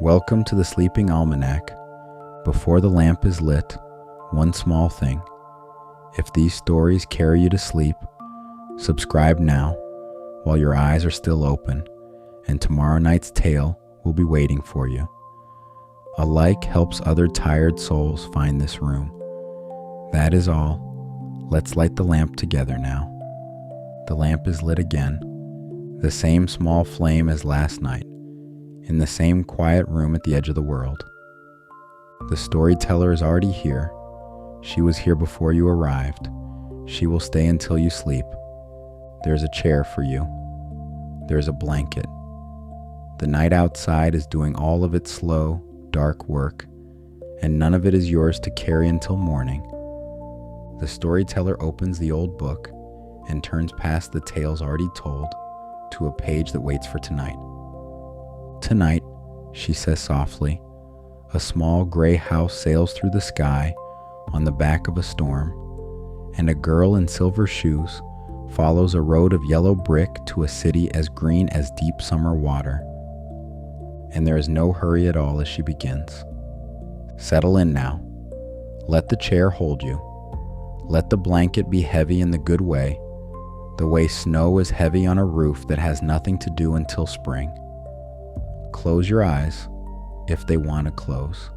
Welcome to the Sleeping Almanac. Before the lamp is lit, one small thing. If these stories carry you to sleep, subscribe now while your eyes are still open, and tomorrow night's tale will be waiting for you. A like helps other tired souls find this room. That is all. Let's light the lamp together now. The lamp is lit again, the same small flame as last night, in the same quiet room at the edge of the world. The storyteller is already here. She was here before you arrived. She will stay until you sleep. There's a chair for you. There's a blanket. The night outside is doing all of its slow, dark work, and none of it is yours to carry until morning. The storyteller opens the old book and turns past the tales already told to a page that waits for tonight. Tonight, she says softly, a small gray house sails through the sky on the back of a storm, and a girl in silver shoes follows a road of yellow brick to a city as green as deep summer water. And there is no hurry at all as she begins. Settle in now. Let the chair hold you. Let the blanket be heavy in the good way, the way snow is heavy on a roof that has nothing to do until spring. Close your eyes, if they want to close.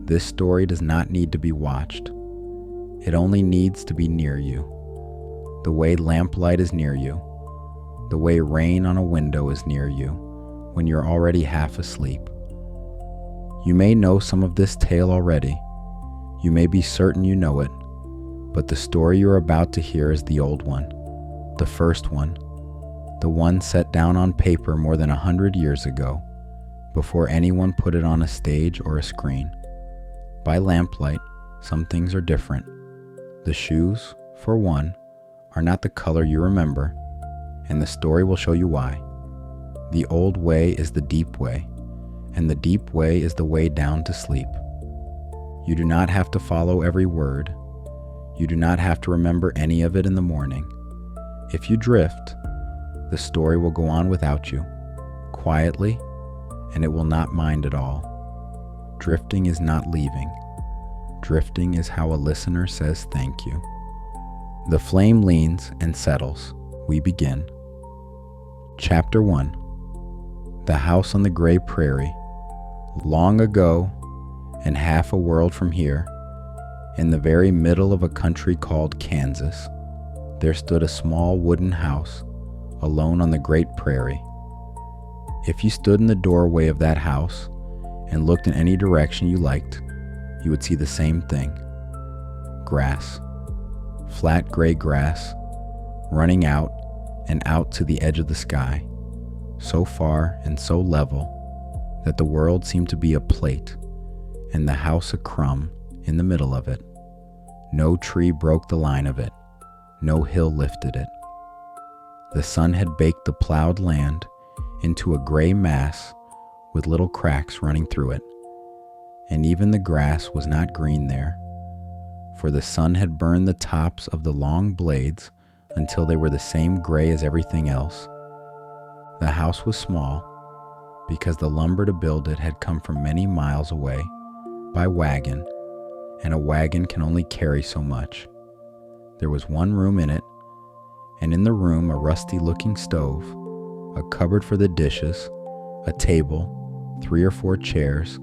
This story does not need to be watched. It only needs to be near you. The way lamplight is near you. The way rain on a window is near you when you're already half asleep. You may know some of this tale already. You may be certain you know it, but the story you're about to hear is the old one, the first one, the one set down on paper more than 100 years ago, before anyone put it on a stage or a screen. By lamplight, some things are different. The shoes, for one, are not the color you remember, and the story will show you why. The old way is the deep way, and the deep way is the way down to sleep. You do not have to follow every word. You do not have to remember any of it in the morning. If you drift, the story will go on without you, quietly, and it will not mind at all. Drifting is not leaving. Drifting is how a listener says thank you. The flame leans and settles. We begin. Chapter 1. The House on the Gray Prairie. Long ago, and half a world from here, in the very middle of a country called Kansas, there stood a small wooden house, alone on the great prairie. If you stood in the doorway of that house and looked in any direction you liked, you would see the same thing. Grass. Flat gray grass, running out and out to the edge of the sky, so far and so level that the world seemed to be a plate, and the house a crumb in the middle of it. No tree broke the line of it. No hill lifted it. The sun had baked the plowed land into a gray mass with little cracks running through it, and even the grass was not green there, for the sun had burned the tops of the long blades until they were the same gray as everything else. The house was small because the lumber to build it had come from many miles away by wagon, and a wagon can only carry so much. There was one room in it, and in the room a rusty-looking stove, a cupboard for the dishes, a table, 3 or 4 chairs,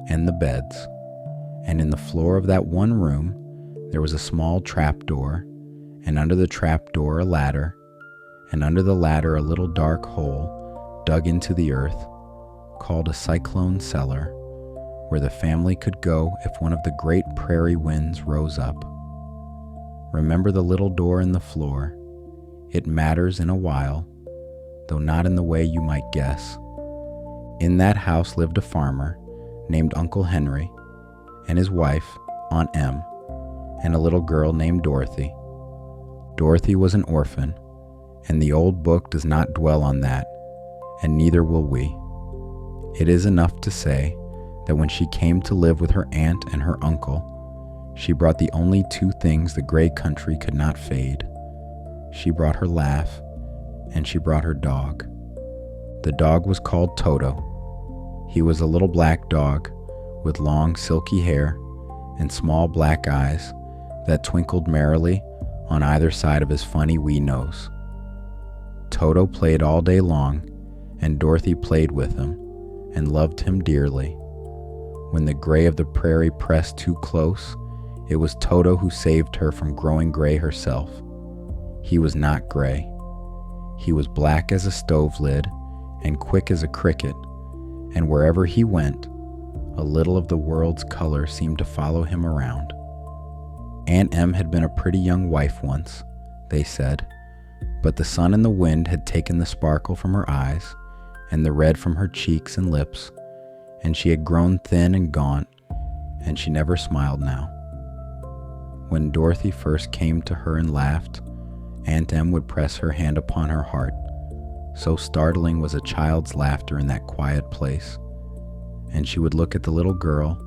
and the beds. And in the floor of that one room, there was a small trapdoor, and under the trapdoor a ladder, and under the ladder a little dark hole dug into the earth, called a cyclone cellar, where the family could go if one of the great prairie winds rose up. Remember the little door in the floor. It matters in a while, though not in the way you might guess. In that house lived a farmer named Uncle Henry, and his wife, Aunt Em, and a little girl named Dorothy. Dorothy was an orphan, and the old book does not dwell on that, and neither will we. It is enough to say that when she came to live with her aunt and her uncle, she brought the only 2 things the gray country could not fade. She brought her laugh, and she brought her dog. The dog was called Toto. He was a little black dog with long silky hair and small black eyes that twinkled merrily on either side of his funny wee nose. Toto played all day long, and Dorothy played with him and loved him dearly. When the gray of the prairie pressed too close, it was Toto who saved her from growing gray herself. He was not gray. He was black as a stove lid and quick as a cricket, and wherever he went, a little of the world's color seemed to follow him around. Aunt Em had been a pretty young wife once, they said, but the sun and the wind had taken the sparkle from her eyes and the red from her cheeks and lips, and she had grown thin and gaunt, and she never smiled now. When Dorothy first came to her and laughed, Aunt Em would press her hand upon her heart. So startling was a child's laughter in that quiet place, and she would look at the little girl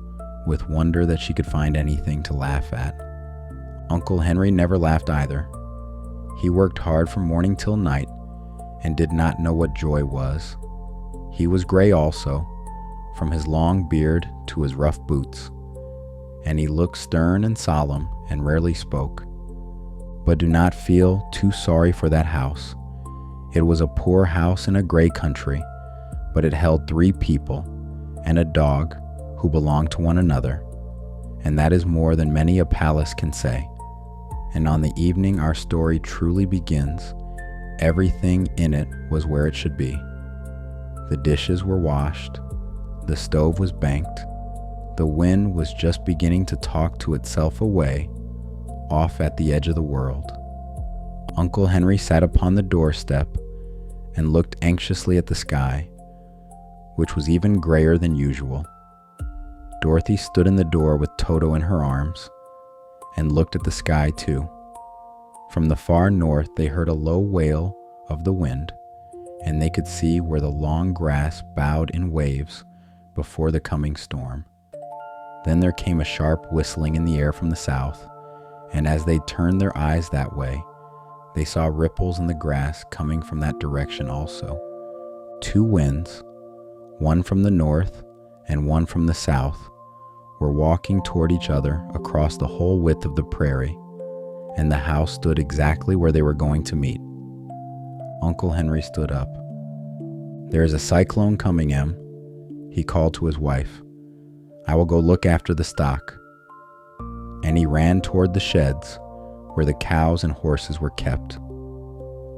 with wonder that she could find anything to laugh at. Uncle Henry never laughed either. He worked hard from morning till night and did not know what joy was. He was gray also, from his long beard to his rough boots, and he looked stern and solemn and rarely spoke. But do not feel too sorry for that house. It was a poor house in a gray country, but it held 3 people and a dog who belonged to one another, and that is more than many a palace can say. And on the evening our story truly begins, everything in it was where it should be. The dishes were washed, the stove was banked, the wind was just beginning to talk to itself away, off at the edge of the world. Uncle Henry sat upon the doorstep and looked anxiously at the sky, which was even grayer than usual. Dorothy stood in the door with Toto in her arms and looked at the sky too. From the far north they heard a low wail of the wind, and they could see where the long grass bowed in waves before the coming storm. Then there came a sharp whistling in the air from the south, and as they turned their eyes that way, they saw ripples in the grass coming from that direction also. 2 winds, one from the north and one from the south, were walking toward each other across the whole width of the prairie, and the house stood exactly where they were going to meet. Uncle Henry stood up. "There is a cyclone coming, Em," he called to his wife. "I will go look after the stock." And he ran toward the sheds where the cows and horses were kept.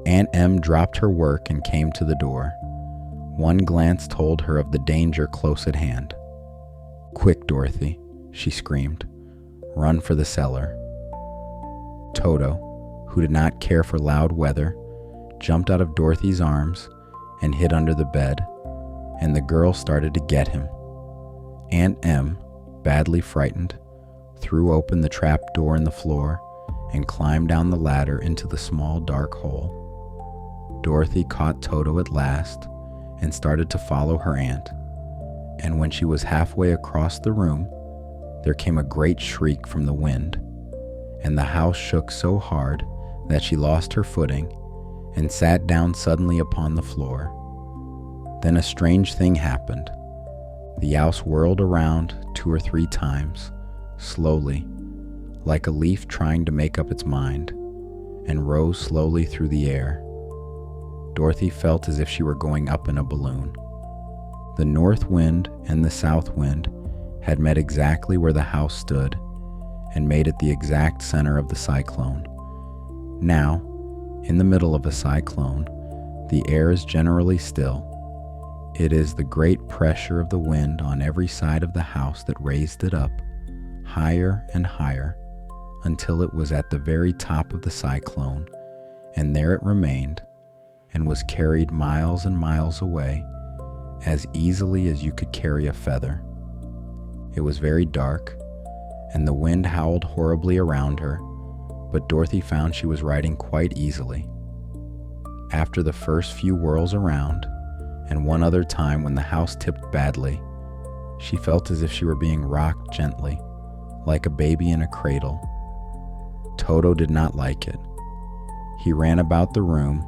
Aunt Em dropped her work and came to the door. One glance told her of the danger close at hand. "Quick, Dorothy," she screamed. "Run for the cellar." Toto, who did not care for loud weather, jumped out of Dorothy's arms and hid under the bed, and the girl started to get him. Aunt Em, badly frightened, threw open the trap door in the floor and climbed down the ladder into the small dark hole. Dorothy caught Toto at last and started to follow her aunt, and when she was halfway across the room, there came a great shriek from the wind, and the house shook so hard that she lost her footing and sat down suddenly upon the floor. Then a strange thing happened. The house whirled around 2 or 3 times, slowly, like a leaf trying to make up its mind, and rose slowly through the air. Dorothy felt as if she were going up in a balloon. The north wind and the south wind had met exactly where the house stood, and made it the exact center of the cyclone. Now, in the middle of a cyclone, the air is generally still. It is the great pressure of the wind on every side of the house that raised it up, higher and higher, until it was at the very top of the cyclone, and there it remained, and was carried miles and miles away, as easily as you could carry a feather. It was very dark, and the wind howled horribly around her, but Dorothy found she was riding quite easily. After the first few whirls around, and one other time when the house tipped badly, she felt as if she were being rocked gently, like a baby in a cradle. Toto did not like it. He ran about the room,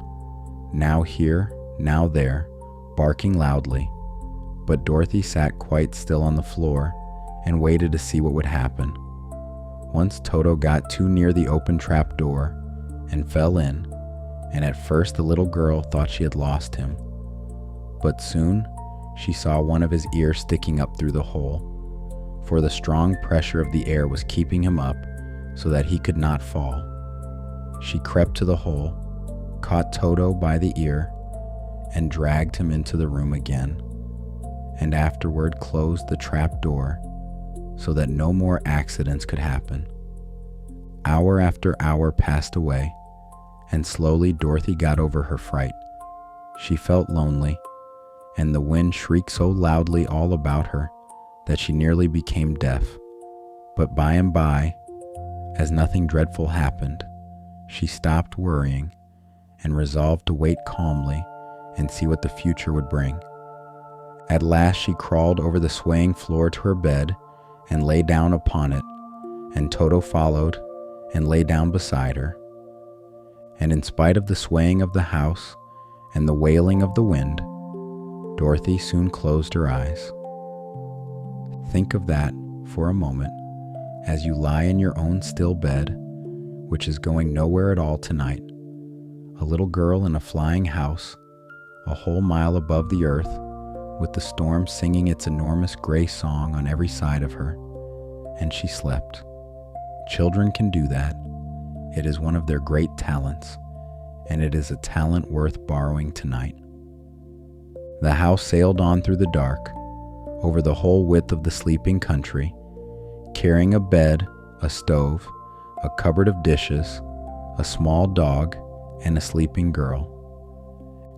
now here, now there, barking loudly, but Dorothy sat quite still on the floor and waited to see what would happen. Once Toto got too near the open trap door and fell in, and at first the little girl thought she had lost him. But soon she saw one of his ears sticking up through the hole, for the strong pressure of the air was keeping him up so that he could not fall. She crept to the hole, caught Toto by the ear, and dragged him into the room again, and afterward closed the trap door so that no more accidents could happen. Hour after hour passed away, and slowly Dorothy got over her fright. She felt lonely, and the wind shrieked so loudly all about her that she nearly became deaf. But by and by, as nothing dreadful happened, she stopped worrying and resolved to wait calmly and see what the future would bring. At last she crawled over the swaying floor to her bed and lay down upon it, and Toto followed and lay down beside her. And in spite of the swaying of the house and the wailing of the wind, Dorothy soon closed her eyes. Think of that for a moment as you lie in your own still bed, which is going nowhere at all tonight. A little girl in a flying house, a whole mile above the earth, with the storm singing its enormous gray song on every side of her, and she slept. Children can do that. It is one of their great talents, and it is a talent worth borrowing tonight. The house sailed on through the dark, over the whole width of the sleeping country, carrying a bed, a stove, a cupboard of dishes, a small dog, and a sleeping girl.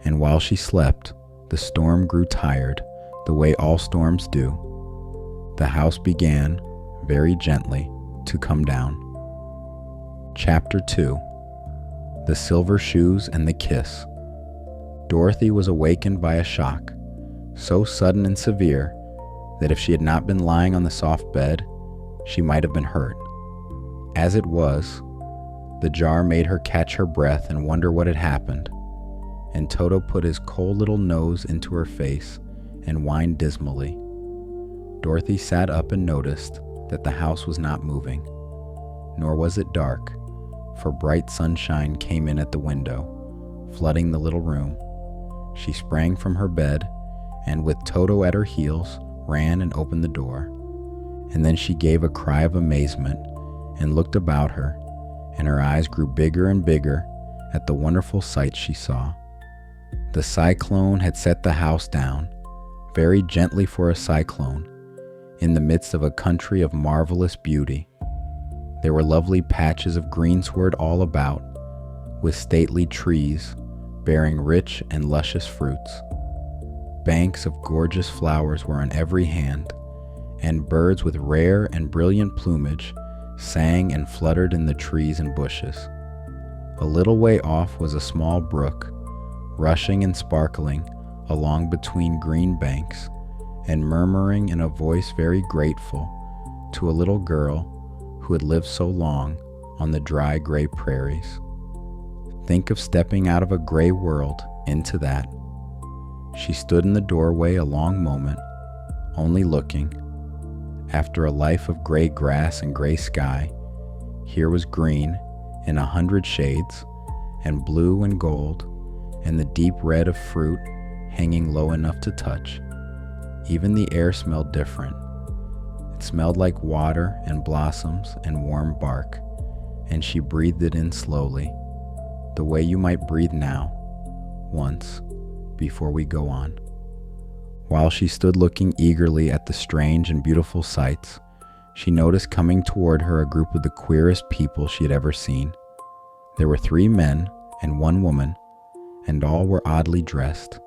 And while she slept, the storm grew tired, the way all storms do. The house began, very gently, to come down. Chapter 2. The Silver Shoes and the Kiss. Dorothy was awakened by a shock, so sudden and severe that if she had not been lying on the soft bed, she might have been hurt. As it was, the jar made her catch her breath and wonder what had happened, and Toto put his cold little nose into her face and whined dismally. Dorothy sat up and noticed that the house was not moving, nor was it dark, for bright sunshine came in at the window, flooding the little room. She sprang from her bed, and with Toto at her heels, ran and opened the door. And then she gave a cry of amazement and looked about her, and her eyes grew bigger and bigger at the wonderful sight she saw. The cyclone had set the house down, very gently for a cyclone, in the midst of a country of marvelous beauty. There were lovely patches of greensward all about, with stately trees bearing rich and luscious fruits. Banks of gorgeous flowers were on every hand, and birds with rare and brilliant plumage sang and fluttered in the trees and bushes. A little way off was a small brook, rushing and sparkling along between green banks, and murmuring in a voice very grateful to a little girl who had lived so long on the dry gray prairies. Think of stepping out of a gray world into that. She stood in the doorway a long moment, only looking. After a life of gray grass and gray sky, here was green in 100 shades, and blue and gold, and the deep red of fruit hanging low enough to touch. Even the air smelled different. It smelled like water and blossoms and warm bark, and she breathed it in slowly, the way you might breathe now, once, before we go on. While she stood looking eagerly at the strange and beautiful sights, she noticed coming toward her a group of the queerest people she had ever seen. There were 3 men and 1 woman, and all were oddly dressed.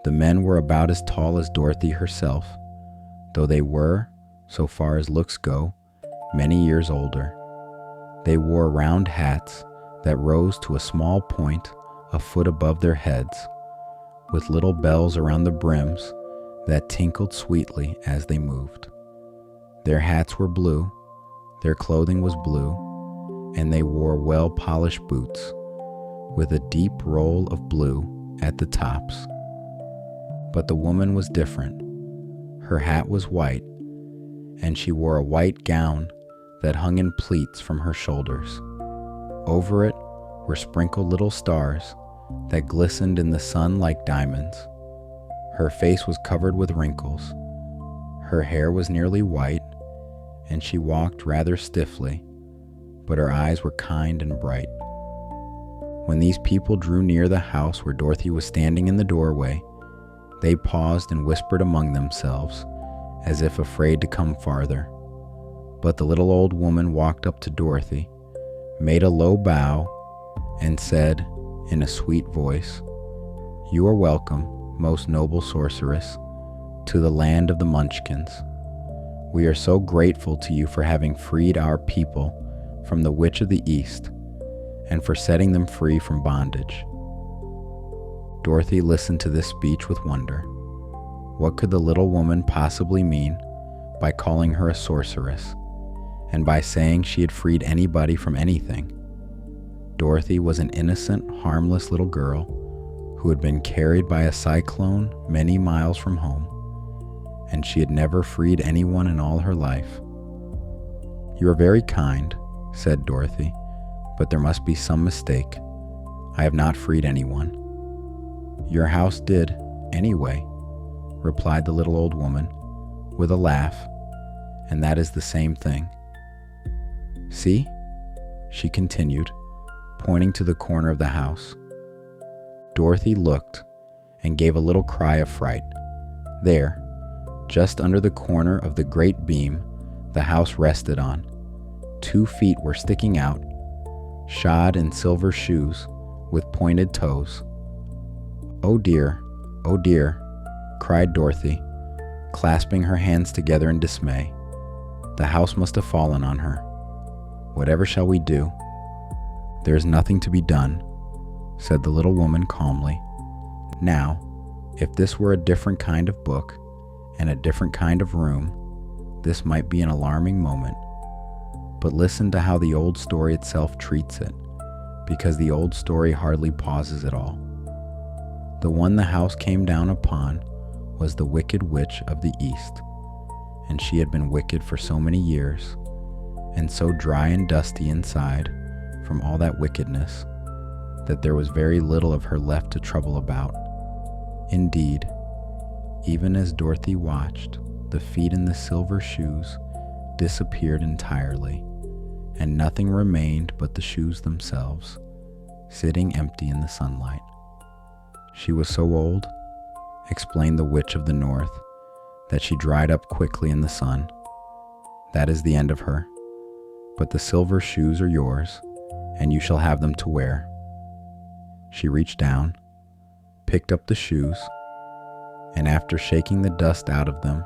The men were about as tall as Dorothy herself, though they were, so far as looks go, many years older. They wore round hats that rose to a small point a foot above their heads, with little bells around the brims that tinkled sweetly as they moved. Their hats were blue, their clothing was blue, and they wore well-polished boots, with a deep roll of blue at the tops. But the woman was different. Her hat was white, and she wore a white gown that hung in pleats from her shoulders. Over it were sprinkled little stars that glistened in the sun like diamonds. Her face was covered with wrinkles. Her hair was nearly white, and she walked rather stiffly, but her eyes were kind and bright. When these people drew near the house where Dorothy was standing in the doorway, they paused and whispered among themselves, as if afraid to come farther. But the little old woman walked up to Dorothy, made a low bow, and said in a sweet voice, "You are welcome, most noble sorceress, to the land of the Munchkins. We are so grateful to you for having freed our people from the Witch of the East, and for setting them free from bondage." Dorothy listened to this speech with wonder. What could the little woman possibly mean by calling her a sorceress, and by saying she had freed anybody from anything? Dorothy was an innocent, harmless little girl who had been carried by a cyclone many miles from home, and she had never freed anyone in all her life. "You are very kind," said Dorothy, "but there must be some mistake. I have not freed anyone." "Your house did, anyway," replied the little old woman, with a laugh, "and that is the same thing. See," she continued, pointing to the corner of the house. Dorothy looked and gave a little cry of fright. There, just under the corner of the great beam the house rested on, 2 feet were sticking out, shod in silver shoes with pointed toes. "Oh dear, oh dear," cried Dorothy, clasping her hands together in dismay. "The house must have fallen on her. Whatever shall we do?" "There is nothing to be done," said the little woman calmly. "Now, if this were a different kind of book and a different kind of room, this might be an alarming moment. But listen to how the old story itself treats it, because the old story hardly pauses at all. The one the house came down upon was the Wicked Witch of the East, and she had been wicked for so many years, and so dry and dusty inside from all that wickedness, that there was very little of her left to trouble about. Indeed, even as Dorothy watched, the feet in the silver shoes disappeared entirely, and nothing remained but the shoes themselves, sitting empty in the sunlight. She was so old, explained the Witch of the North, that she dried up quickly in the sun. That is the end of her, but the silver shoes are yours, and you shall have them to wear." She reached down, picked up the shoes, and after shaking the dust out of them,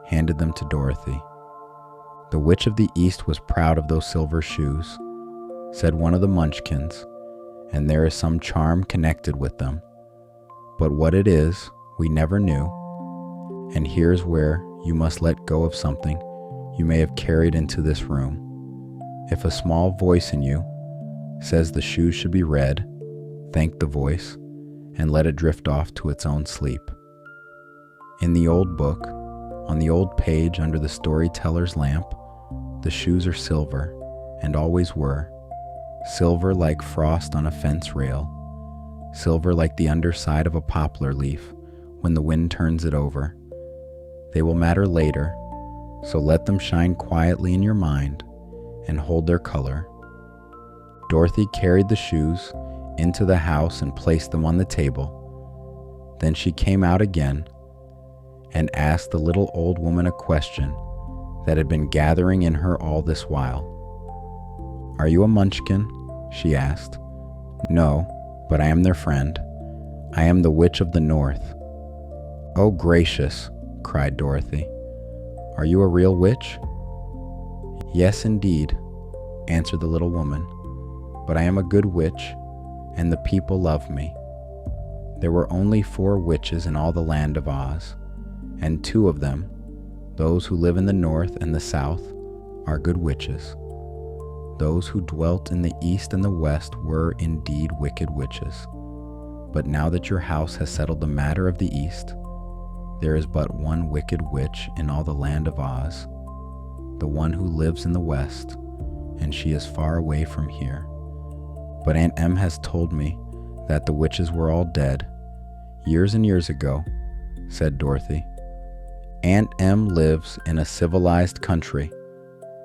handed them to Dorothy. "The Witch of the East was proud of those silver shoes," said one of the Munchkins, "and there is some charm connected with them. But what it is, we never knew, and here's where you must let go of something you may have carried into this room. If a small voice in you says the shoes should be red, thank the voice, and let it drift off to its own sleep." In the old book, on the old page under the storyteller's lamp, the shoes are silver, and always were, silver like frost on a fence rail, silver like the underside of a poplar leaf when the wind turns it over. They will matter later, so let them shine quietly in your mind and hold their color. Dorothy carried the shoes into the house and placed them on the table. Then she came out again and asked the little old woman a question that had been gathering in her all this while. "Are you a Munchkin?" she asked. "No, but I am their friend. I am the Witch of the North." "Oh gracious," cried Dorothy. "Are you a real witch?" "Yes, indeed," answered the little woman, "but I am a good witch, and the people love me. There were only 4 witches in all the land of Oz, and 2 of them, those who live in the north and the south, are good witches. Those who dwelt in the east and the west were indeed wicked witches. But now that your house has settled the matter of the east, There is but one wicked witch in all the land of Oz, the one who lives in the west, and she is far away from here. But Aunt Em has told me that the witches were all dead, years and years ago," said Dorothy. "Aunt Em lives in a civilized country,"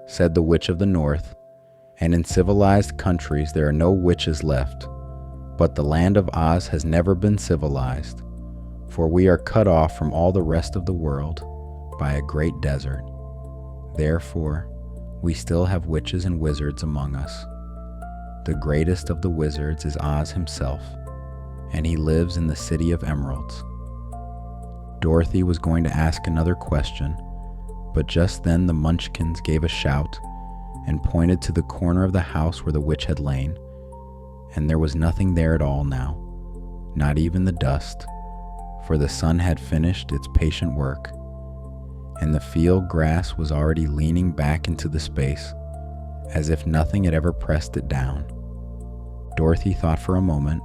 said the Witch of the North, "and in civilized countries there are no witches left. But the land of Oz has never been civilized, for we are cut off from all the rest of the world by a great desert. Therefore, we still have witches and wizards among us. The greatest of the wizards is Oz himself, and he lives in the City of Emeralds." Dorothy was going to ask another question, but just then the Munchkins gave a shout and pointed to the corner of the house where the witch had lain, and there was nothing there at all now, not even the dust, for the sun had finished its patient work, and the field grass was already leaning back into the space, as if nothing had ever pressed it down. Dorothy thought for a moment,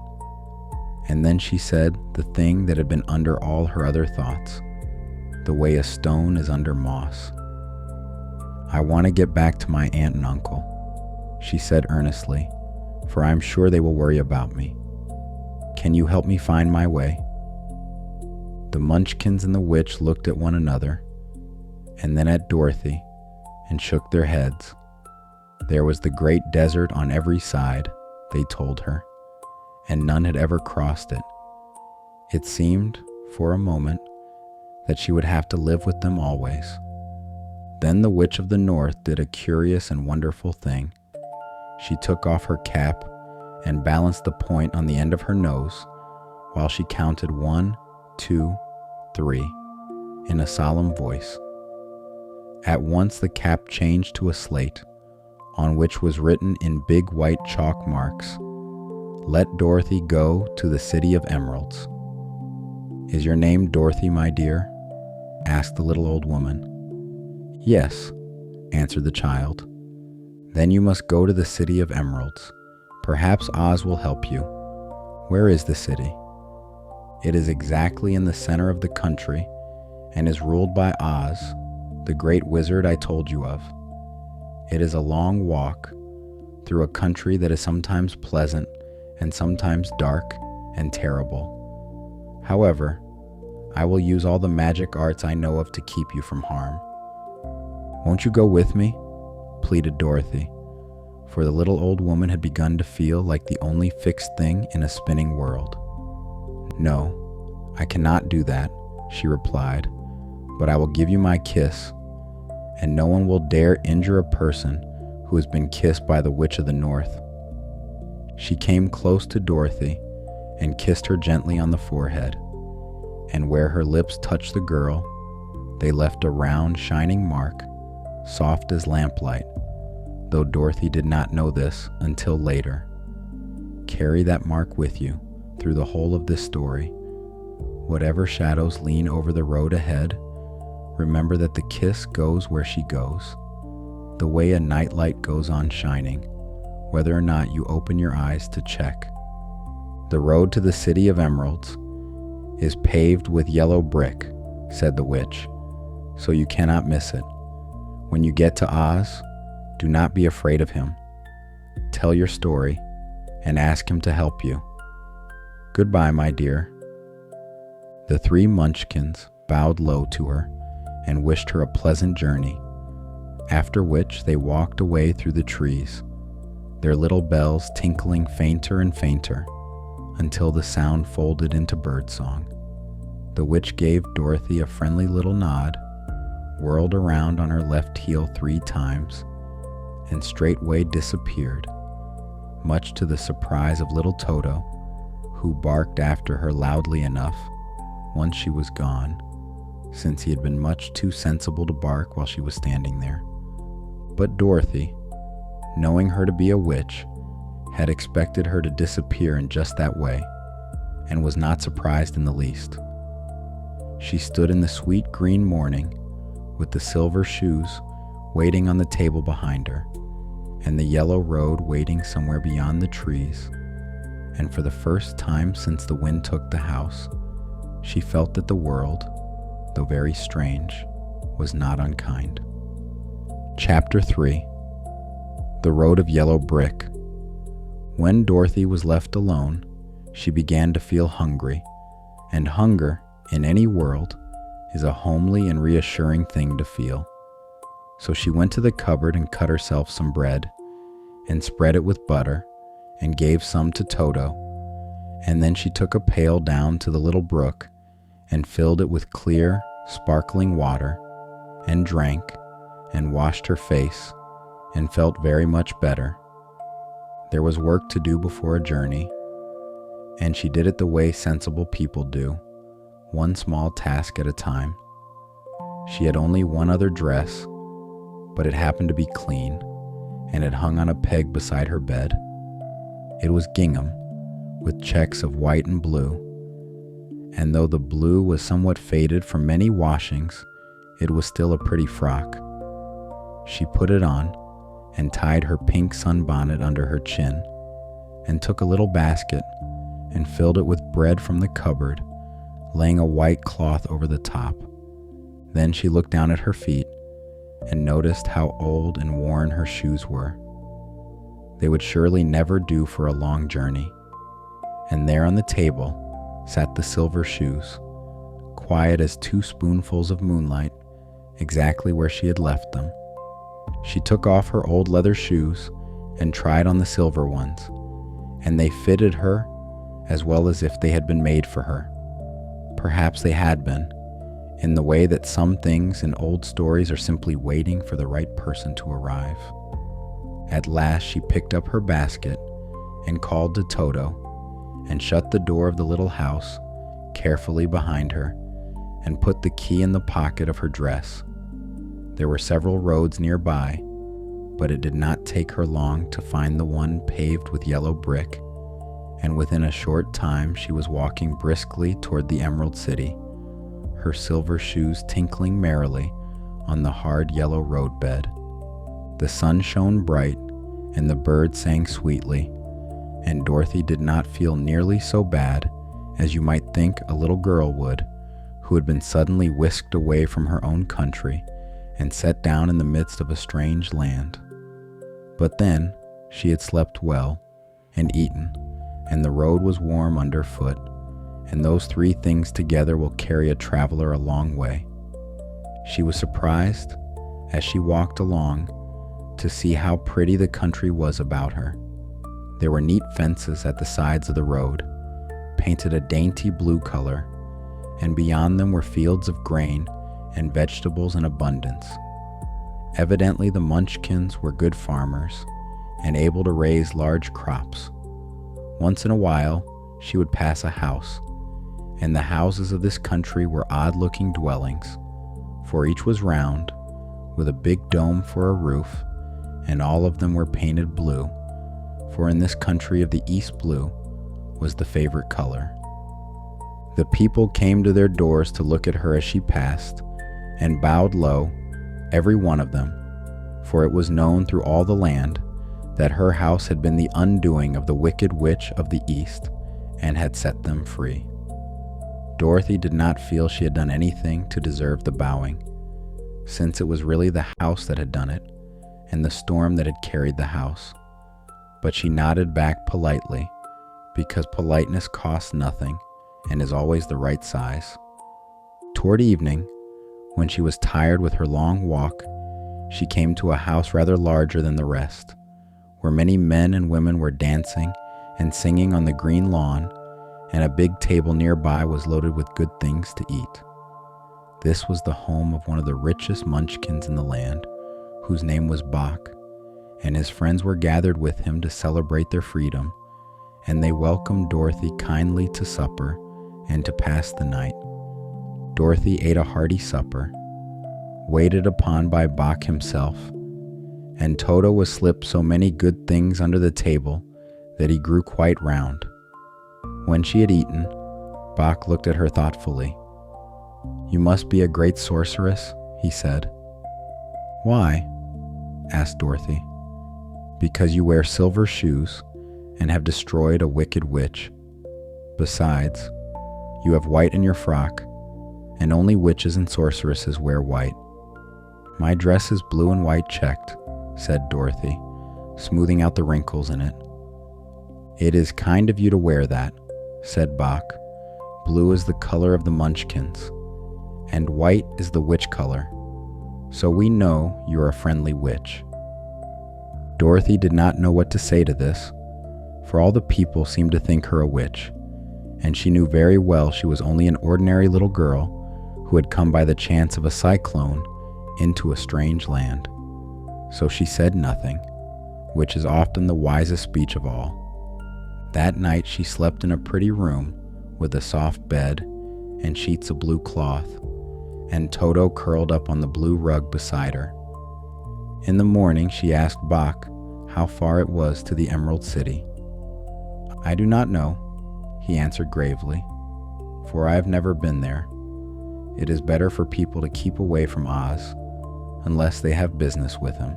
and then she said the thing that had been under all her other thoughts, the way a stone is under moss. "I want to get back to my aunt and uncle," she said earnestly, "for I'm sure they will worry about me. Can you help me find my way?" The Munchkins and the witch looked at one another, and then at Dorothy, and shook their heads. There was the great desert on every side, they told her, and none had ever crossed it. It seemed, for a moment, that she would have to live with them always. Then the Witch of the North did a curious and wonderful thing. She took off her cap and balanced the point on the end of her nose while she counted 1, 2, 3 in a solemn voice. At once the cap changed to a slate, on which was written in big white chalk marks, "Let Dorothy go to the City of Emeralds." "Is your name Dorothy, my dear?" asked the little old woman. "Yes," answered the child. "Then you must go to the City of Emeralds. Perhaps Oz will help you. Where is the city?" "It is exactly in the center of the country and is ruled by Oz, the great wizard I told you of. It is a long walk through a country that is sometimes pleasant and sometimes dark and terrible. However, I will use all the magic arts I know of to keep you from harm. Won't you go with me?" pleaded Dorothy, for the little old woman had begun to feel like the only fixed thing in a spinning world. "No, I cannot do that," she replied, "but I will give you my kiss, and no one will dare injure a person who has been kissed by the Witch of the North." She came close to Dorothy and kissed her gently on the forehead, and where her lips touched the girl, they left a round, shining mark, soft as lamplight, though Dorothy did not know this until later. Carry that mark with you through the whole of this story. Whatever shadows lean over the road ahead, remember that the kiss goes where she goes, the way a nightlight goes on shining, whether or not you open your eyes to check. The road to the City of Emeralds is paved with yellow brick, said the witch, so you cannot miss it. When you get to Oz, do not be afraid of him. Tell your story and ask him to help you. Goodbye, my dear." The three Munchkins bowed low to her and wished her a pleasant journey, after which they walked away through the trees, their little bells tinkling fainter and fainter until the sound folded into birdsong. The witch gave Dorothy a friendly little nod, whirled around on her left heel 3 times, and straightway disappeared, much to the surprise of little Toto, who barked after her loudly enough once she was gone, since he had been much too sensible to bark while she was standing there. But Dorothy, knowing her to be a witch, had expected her to disappear in just that way, and was not surprised in the least. She stood in the sweet green morning, with the silver shoes waiting on the table behind her, and the yellow road waiting somewhere beyond the trees, and for the first time since the wind took the house, she felt that the world, though very strange, was not unkind. Chapter 3. The Road of Yellow Brick. When Dorothy was left alone, she began to feel hungry, and hunger, in any world, is a homely and reassuring thing to feel. So she went to the cupboard and cut herself some bread, and spread it with butter, and gave some to Toto, and then she took a pail down to the little brook, and filled it with clear, sparkling water, and drank, and washed her face, and felt very much better. There was work to do before a journey, and she did it the way sensible people do, one small task at a time. She had only one other dress, but it happened to be clean, and it hung on a peg beside her bed. It was gingham, with checks of white and blue, and though the blue was somewhat faded from many washings, it was still a pretty frock. She put it on, and tied her pink sunbonnet under her chin, and took a little basket, and filled it with bread from the cupboard, laying a white cloth over the top. Then she looked down at her feet, and noticed how old and worn her shoes were. They would surely never do for a long journey. And there on the table sat the silver shoes, quiet as 2 spoonfuls of moonlight, exactly where she had left them. She took off her old leather shoes and tried on the silver ones, and they fitted her as well as if they had been made for her. Perhaps they had been, in the way that some things in old stories are simply waiting for the right person to arrive. At last she picked up her basket and called to Toto, and shut the door of the little house carefully behind her, and put the key in the pocket of her dress. There were several roads nearby, but it did not take her long to find the one paved with yellow brick, and within a short time she was walking briskly toward the Emerald City, her silver shoes tinkling merrily on the hard yellow roadbed. The sun shone bright, and the birds sang sweetly, and Dorothy did not feel nearly so bad as you might think a little girl would, who had been suddenly whisked away from her own country and set down in the midst of a strange land. But then she had slept well and eaten, and the road was warm underfoot, and those 3 things together will carry a traveler a long way. She was surprised, as she walked along, to see how pretty the country was about her. There were neat fences at the sides of the road, painted a dainty blue color, and beyond them were fields of grain and vegetables in abundance. Evidently the Munchkins were good farmers and able to raise large crops. Once in a while she would pass a house, and the houses of this country were odd-looking dwellings, for each was round, with a big dome for a roof, and all of them were painted blue, for in this country of the East blue was the favorite color. The people came to their doors to look at her as she passed, and bowed low, every one of them, for it was known through all the land that her house had been the undoing of the wicked witch of the East, and had set them free. Dorothy did not feel she had done anything to deserve the bowing, since it was really the house that had done it, and the storm that had carried the house. But she nodded back politely, because politeness costs nothing and is always the right size. Toward evening, when she was tired with her long walk, she came to a house rather larger than the rest, where many men and women were dancing and singing on the green lawn, and a big table nearby was loaded with good things to eat. This was the home of one of the richest Munchkins in the land, whose name was Bach, and his friends were gathered with him to celebrate their freedom, and they welcomed Dorothy kindly to supper and to pass the night. Dorothy ate a hearty supper, waited upon by Bach himself, and Toto was slipped so many good things under the table that he grew quite round. When she had eaten, Bach looked at her thoughtfully. "You must be a great sorceress," he said. "Why?" asked Dorothy. "Because you wear silver shoes and have destroyed a wicked witch. Besides, you have white in your frock, and only witches and sorceresses wear white. My dress is blue and white checked, said Dorothy, smoothing out the wrinkles in it. It is kind of you to wear that, said Bach. Blue is the color of the Munchkins, and white is the witch color, so we know you're a friendly witch. Dorothy did not know what to say to this, for all the people seemed to think her a witch, and she knew very well she was only an ordinary little girl who had come by the chance of a cyclone into a strange land. So she said nothing, which is often the wisest speech of all. That night she slept in a pretty room with a soft bed and sheets of blue cloth, and Toto curled up on the blue rug beside her. In the morning she asked Bach how far it was to the Emerald City. I do not know, he answered gravely, for I have never been there. It is better for people to keep away from Oz, unless they have business with him.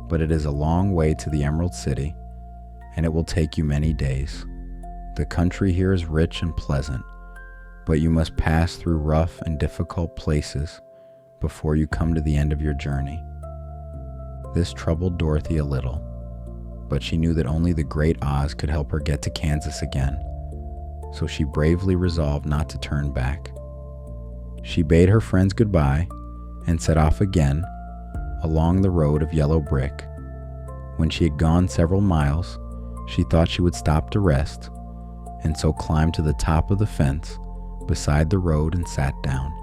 But it is a long way to the Emerald City, and it will take you many days. The country here is rich and pleasant, but you must pass through rough and difficult places before you come to the end of your journey. This troubled Dorothy a little, but she knew that only the great Oz could help her get to Kansas again, so she bravely resolved not to turn back. She bade her friends goodbye and set off again along the road of yellow brick. When she had gone several miles, she thought she would stop to rest, and so climbed to the top of the fence beside the road and sat down.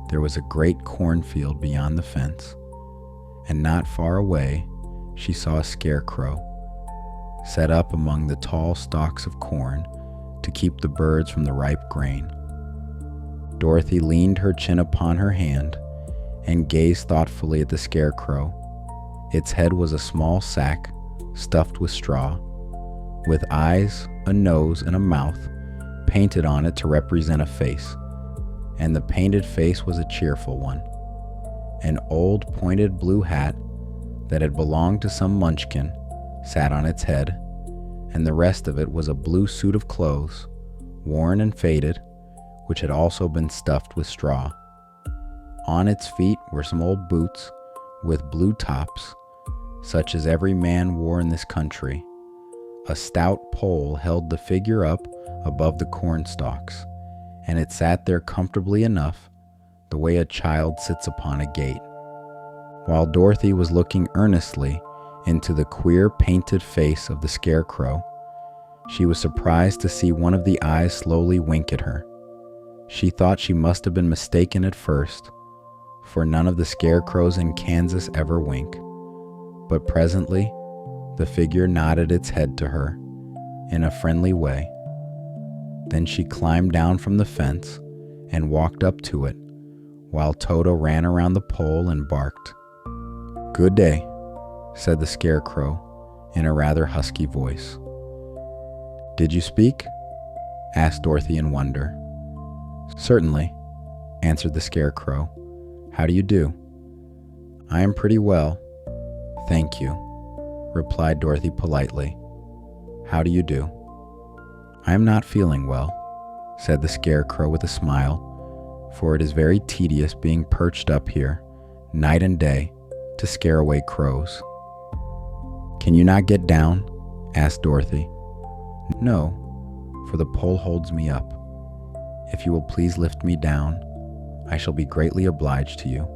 There was a great cornfield beyond the fence, and not far away she saw a scarecrow set up among the tall stalks of corn to keep the birds from the ripe grain. Dorothy leaned her chin upon her hand and gazed thoughtfully at the scarecrow. Its head was a small sack stuffed with straw, with eyes, a nose, and a mouth painted on it to represent a face, and the painted face was a cheerful one. An old pointed blue hat that had belonged to some munchkin sat on its head, and the rest of it was a blue suit of clothes, worn and faded, which had also been stuffed with straw. On its feet were some old boots with blue tops, such as every man wore in this country. A stout pole held the figure up above the corn stalks, and it sat there comfortably enough, the way a child sits upon a gate. While Dorothy was looking earnestly into the queer painted face of the scarecrow, she was surprised to see one of the eyes slowly wink at her. She thought she must have been mistaken at first, for none of the scarecrows in Kansas ever wink. But presently, the figure nodded its head to her in a friendly way. Then she climbed down from the fence and walked up to it, while Toto ran around the pole and barked. "Good day," said the scarecrow in a rather husky voice. "Did you speak?" asked Dorothy in wonder. "Certainly," answered the scarecrow. "How do you do?" "I am pretty well, thank you," replied Dorothy politely. "How do you do?" "I am not feeling well," said the scarecrow with a smile, "for it is very tedious being perched up here, night and day, to scare away crows." "Can you not get down?" asked Dorothy. "No, for the pole holds me up. If you will please lift me down, I shall be greatly obliged to you."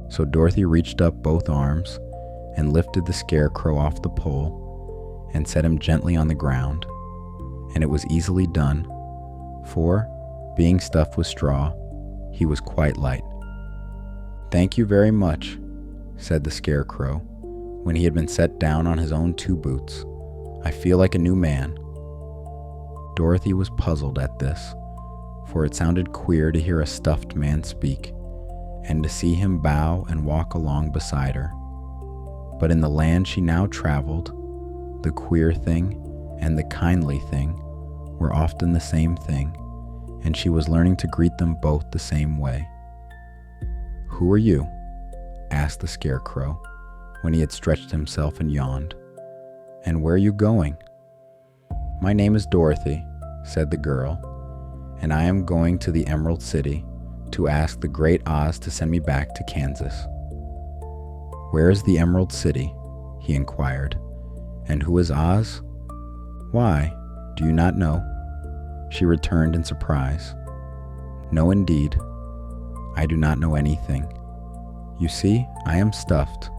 So Dorothy reached up both arms and lifted the scarecrow off the pole and set him gently on the ground, and it was easily done, for, being stuffed with straw, he was quite light. "Thank you very much," said the scarecrow, when he had been set down on his own 2 boots. "I feel like a new man." Dorothy was puzzled at this, for it sounded queer to hear a stuffed man speak, and to see him bow and walk along beside her. But in the land she now traveled, the queer thing and the kindly thing were often the same thing, and she was learning to greet them both the same way. "Who are you?" asked the scarecrow, when he had stretched himself and yawned. "And where are you going?" "My name is Dorothy," said the girl, and I am going to the Emerald City to ask the Great Oz to send me back to Kansas." "Where is the Emerald City?" he inquired. "And who is Oz?" "Why, do you not know?" she returned in surprise. "No, indeed. I do not know anything. You see, I am stuffed,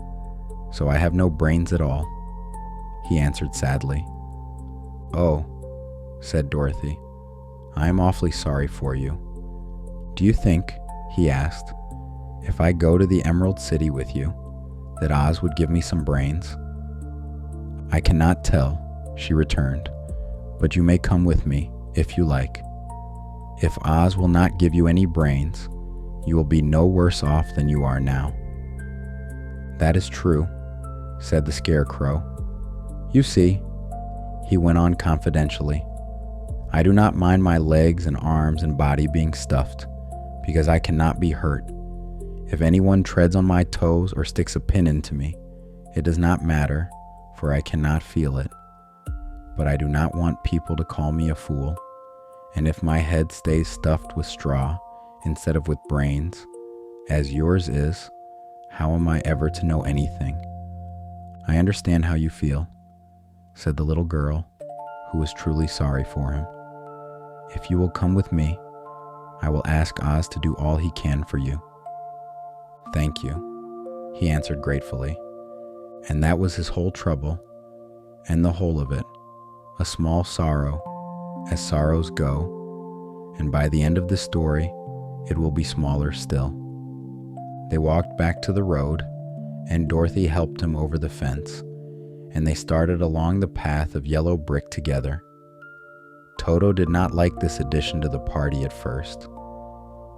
so I have no brains at all," he answered sadly. "Oh," said Dorothy, "I am awfully sorry for you. Do you think," he asked, "if I go to the Emerald City with you, that Oz would give me some brains?" "I cannot tell," she returned, "but you may come with me, if you like. If Oz will not give you any brains, you will be no worse off than you are now." "That is true," said the Scarecrow. "You see," he went on confidentially, "I do not mind my legs and arms and body being stuffed, because I cannot be hurt. If anyone treads on my toes or sticks a pin into me, it does not matter, for I cannot feel it. But I do not want people to call me a fool, and if my head stays stuffed with straw instead of with brains, as yours is, how am I ever to know anything?" "I understand how you feel," said the little girl, who was truly sorry for him. "If you will come with me, I will ask Oz to do all he can for you." "Thank you," he answered gratefully. And that was his whole trouble, and the whole of it, a small sorrow, as sorrows go, and by the end of the story, it will be smaller still. They walked back to the road, and Dorothy helped him over the fence, and they started along the path of yellow brick together. Toto did not like this addition to the party at first.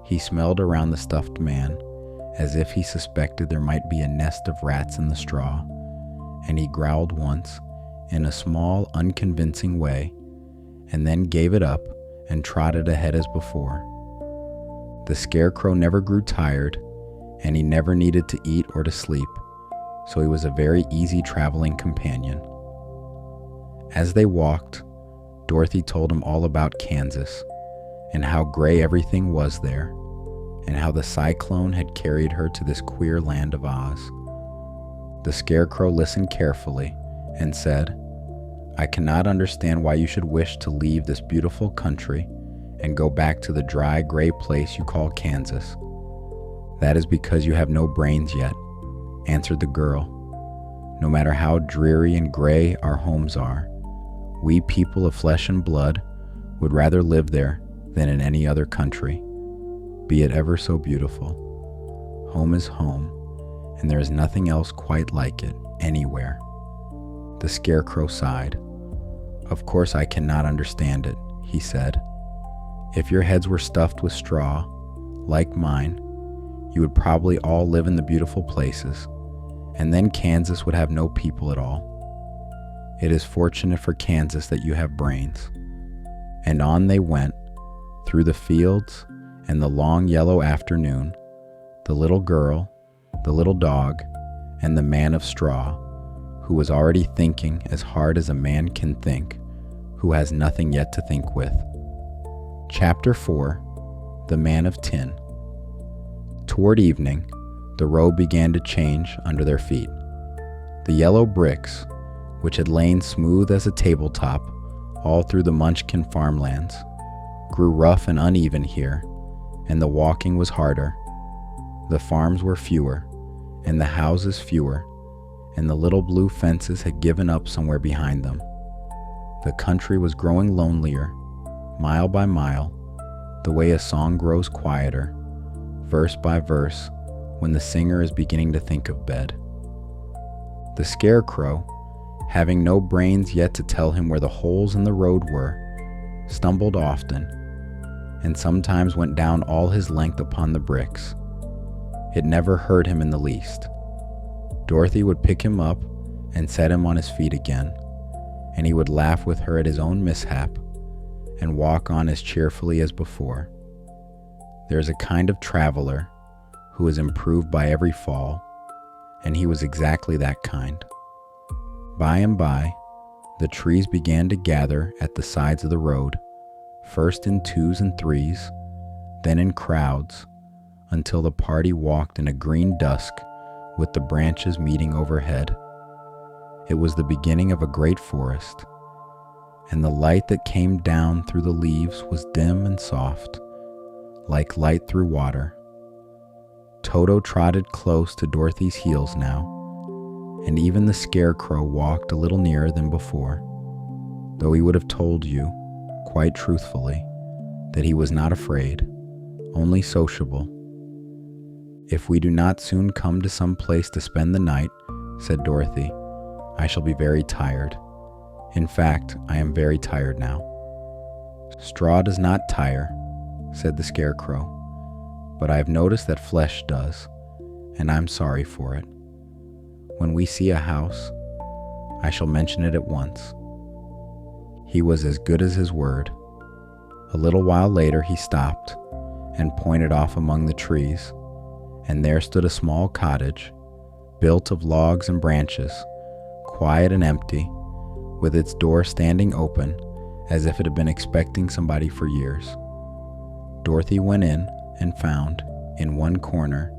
He smelled around the stuffed man, as if he suspected there might be a nest of rats in the straw, and he growled once, in a small, unconvincing way, and then gave it up and trotted ahead as before. The Scarecrow never grew tired, and he never needed to eat or to sleep, so he was a very easy traveling companion. As they walked, Dorothy told him all about Kansas, and how gray everything was there, and how the cyclone had carried her to this queer land of Oz. The Scarecrow listened carefully and said, "I cannot understand why you should wish to leave this beautiful country and go back to the dry, gray place you call Kansas. That is because you have no brains yet," answered the girl. "No matter how dreary and gray our homes are, we people of flesh and blood would rather live there than in any other country, be it ever so beautiful. Home is home, and there is nothing else quite like it anywhere." The Scarecrow sighed. "Of course I cannot understand it," he said. "If your heads were stuffed with straw, like mine, you would probably all live in the beautiful places, and then Kansas would have no people at all. It is fortunate for Kansas that you have brains." And on they went, through the fields and the long yellow afternoon, the little girl, the little dog, and the man of straw, who was already thinking as hard as a man can think, who has nothing yet to think with. Chapter 4. The Man of Tin. Toward evening, the road began to change under their feet. The yellow bricks, which had lain smooth as a tabletop all through the Munchkin farmlands, grew rough and uneven here, and the walking was harder. The farms were fewer, and the houses fewer, and the little blue fences had given up somewhere behind them. The country was growing lonelier, mile by mile, the way a song grows quieter, verse by verse, when the singer is beginning to think of bed. The Scarecrow, having no brains yet to tell him where the holes in the road were, stumbled often, and sometimes went down all his length upon the bricks. It never hurt him in the least. Dorothy would pick him up and set him on his feet again, and he would laugh with her at his own mishap, and walk on as cheerfully as before. There is a kind of traveler who is improved by every fall, and he was exactly that kind. By and by, the trees began to gather at the sides of the road, first in twos and threes, then in crowds, until the party walked in a green dusk with the branches meeting overhead. It was the beginning of a great forest, and the light that came down through the leaves was dim and soft, like light through water. Toto trotted close to Dorothy's heels now, and even the Scarecrow walked a little nearer than before, though he would have told you, quite truthfully, that he was not afraid, only sociable. "If we do not soon come to some place to spend the night," said Dorothy, "I shall be very tired. In fact, I am very tired now." "Straw does not tire," said the Scarecrow, "but I have noticed that flesh does, and I'm sorry for it. When we see a house, I shall mention it at once." He was as good as his word. A little while later he stopped and pointed off among the trees, and there stood a small cottage, built of logs and branches, quiet and empty, with its door standing open as if it had been expecting somebody for years. Dorothy went in and found, in one corner,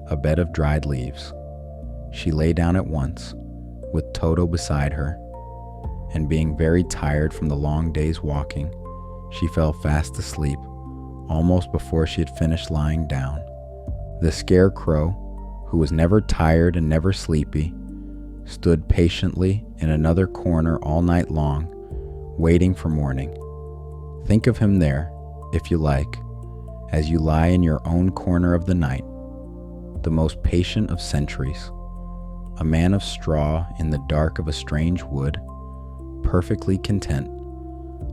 a bed of dried leaves. She lay down at once, with Toto beside her, and being very tired from the long day's walking, she fell fast asleep almost before she had finished lying down. The Scarecrow, who was never tired and never sleepy, stood patiently in another corner all night long, waiting for morning. Think of him there, if you like, as you lie in your own corner of the night, the most patient of sentries, a man of straw in the dark of a strange wood, perfectly content,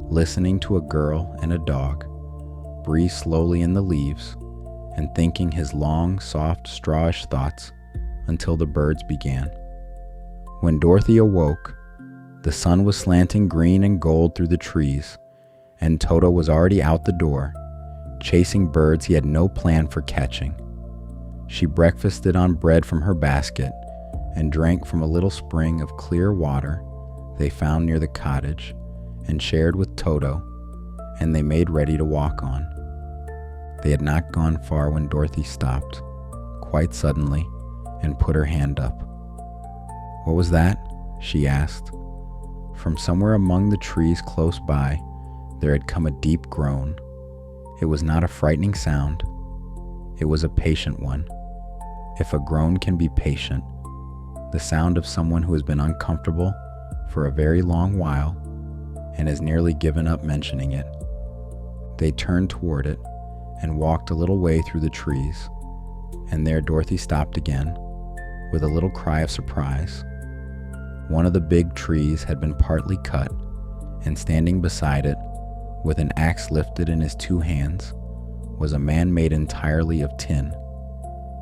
listening to a girl and a dog breathe slowly in the leaves, and thinking his long, soft, strawish thoughts until the birds began. When Dorothy awoke, the sun was slanting green and gold through the trees, and Toto was already out the door, chasing birds he had no plan for catching. She breakfasted on bread from her basket and drank from a little spring of clear water they found near the cottage and shared with Toto, and they made ready to walk on. They had not gone far when Dorothy stopped, quite suddenly, and put her hand up. "What was that?" she asked. From somewhere among the trees close by, there had come a deep groan. It was not a frightening sound. It was a patient one. If a groan can be patient, the sound of someone who has been uncomfortable for a very long while and has nearly given up mentioning it. They turned toward it and walked a little way through the trees, and there Dorothy stopped again, with a little cry of surprise. One of the big trees had been partly cut, and standing beside it, with an axe lifted in his two hands, was a man made entirely of tin.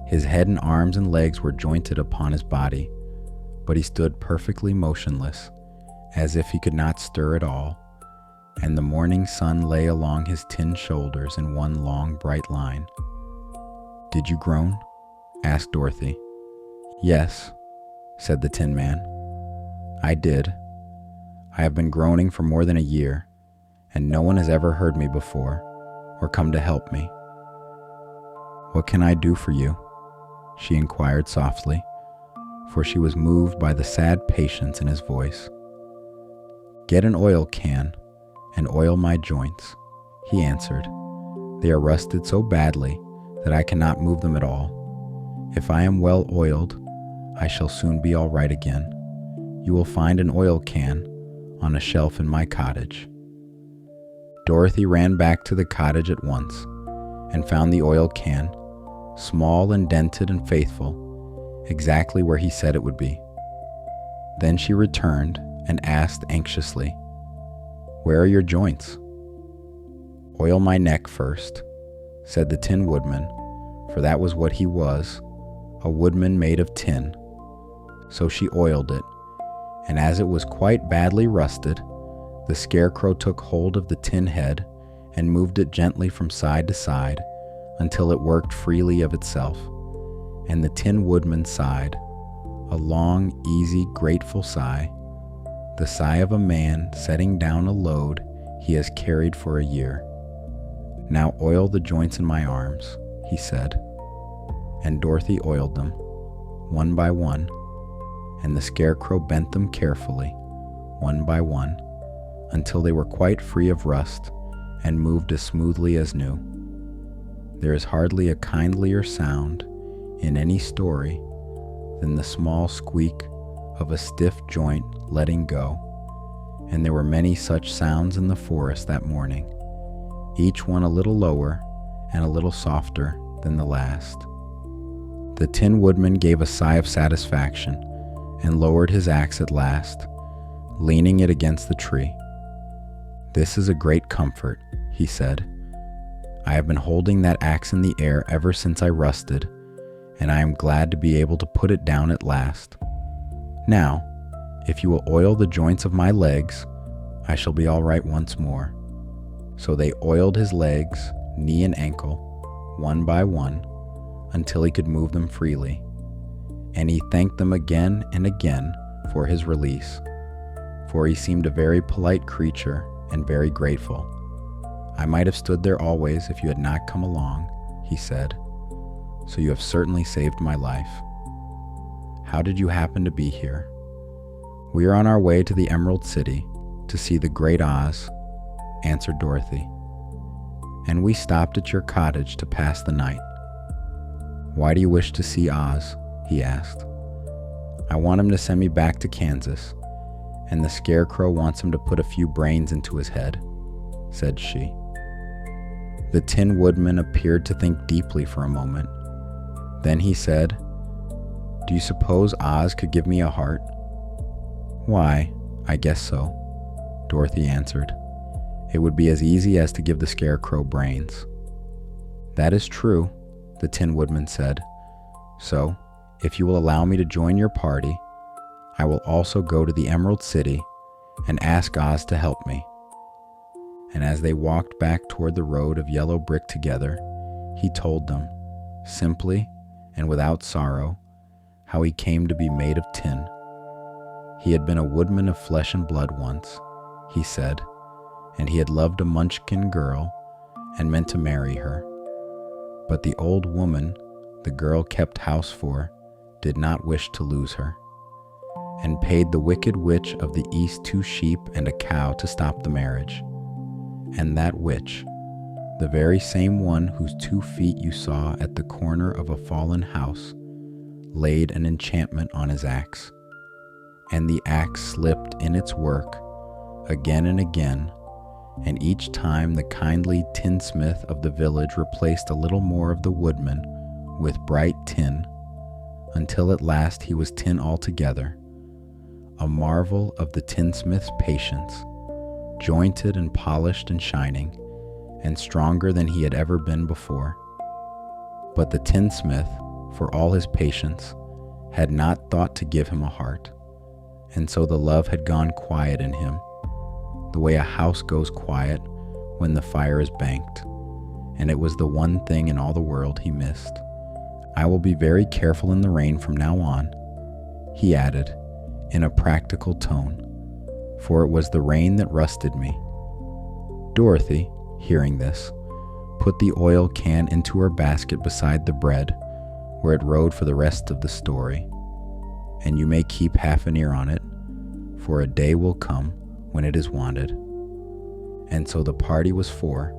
His head and arms and legs were jointed upon his body, but he stood perfectly motionless, as if he could not stir at all, and the morning sun lay along his tin shoulders in one long bright line. "Did you groan?" asked Dorothy. "Yes," said the Tin Man. "I did. I have been groaning for more than a year, and no one has ever heard me before, or come to help me." "What can I do for you?" she inquired softly, for she was moved by the sad patience in his voice. "Get an oil can and oil my joints," he answered. "They are rusted so badly that I cannot move them at all. If I am well oiled, I shall soon be all right again. You will find an oil can on a shelf in my cottage." Dorothy ran back to the cottage at once and found the oil can, small and dented and faithful, exactly where he said it would be. Then she returned and asked anxiously, "Where are your joints?" "Oil my neck first," said the Tin Woodman, for that was what he was, a woodman made of tin. So she oiled it, and as it was quite badly rusted, the Scarecrow took hold of the tin head and moved it gently from side to side until it worked freely of itself, and the Tin Woodman sighed, a long, easy, grateful sigh, the sigh of a man setting down a load he has carried for a year. Now oil the joints in my arms, he said. And Dorothy oiled them, one by one, and the Scarecrow bent them carefully, one by one, until they were quite free of rust and moved as smoothly as new. There is hardly a kindlier sound in any story than the small squeak of a stiff joint letting go, and there were many such sounds in the forest that morning, each one a little lower and a little softer than the last. The Tin Woodman gave a sigh of satisfaction and lowered his axe at last, leaning it against the tree. "This is a great comfort," he said. "I have been holding that axe in the air ever since I rusted, and I am glad to be able to put it down at last. Now, if you will oil the joints of my legs, I shall be all right once more." So they oiled his legs, knee and ankle, one by one, until he could move them freely, and he thanked them again and again for his release, for he seemed a very polite creature and very grateful. "I might have stood there always if you had not come along," he said, "so you have certainly saved my life. How did you happen to be here?" "We are on our way to the Emerald City to see the Great Oz," answered Dorothy, "and we stopped at your cottage to pass the night." "Why do you wish to see Oz?" he asked. "I want him to send me back to Kansas, and the Scarecrow wants him to put a few brains into his head," said she. The Tin Woodman appeared to think deeply for a moment. Then he said, "Do you suppose Oz could give me a heart?" "Why, I guess so," Dorothy answered. "It would be as easy as to give the Scarecrow brains." "That is true," the Tin Woodman said. "So, if you will allow me to join your party, I will also go to the Emerald City and ask Oz to help me." And as they walked back toward the road of yellow brick together, he told them, simply and without sorrow, how he came to be made of tin. He had been a woodman of flesh and blood once, he said, and he had loved a Munchkin girl and meant to marry her. But the old woman the girl kept house for did not wish to lose her, and paid the wicked witch of the East 2 sheep and a cow to stop the marriage. And that witch, the very same one whose 2 feet you saw at the corner of a fallen house, laid an enchantment on his axe, and the axe slipped in its work again and again, and each time the kindly tinsmith of the village replaced a little more of the woodman with bright tin, until at last he was tin altogether, a marvel of the tinsmith's patience, jointed and polished and shining, and stronger than he had ever been before. But the tinsmith, for all his patience, had not thought to give him a heart, and so the love had gone quiet in him, the way a house goes quiet when the fire is banked, and it was the one thing in all the world he missed. "I will be very careful in the rain from now on," he added, in a practical tone, "for it was the rain that rusted me." Dorothy, hearing this, put the oil can into her basket beside the bread, where it rode for the rest of the story. And you may keep half an ear on it, for a day will come when it is wanted. And so the party was 4,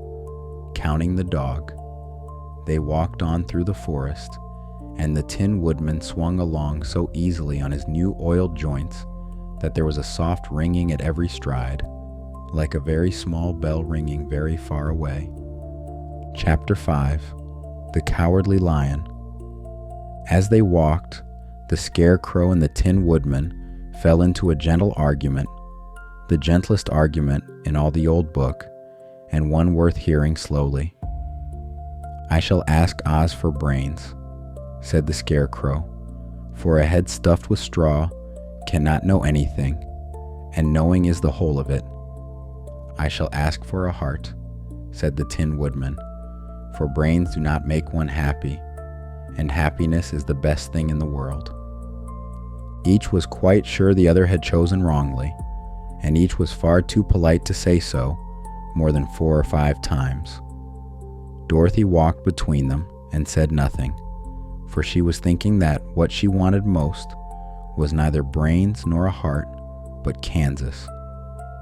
counting the dog. They walked on through the forest, and the Tin Woodman swung along so easily on his new oiled joints that there was a soft ringing at every stride, like a very small bell ringing very far away. Chapter 5. The Cowardly Lion. As they walked, the Scarecrow and the Tin Woodman fell into a gentle argument, the gentlest argument in all the old book, and one worth hearing slowly. "I shall ask Oz for brains," said the Scarecrow, "for a head stuffed with straw cannot know anything, and knowing is the whole of it." "I shall ask for a heart," said the Tin Woodman, "for brains do not make one happy, and happiness is the best thing in the world." Each was quite sure the other had chosen wrongly, and each was far too polite to say so more than 4 or 5 times. Dorothy walked between them and said nothing, for she was thinking that what she wanted most was neither brains nor a heart, but Kansas,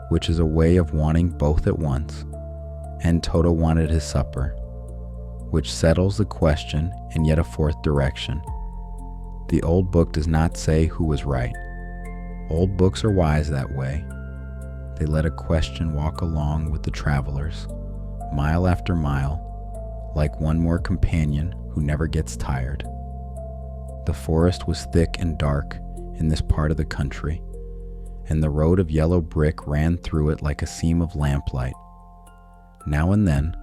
which is a way of wanting both at once, and Toto wanted his supper, which settles the question in yet a fourth direction. The old book does not say who was right. Old books are wise that way. They let a question walk along with the travelers, mile after mile, like one more companion who never gets tired. The forest was thick and dark in this part of the country, and the road of yellow brick ran through it like a seam of lamplight. Now and then,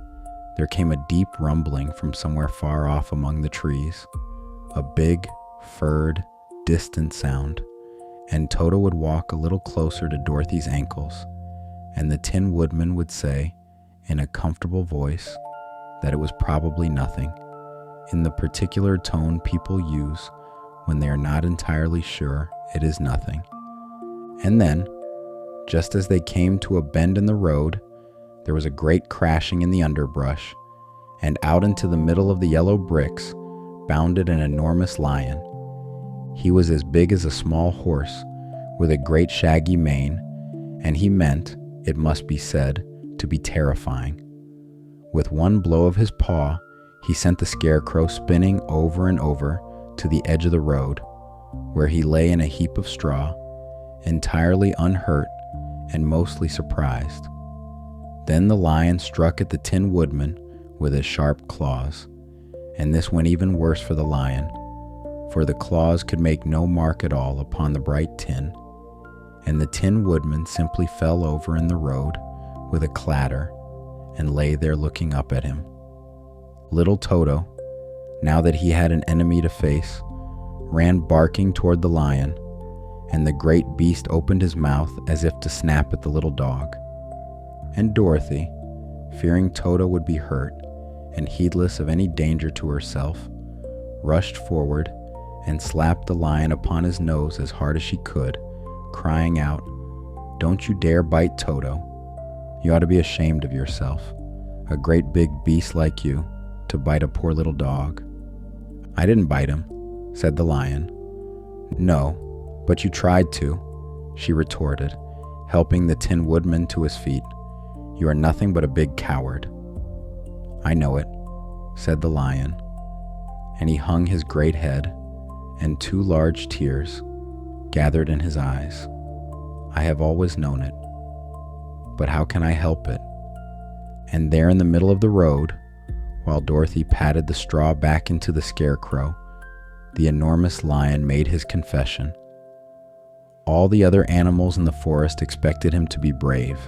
there came a deep rumbling from somewhere far off among the trees, a big, furred, distant sound, and Toto would walk a little closer to Dorothy's ankles, and the Tin Woodman would say, in a comfortable voice, that it was probably nothing, in the particular tone people use when they are not entirely sure it is nothing. And then, just as they came to a bend in the road, there was a great crashing in the underbrush, and out into the middle of the yellow bricks bounded an enormous lion. He was as big as a small horse, with a great shaggy mane, and he meant, it must be said, to be terrifying. With one blow of his paw, he sent the scarecrow spinning over and over to the edge of the road, where he lay in a heap of straw, entirely unhurt and mostly surprised. Then the lion struck at the Tin Woodman with his sharp claws, and this went even worse for the lion, for the claws could make no mark at all upon the bright tin, and the Tin Woodman simply fell over in the road with a clatter and lay there looking up at him. Little Toto, now that he had an enemy to face, ran barking toward the lion, and the great beast opened his mouth as if to snap at the little dog. And Dorothy, fearing Toto would be hurt, and heedless of any danger to herself, rushed forward and slapped the lion upon his nose as hard as she could, crying out, "Don't you dare bite Toto. You ought to be ashamed of yourself, a great big beast like you, to bite a poor little dog." "I didn't bite him," said the lion. "No, but you tried to," she retorted, helping the Tin Woodman to his feet. "You are nothing but a big coward." "I know it," said the lion, and he hung his great head, and 2 large tears gathered in his eyes. "I have always known it, but how can I help it?" And there in the middle of the road, while Dorothy patted the straw back into the scarecrow, the enormous lion made his confession. All the other animals in the forest expected him to be brave,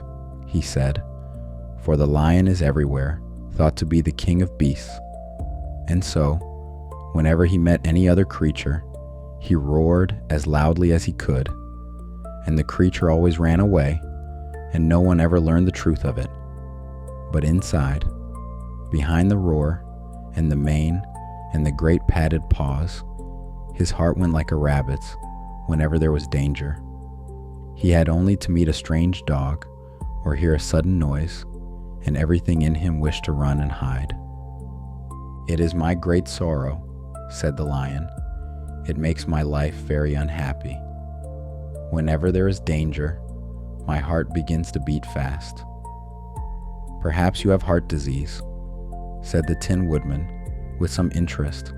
he said, for the lion is everywhere thought to be the king of beasts, and so, whenever he met any other creature, he roared as loudly as he could, and the creature always ran away, and no one ever learned the truth of it. But inside, behind the roar and the mane and the great padded paws, his heart went like a rabbit's whenever there was danger. He had only to meet a strange dog or hear a sudden noise, and everything in him wished to run and hide. "It is my great sorrow," said the lion. "It makes my life very unhappy. Whenever there is danger, my heart begins to beat fast." "Perhaps you have heart disease," said the Tin Woodman with some interest,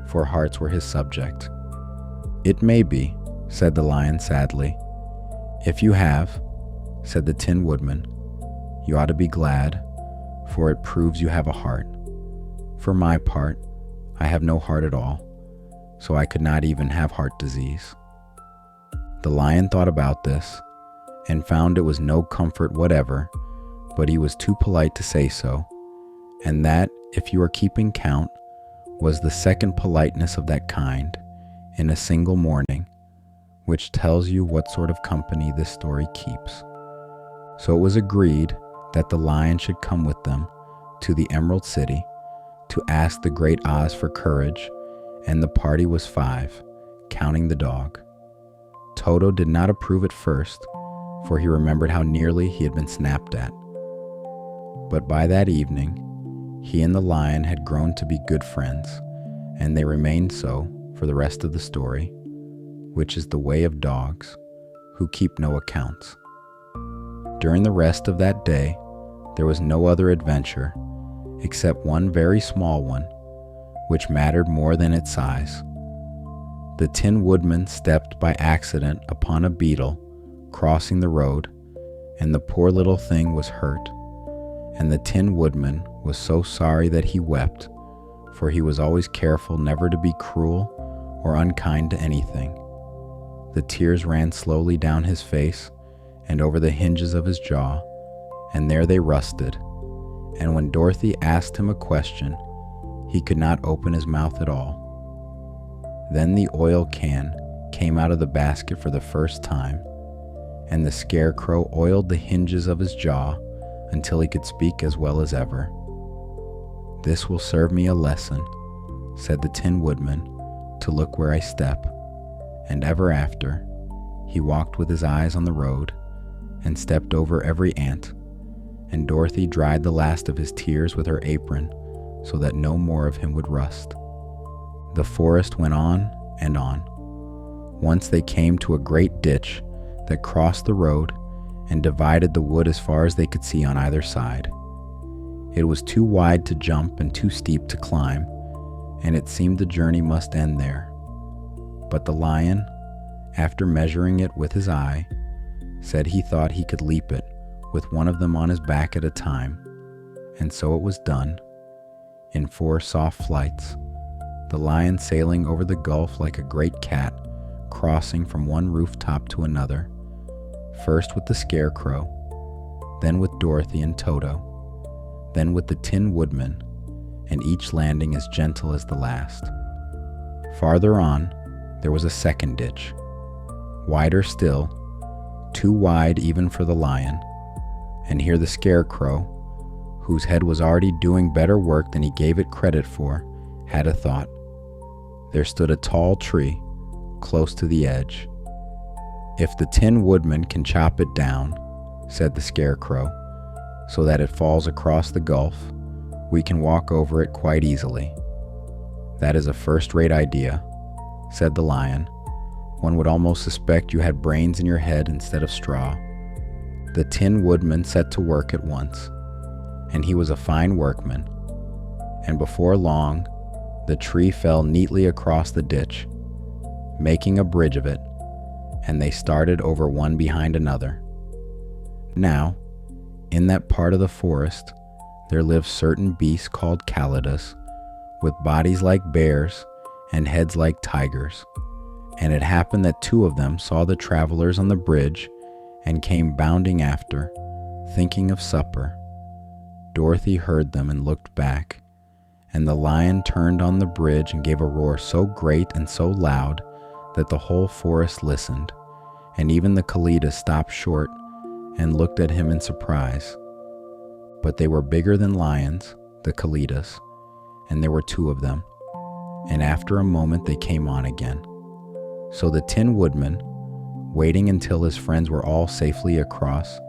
for hearts were his subject. "It may be," said the lion sadly. "If you have," said the Tin Woodman, "you ought to be glad, for it proves you have a heart. For my part, I have no heart at all, so I could not even have heart disease." The lion thought about this, and found it was no comfort whatever, but he was too polite to say so, and that, if you are keeping count, was the second politeness of that kind in a single morning, which tells you what sort of company this story keeps. So it was agreed that the lion should come with them to the Emerald City to ask the great Oz for courage, and the party was 5, counting the dog. Toto did not approve at first, for he remembered how nearly he had been snapped at. But by that evening, he and the lion had grown to be good friends, and they remained so for the rest of the story, which is the way of dogs who keep no accounts. During the rest of that day, there was no other adventure except one very small one, which mattered more than its size. The Tin Woodman stepped by accident upon a beetle crossing the road, and the poor little thing was hurt, and the Tin Woodman was so sorry that he wept, for he was always careful never to be cruel or unkind to anything. The tears ran slowly down his face and over the hinges of his jaw, and there they rusted, and when Dorothy asked him a question, he could not open his mouth at all. Then the oil can came out of the basket for the first time, and the Scarecrow oiled the hinges of his jaw until he could speak as well as ever. "This will serve me a lesson," said the Tin Woodman, "to look where I step." And ever after, he walked with his eyes on the road and stepped over every ant, and Dorothy dried the last of his tears with her apron so that no more of him would rust. The forest went on and on. Once they came to a great ditch that crossed the road and divided the wood as far as they could see on either side. It was too wide to jump and too steep to climb, and it seemed the journey must end there. But the lion, after measuring it with his eye, said he thought he could leap it with one of them on his back at a time, and so it was done, in 4 soft flights, the lion sailing over the gulf like a great cat, crossing from one rooftop to another, first with the Scarecrow, then with Dorothy and Toto, then with the Tin Woodman, and each landing as gentle as the last. Farther on, there was a second ditch, wider still, too wide even for the lion, and here the Scarecrow, whose head was already doing better work than he gave it credit for, had a thought. There stood a tall tree close to the edge. "If the Tin Woodman can chop it down," said the Scarecrow, "so that it falls across the gulf, we can walk over it quite easily." "That is a first-rate idea," said the lion. "One would almost suspect you had brains in your head instead of straw." The Tin Woodman set to work at once, and he was a fine workman, and before long the tree fell neatly across the ditch, making a bridge of it, and they started over one behind another. Now, in that part of the forest, there lived certain beasts called Calidus, with bodies like bears and heads like tigers, and it happened that 2 of them saw the travelers on the bridge and came bounding after, thinking of supper. Dorothy heard them and looked back, and the lion turned on the bridge and gave a roar so great and so loud that the whole forest listened, and even the Calidus stopped short and looked at him in surprise. But they were bigger than lions, the Calidus, and there were 2 of them, and after a moment they came on again. So the Tin Woodman, waiting until his friends were all safely across,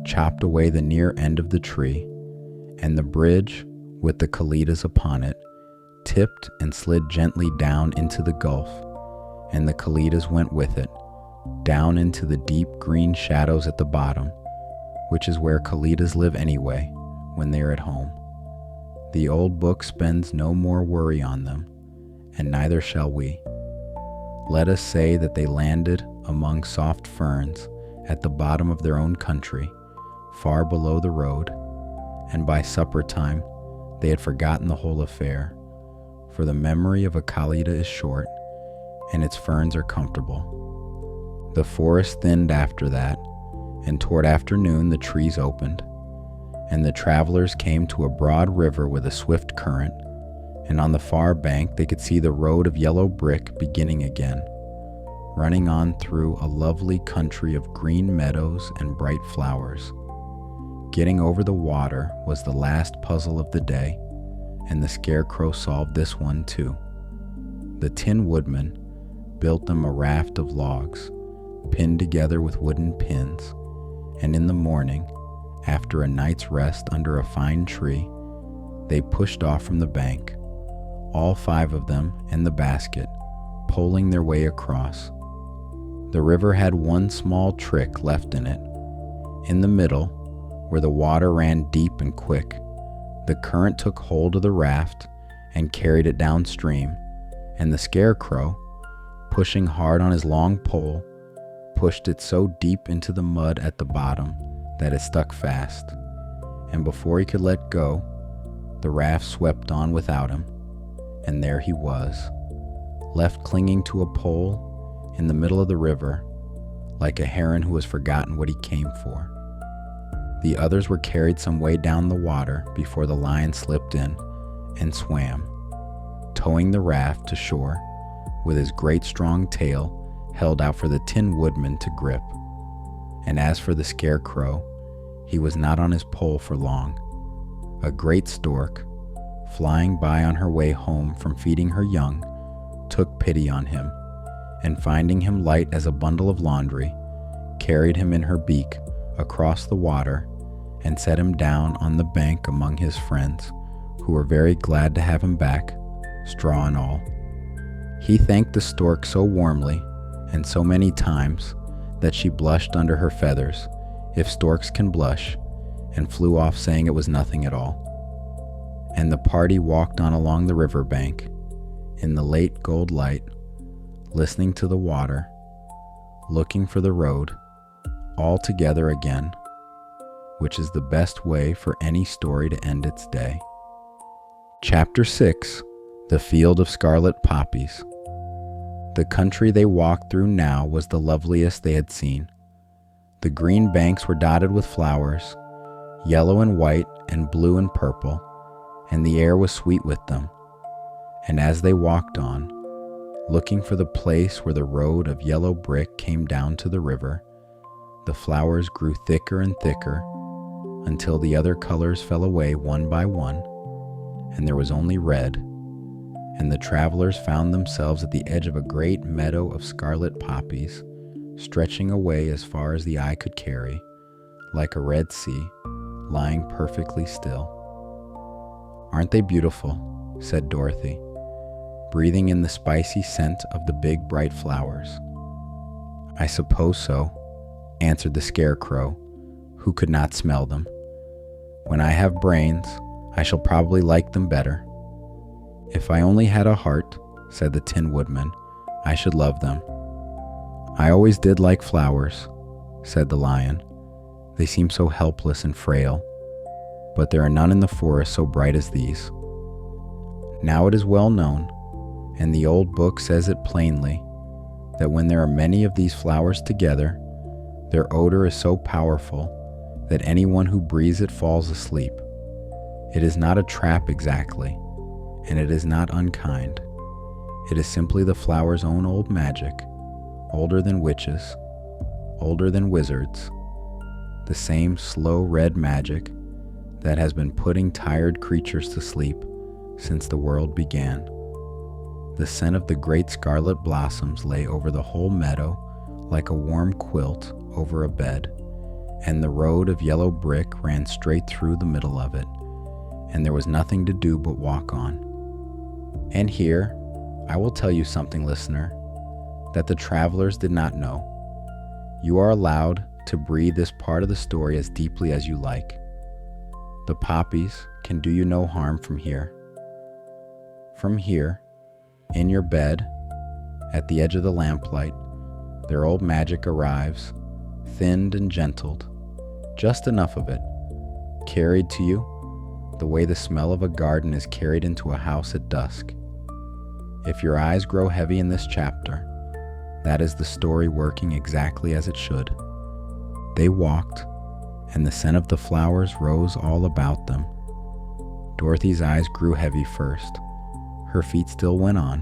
chopped away the near end of the tree, and the bridge, with the Calidus upon it, tipped and slid gently down into the gulf, and the Calidus went with it, down into the deep green shadows at the bottom, which is where Calidus live anyway when they are at home. The old book spends no more worry on them, and neither shall we. Let us say that they landed among soft ferns at the bottom of their own country, far below the road, and by supper time they had forgotten the whole affair, for the memory of a Calida is short, and its ferns are comfortable. The forest thinned after that, and toward afternoon the trees opened, and the travelers came to a broad river with a swift current, and on the far bank they could see the road of yellow brick beginning again, running on through a lovely country of green meadows and bright flowers. Getting over the water was the last puzzle of the day, and the Scarecrow solved this one too. The Tin Woodman built them a raft of logs, pinned together with wooden pins, and in the morning, After a night's rest under a fine tree, they pushed off from the bank, all 5 of them in the basket, poling their way across. The river had one small trick left in it. In the middle, where the water ran deep and quick, the current took hold of the raft and carried it downstream, and the Scarecrow, pushing hard on his long pole, pushed it so deep into the mud at the bottom that it stuck fast, and before he could let go, the raft swept on without him, and there he was, left clinging to a pole in the middle of the river, like a heron who has forgotten what he came for. The others were carried some way down the water before the lion slipped in and swam, towing the raft to shore with his great strong tail held out for the Tin Woodman to grip. And as for the Scarecrow, he was not on his pole for long. A great stork, flying by on her way home from feeding her young, took pity on him, and finding him light as a bundle of laundry, carried him in her beak across the water and set him down on the bank among his friends, who were very glad to have him back, straw and all. He thanked the stork so warmly and so many times that she blushed under her feathers, if storks can blush, and flew off saying it was nothing at all. And the party walked on along the river bank, in the late gold light, listening to the water, looking for the road, all together again, which is the best way for any story to end its day. Chapter 6: The Field of Scarlet Poppies. The country they walked through now was the loveliest they had seen. The green banks were dotted with flowers, yellow and white and blue and purple, and the air was sweet with them. And as they walked on, looking for the place where the road of yellow brick came down to the river, the flowers grew thicker and thicker until the other colors fell away one by one, and there was only red, and the travelers found themselves at the edge of a great meadow of scarlet poppies, stretching away as far as the eye could carry, like a red sea, lying perfectly still. "Aren't they beautiful?" said Dorothy, breathing in the spicy scent of the big bright flowers. "I suppose so," answered the Scarecrow, who could not smell them. "When I have brains, I shall probably like them better." "If I only had a heart," said the Tin Woodman, "I should love them." "I always did like flowers," said the Lion. "They seem so helpless and frail, but there are none in the forest so bright as these. Now it is well known, and the old book says it plainly, that when there are many of these flowers together, their odor is so powerful that anyone who breathes it falls asleep. It is not a trap exactly, and it is not unkind. It is simply the flower's own old magic, older than witches, older than wizards, the same slow red magic that has been putting tired creatures to sleep since the world began. The scent of the great scarlet blossoms lay over the whole meadow like a warm quilt over a bed, and the road of yellow brick ran straight through the middle of it, and there was nothing to do but walk on. And here, I will tell you something, listener, that the travelers did not know. You are allowed to breathe this part of the story as deeply as you like. The poppies can do you no harm from here. From here, in your bed, at the edge of the lamplight, their old magic arrives, thinned and gentled, just enough of it, carried to you the way the smell of a garden is carried into a house at dusk. If your eyes grow heavy in this chapter, that is the story working exactly as it should. They walked, and the scent of the flowers rose all about them. Dorothy's eyes grew heavy first. Her feet still went on,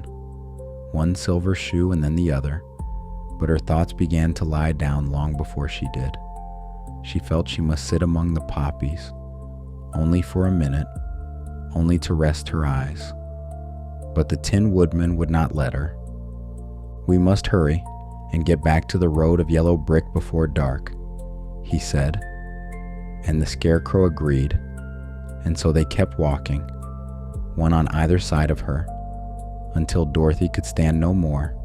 one silver shoe and then the other, but her thoughts began to lie down long before she did. She felt she must sit among the poppies, only for a minute, only to rest her eyes. But the Tin Woodman would not let her. "We must hurry and get back to the road of yellow brick before dark," he said. and the Scarecrow agreed, and so they kept walking, one on either side of her, until Dorothy could stand no more.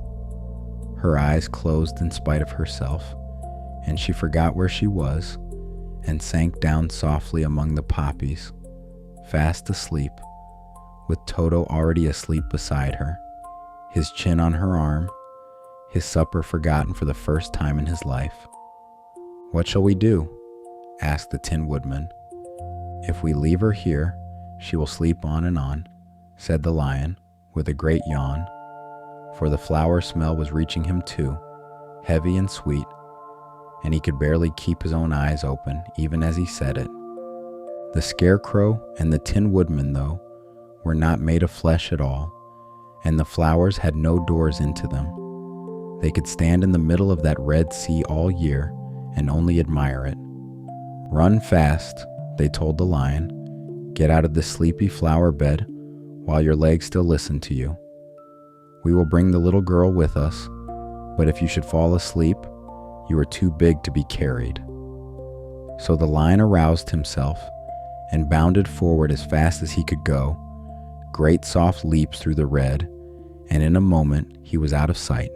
Her eyes closed in spite of herself, and she forgot where she was, and sank down softly among the poppies, fast asleep, with Toto already asleep beside her, his chin on her arm, his supper forgotten for the first time in his life. "What shall we do?" asked the Tin Woodman. "If we leave her here, she will sleep on," said the Lion, with a great yawn, for the flower smell was reaching him too, heavy and sweet, and he could barely keep his own eyes open even as he said it. The Scarecrow and the Tin Woodman, though, were not made of flesh at all, and the flowers had no doors into them. They could stand in the middle of that Red Sea all year and only admire it. "Run fast," they told the Lion. "Get out of this sleepy flower bed while your legs still listen to you. We will bring the little girl with us, but if you should fall asleep, you are too big to be carried." So the Lion aroused himself and bounded forward as fast as he could go, great soft leaps through the red, and in a moment he was out of sight.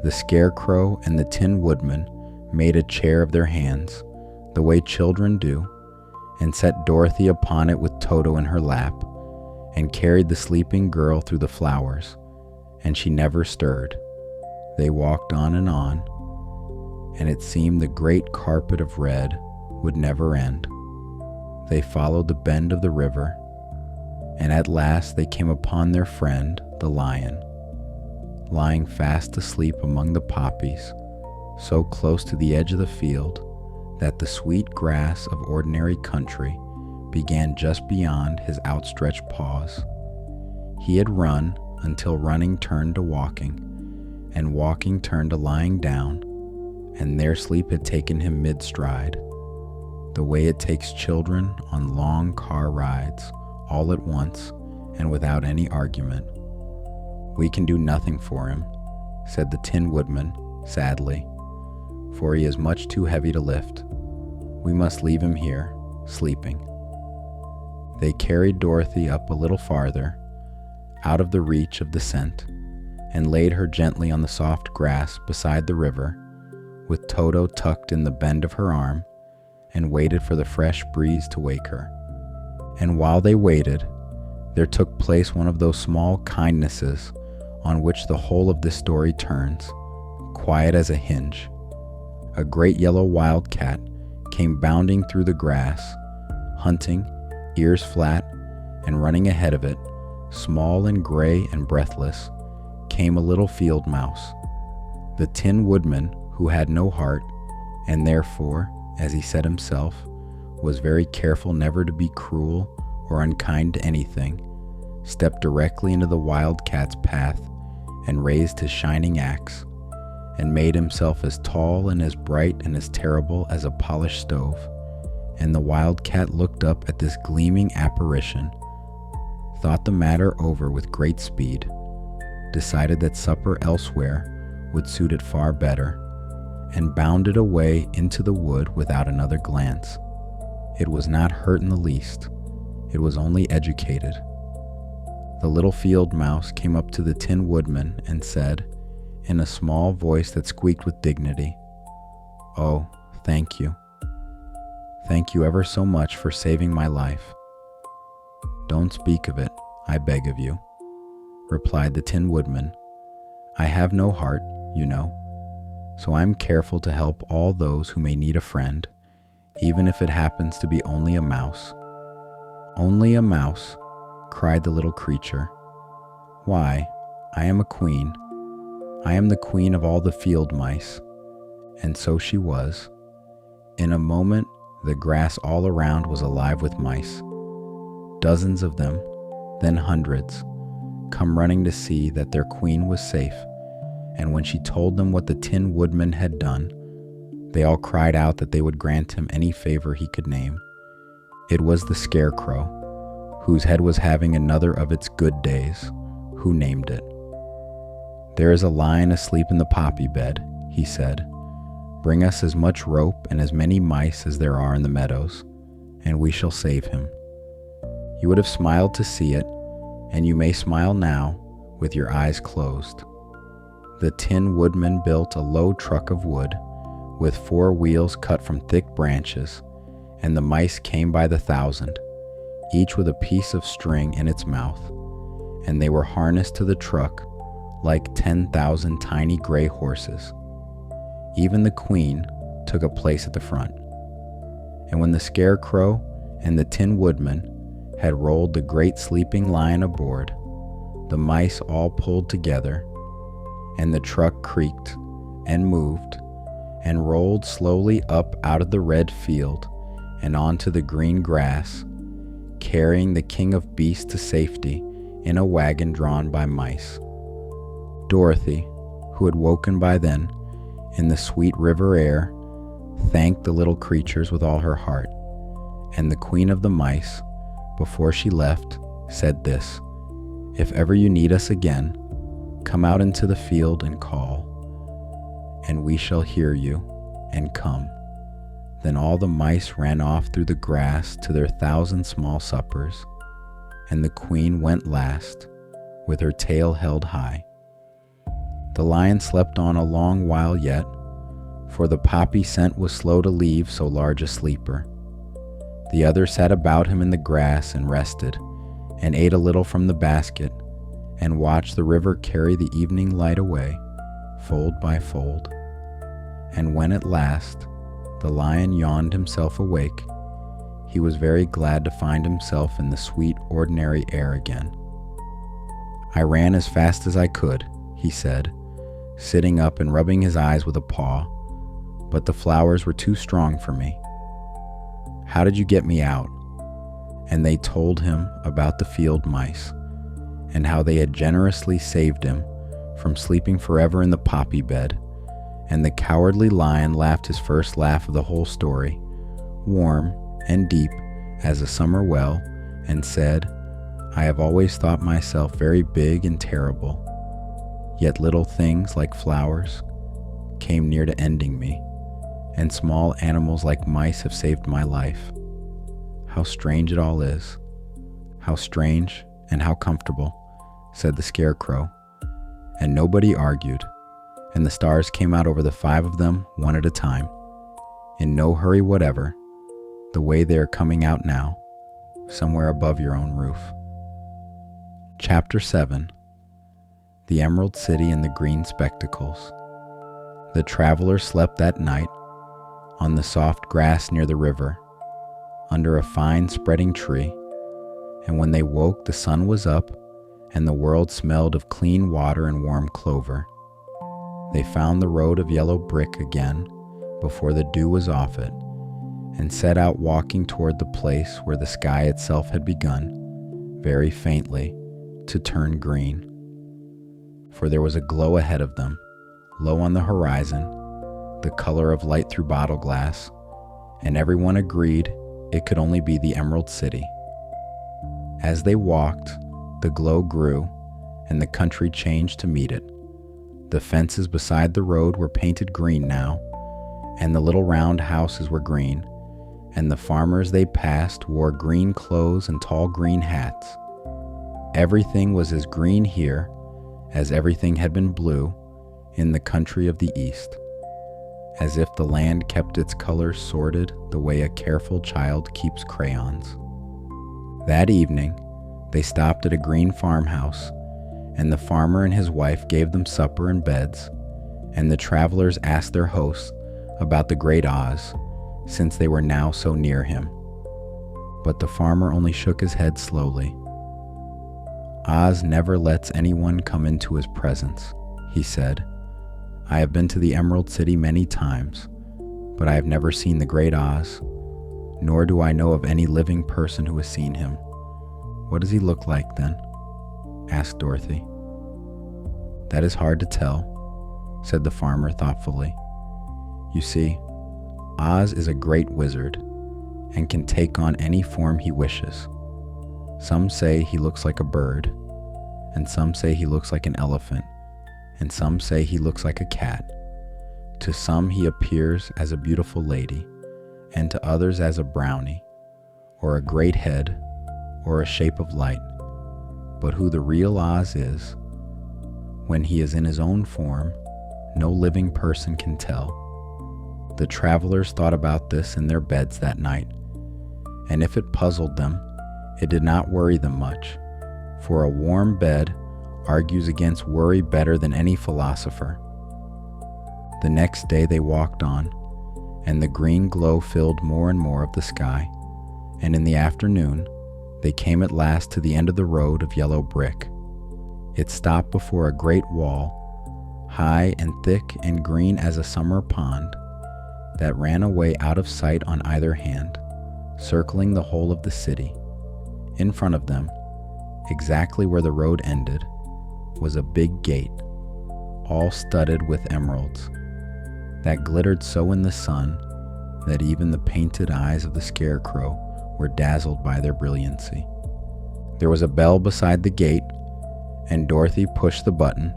The Scarecrow and the Tin Woodman made a chair of their hands, the way children do, and set Dorothy upon it with Toto in her lap, and carried the sleeping girl through the flowers, and she never stirred. They walked on, and it seemed the great carpet of red would never end. They followed the bend of the river, and at last they came upon their friend, the Lion, lying fast asleep among the poppies, so close to the edge of the field that the sweet grass of ordinary country began just beyond his outstretched paws. He had run until running turned to walking, and walking turned to lying down, and there sleep had taken him mid-stride, the way it takes children on long car rides, all at once and without any argument. "We can do nothing for him," said the Tin Woodman sadly, "for he is much too heavy to lift. We must leave him here, sleeping." They carried Dorothy up a little farther, out of the reach of the scent, and laid her gently on the soft grass beside the river, with Toto tucked in the bend of her arm, and waited for the fresh breeze to wake her. And while they waited, there took place one of those small kindnesses on which the whole of this story turns, quiet as a hinge. A great yellow wildcat came bounding through the grass, hunting, ears flat, and running ahead of it, small and gray and breathless, came a little field mouse. The Tin Woodman, who had no heart, and therefore, as he said himself, was very careful never to be cruel or unkind to anything, stepped directly into the wildcat's path and raised his shining axe, and made himself as tall and as bright and as terrible as a polished stove. And the wildcat looked up at this gleaming apparition, thought the matter over with great speed, decided that supper elsewhere would suit it far better, and bounded away into the wood without another glance. It was not hurt in the least. It was only educated. The little field mouse came up to the Tin Woodman and said, in a small voice that squeaked with dignity, "Oh, thank you. Thank you ever so much for saving my life." "Don't speak of it, I beg of you," replied the Tin Woodman. "I have no heart, you know, so I'm careful to help all those who may need a friend, even if it happens to be only a mouse." "Only a mouse," cried the little creature. "Why, I am a queen. I am the queen of all the field mice." And so she was. In a moment, the grass all around was alive with mice. Dozens of them, then hundreds, come running to see that their queen was safe, and when she told them what the Tin Woodman had done, they all cried out that they would grant him any favor he could name. It was the Scarecrow, whose head was having another of its good days, who named it. "There is a lion asleep in the poppy bed," he said. Bring us as much rope and as many mice as there are in the meadows, and we shall save him. You would have smiled to see it, and you may smile now with your eyes closed. The Tin Woodman built a low truck of wood with 4 wheels cut from thick branches, and the mice came by the thousand, each with a piece of string in its mouth, and they were harnessed to the truck like 10,000 tiny gray horses. Even the Queen took a place at the front. And when the Scarecrow and the Tin Woodman had rolled the great sleeping lion aboard, the mice all pulled together, and the truck creaked and moved and rolled slowly up out of the red field and onto the green grass, carrying the King of Beasts to safety in a wagon drawn by mice. Dorothy, who had woken by then in the sweet river air, thanked the little creatures with all her heart, and the Queen of the Mice, before she left, said this: "If ever you need us again, come out into the field and call, and we shall hear you and come." Then all the mice ran off through the grass to their 1,000 small suppers, and the Queen went last, with her tail held high. The lion slept on a long while yet, for the poppy scent was slow to leave so large a sleeper. The others sat about him in the grass and rested, and ate a little from the basket, and watched the river carry the evening light away, fold by fold. And when at last the lion yawned himself awake, he was very glad to find himself in the sweet ordinary air again. "I ran as fast as I could," he said, sitting up and rubbing his eyes with a paw, "but the flowers were too strong for me. How did you get me out?" And they told him about the field mice, and how they had generously saved him from sleeping forever in the poppy bed. And the Cowardly Lion laughed his first laugh of the whole story, warm and deep as a summer well, and said, "I have always thought myself very big and terrible, yet little things like flowers came near to ending me, and small animals like mice have saved my life. How strange it all is. How strange and how comfortable," said the Scarecrow, and nobody argued, and the stars came out over the 5 of them one at a time, in no hurry whatever, the way they are coming out now, somewhere above your own roof. Chapter 7. The Emerald City and the Green Spectacles. The travelers slept that night on the soft grass near the river, under a fine spreading tree, and when they woke the sun was up, and the world smelled of clean water and warm clover. They found the road of yellow brick again before the dew was off it, and set out walking toward the place where the sky itself had begun, very faintly, to turn green. For there was a glow ahead of them, low on the horizon, the color of light through bottle glass, and everyone agreed it could only be the Emerald City. As they walked, the glow grew, and the country changed to meet it. The fences beside the road were painted green now, and the little round houses were green, and the farmers they passed wore green clothes and tall green hats. Everything was as green here as everything had been blue in the country of the East, as if the land kept its colors sorted the way a careful child keeps crayons. That evening, they stopped at a green farmhouse, and the farmer and his wife gave them supper and beds, and the travelers asked their hosts about the great Oz, since they were now so near him. But the farmer only shook his head slowly. "Oz never lets anyone come into his presence," he said. "I have been to the Emerald City many times, but I have never seen the great Oz, nor do I know of any living person who has seen him." "What does he look like, then?" asked Dorothy. "That is hard to tell," said the farmer thoughtfully. "You see, Oz is a great wizard, and can take on any form he wishes. Some say he looks like a bird, and some say he looks like an elephant, and some say he looks like a cat. To some he appears as a beautiful lady, and to others as a brownie, or a great head, or a shape of light. But who the real Oz is, when he is in his own form, no living person can tell. The travelers thought about this in their beds that night, and if it puzzled them, it did not worry them much, for a warm bed argues against worry better than any philosopher. The next day they walked on, and the green glow filled more and more of the sky, and in the afternoon they came at last to the end of the road of yellow brick. It stopped before a great wall, high and thick and green as a summer pond, that ran away out of sight on either hand, circling the whole of the city. In front of them, exactly where the road ended, was a big gate, all studded with emeralds, that glittered so in the sun that even the painted eyes of the scarecrow were dazzled by their brilliancy. There was a bell beside the gate, and Dorothy pushed the button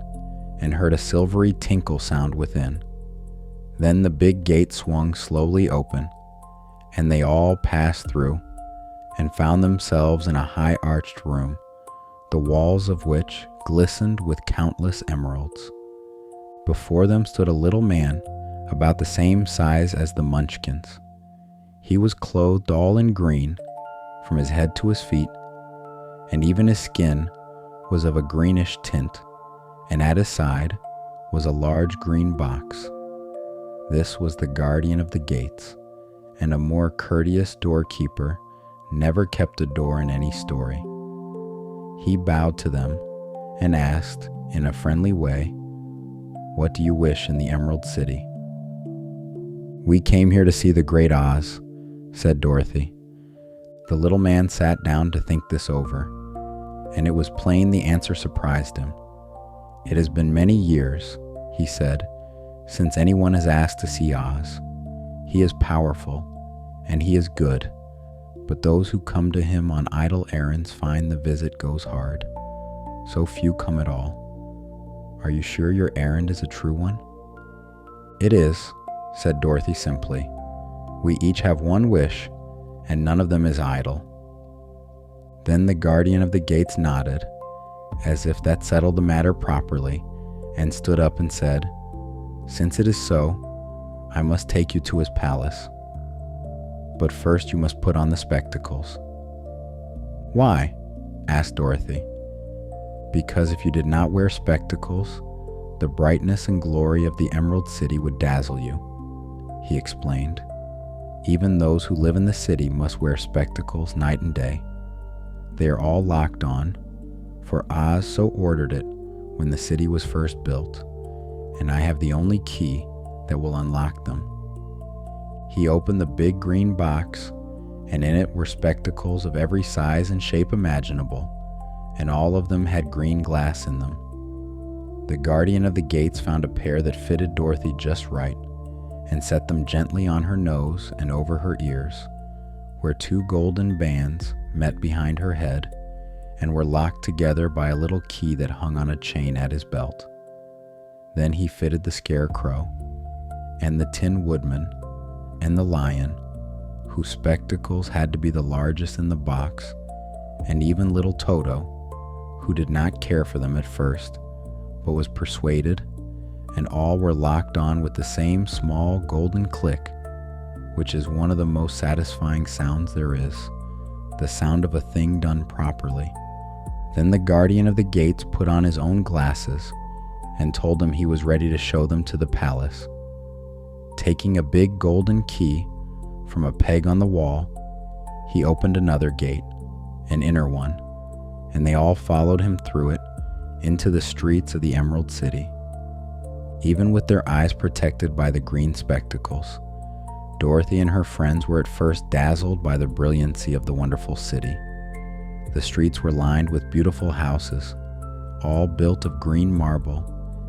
and heard a silvery tinkle sound within. Then the big gate swung slowly open, and they all passed through and found themselves in a high-arched room, the walls of which glistened with countless emeralds. Before them stood a little man about the same size as the Munchkins. He was clothed all in green from his head to his feet, and even his skin was of a greenish tint, and at his side was a large green box. This was the guardian of the gates, and a more courteous doorkeeper never kept a door in any story. He bowed to them and asked, in a friendly way, "What do you wish in the Emerald City?" "We came here to see the Great Oz," said Dorothy. The little man sat down to think this over, and it was plain the answer surprised him. "It has been many years," he said, "since anyone has asked to see Oz. He is powerful, and he is good, but those who come to him on idle errands find the visit goes hard. So few come at all. Are you sure your errand is a true one?" "It is," said Dorothy simply. "We each have one wish, and none of them is idle." Then the guardian of the gates nodded, as if that settled the matter properly, and stood up and said, "Since it is so, I must take you to his palace. But first you must put on the spectacles." "Why?" asked Dorothy. "Because if you did not wear spectacles, the brightness and glory of the Emerald City would dazzle you," he explained. "Even those who live in the city must wear spectacles night and day. They are all locked on, for Oz so ordered it when the city was first built, and I have the only key that will unlock them." He opened the big green box, and in it were spectacles of every size and shape imaginable, and all of them had green glass in them. The guardian of the gates found a pair that fitted Dorothy just right, and set them gently on her nose and over her ears, where two golden bands met behind her head and were locked together by a little key that hung on a chain at his belt. Then he fitted the scarecrow, and the Tin Woodman, and the lion, whose spectacles had to be the largest in the box, and even little Toto, who did not care for them at first, but was persuaded, and all were locked on with the same small golden click, which is one of the most satisfying sounds there is, the sound of a thing done properly. Then the guardian of the gates put on his own glasses and told them he was ready to show them to the palace. Taking a big golden key from a peg on the wall, he opened another gate, an inner one, and they all followed him through it into the streets of the Emerald City. Even with their eyes protected by the green spectacles, Dorothy and her friends were at first dazzled by the brilliancy of the wonderful city. The streets were lined with beautiful houses, all built of green marble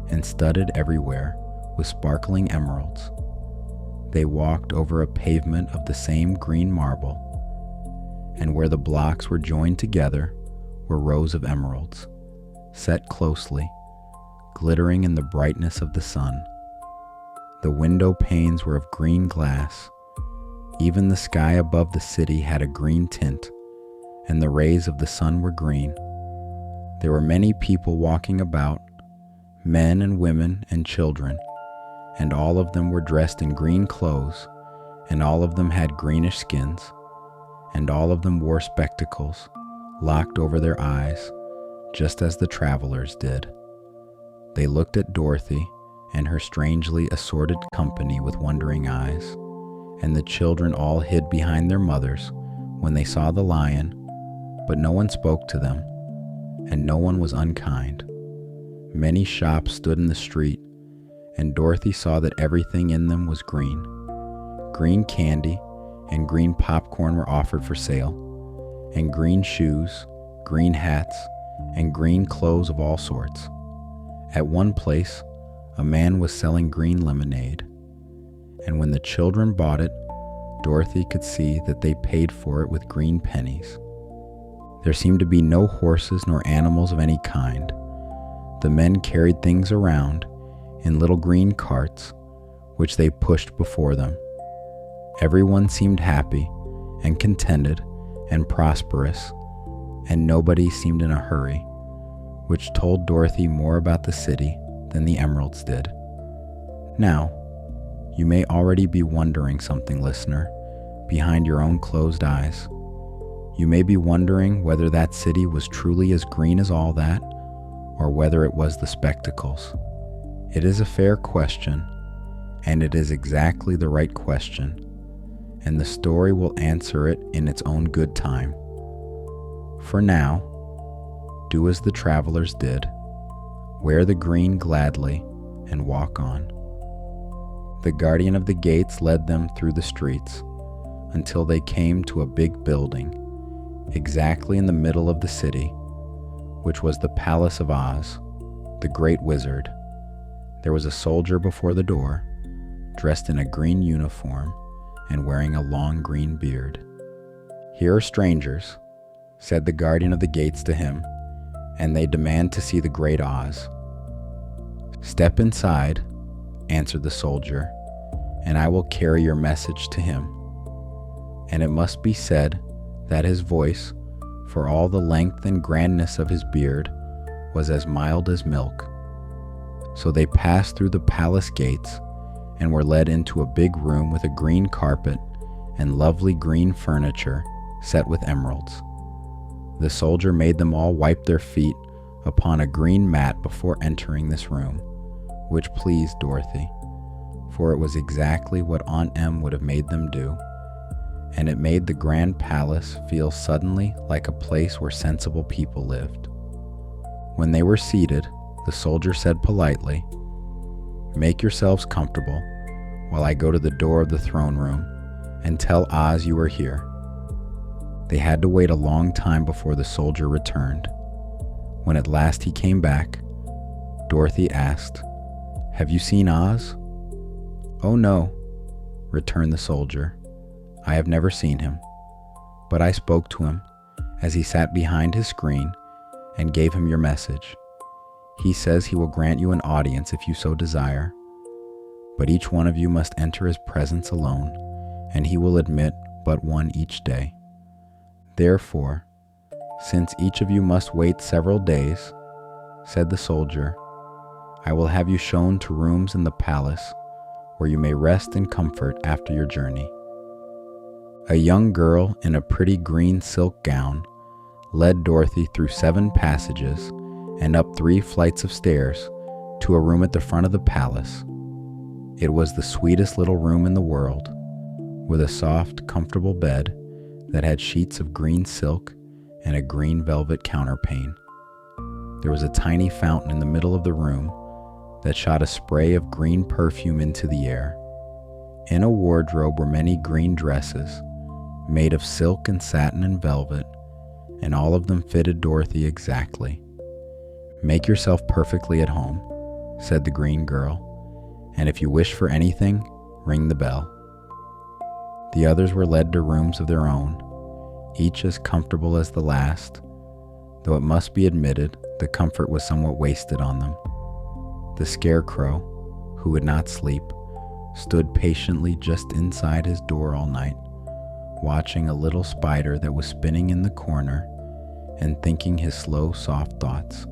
and studded everywhere with sparkling emeralds. They walked over a pavement of the same green marble, and where the blocks were joined together were rows of emeralds, set closely, glittering in the brightness of the sun. The window panes were of green glass. Even the sky above the city had a green tint, and the rays of the sun were green. There were many people walking about, men and women and children, and all of them were dressed in green clothes, and all of them had greenish skins, and all of them wore spectacles, locked over their eyes, just as the travelers did. They looked at Dorothy and her strangely assorted company with wondering eyes, and the children all hid behind their mothers when they saw the lion, but no one spoke to them, and no one was unkind. Many shops stood in the street, and Dorothy saw that everything in them was green. Green candy and green popcorn were offered for sale, and green shoes, green hats, and green clothes of all sorts. At one place, a man was selling green lemonade, and when the children bought it, Dorothy could see that they paid for it with green pennies. There seemed to be no horses nor animals of any kind. The men carried things around in little green carts, which they pushed before them. Everyone seemed happy and contented and prosperous, and nobody seemed in a hurry, which told Dorothy more about the city than the emeralds did. Now, you may already be wondering something, listener, behind your own closed eyes. You may be wondering whether that city was truly as green as all that, or whether it was the spectacles. It is a fair question, and it is exactly the right question, and the story will answer it in its own good time. For now, do as the travelers did. Wear the green gladly and walk on. The guardian of the gates led them through the streets until they came to a big building, exactly in the middle of the city, which was the Palace of Oz, the Great Wizard. There was a soldier before the door, dressed in a green uniform and wearing a long green beard. "Here are strangers," said the guardian of the gates to him, "and they demand to see the Great Oz." "Step inside," answered the soldier, "and I will carry your message to him." And it must be said that his voice, for all the length and grandness of his beard, was as mild as milk. So they passed through the palace gates and were led into a big room with a green carpet and lovely green furniture set with emeralds. The soldier made them all wipe their feet upon a green mat before entering this room, which pleased Dorothy, for it was exactly what Aunt Em would have made them do, and it made the grand palace feel suddenly like a place where sensible people lived. When they were seated, the soldier said politely, "Make yourselves comfortable while I go to the door of the throne room and tell Oz you are here." They had to wait a long time before the soldier returned. When at last he came back, Dorothy asked, "Have you seen Oz?" "Oh no," returned the soldier. "I have never seen him, but I spoke to him as he sat behind his screen and gave him your message. He says he will grant you an audience if you so desire, but each one of you must enter his presence alone, and he will admit but one each day. Therefore, since each of you must wait several days," said the soldier, "I will have you shown to rooms in the palace where you may rest in comfort after your journey." A young girl in a pretty green silk gown led Dorothy through 7 passages and up 3 flights of stairs to a room at the front of the palace. It was the sweetest little room in the world, with a soft, comfortable bed that had sheets of green silk and a green velvet counterpane. There was a tiny fountain in the middle of the room that shot a spray of green perfume into the air. In a wardrobe were many green dresses, made of silk and satin and velvet, and all of them fitted Dorothy exactly. "Make yourself perfectly at home," said the green girl, "and if you wish for anything, ring the bell." The others were led to rooms of their own, each as comfortable as the last, though it must be admitted the comfort was somewhat wasted on them. The scarecrow, who would not sleep, stood patiently just inside his door all night, watching a little spider that was spinning in the corner and thinking his slow, soft thoughts.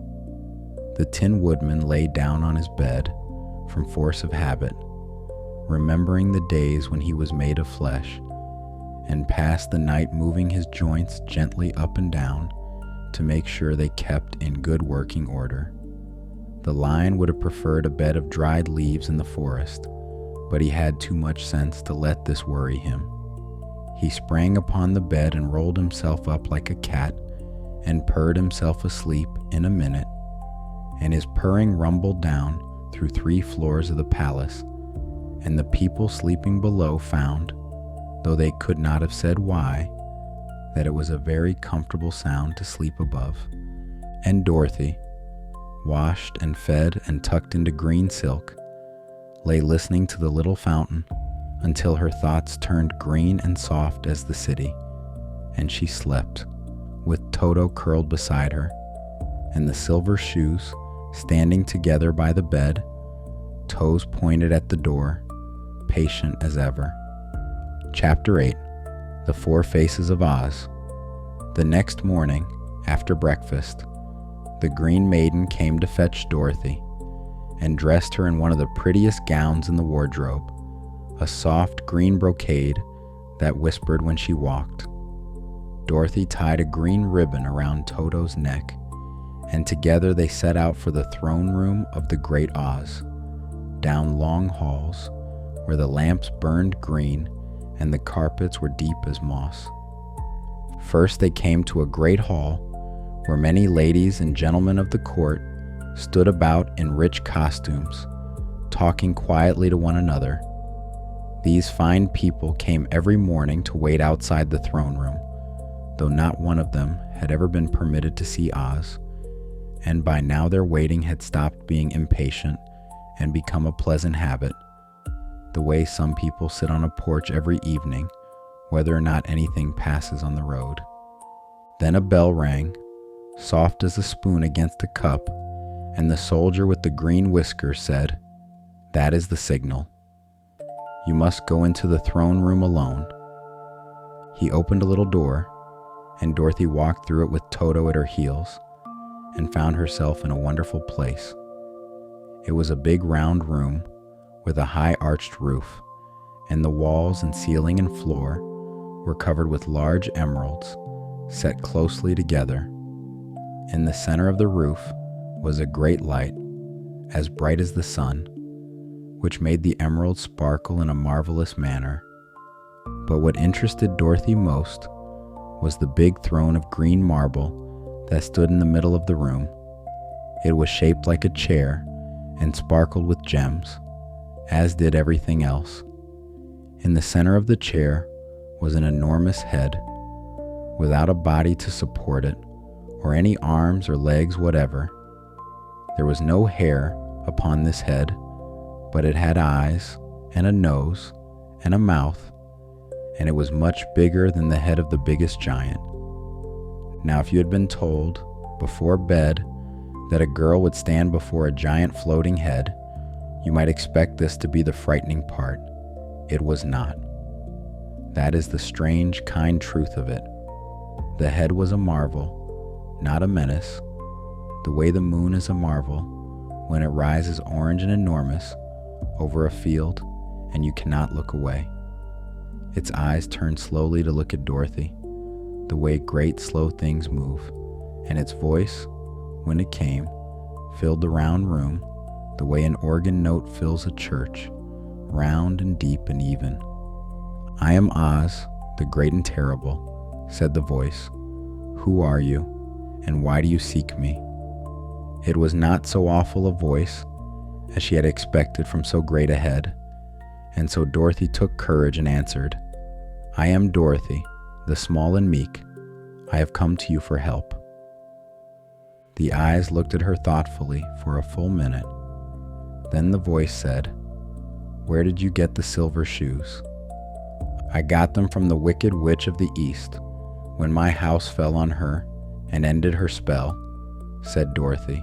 The Tin Woodman lay down on his bed from force of habit, remembering the days when he was made of flesh, and passed the night moving his joints gently up and down to make sure they kept in good working order. The Lion would have preferred a bed of dried leaves in the forest, but he had too much sense to let this worry him. He sprang upon the bed and rolled himself up like a cat and purred himself asleep in a minute, and his purring rumbled down through 3 floors of the palace, and the people sleeping below found, though they could not have said why, that it was a very comfortable sound to sleep above. And Dorothy, washed and fed and tucked into green silk, lay listening to the little fountain until her thoughts turned green and soft as the city, and she slept, with Toto curled beside her, and the silver shoes standing together by the bed, toes pointed at the door, patient as ever. Chapter 8. The 4 Faces of Oz. The next morning, after breakfast, the Green Maiden came to fetch Dorothy, and dressed her in one of the prettiest gowns in the wardrobe, a soft green brocade that whispered when she walked. Dorothy tied a green ribbon around Toto's neck, and together they set out for the throne room of the Great Oz, down long halls where the lamps burned green and the carpets were deep as moss. First they came to a great hall where many ladies and gentlemen of the court stood about in rich costumes, talking quietly to one another. These fine people came every morning to wait outside the throne room, though not one of them had ever been permitted to see Oz, and by now their waiting had stopped being impatient and become a pleasant habit, the way some people sit on a porch every evening, whether or not anything passes on the road. Then a bell rang, soft as a spoon against a cup, and the soldier with the green whiskers said, "That is the signal. You must go into the throne room alone." He opened a little door, and Dorothy walked through it with Toto at her heels, and found herself in a wonderful place. It was a big round room with a high arched roof, and the walls and ceiling and floor were covered with large emeralds set closely together. In the center of the roof was a great light, as bright as the sun, which made the emeralds sparkle in a marvelous manner. But what interested Dorothy most was the big throne of green marble that stood in the middle of the room. It was shaped like a chair and sparkled with gems, as did everything else. In the center of the chair was an enormous head, without a body to support it, or any arms or legs whatever. There was no hair upon this head, but it had eyes, and a nose, and a mouth, and it was much bigger than the head of the biggest giant. Now, if you had been told before bed that a girl would stand before a giant floating head, you might expect this to be the frightening part. It was not. That is the strange, kind truth of it. The head was a marvel, not a menace, the way the moon is a marvel when it rises orange and enormous over a field and you cannot look away. Its eyes turned slowly to look at Dorothy, the way great slow things move, and its voice, when it came, filled the round room the way an organ note fills a church, round and deep and even. "I am Oz, the great and terrible," said the voice. "Who are you, and why do you seek me?" It was not so awful a voice as she had expected from so great a head, and so Dorothy took courage and answered, "I am Dorothy, the small and meek. I have come to you for help." The eyes looked at her thoughtfully for a full minute. Then the voice said, "Where did you get the silver shoes?" "I got them from the wicked witch of the East, when my house fell on her and ended her spell," said Dorothy.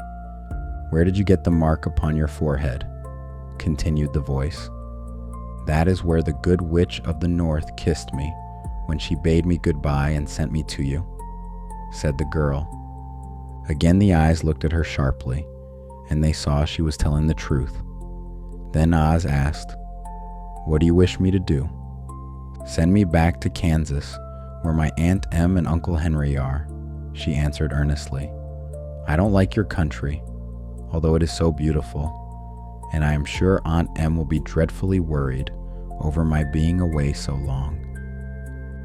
"Where did you get the mark upon your forehead?" continued the voice. That is where the good witch of the north kissed me when she bade me goodbye and sent me to you," said the girl. Again the eyes looked at her sharply, and they saw she was telling the truth. Then Oz asked, "What do you wish me to do?" "Send me back to Kansas, where my Aunt Em and Uncle Henry are," she answered earnestly. "I don't like your country, although it is so beautiful, and I am sure Aunt Em will be dreadfully worried over my being away so long."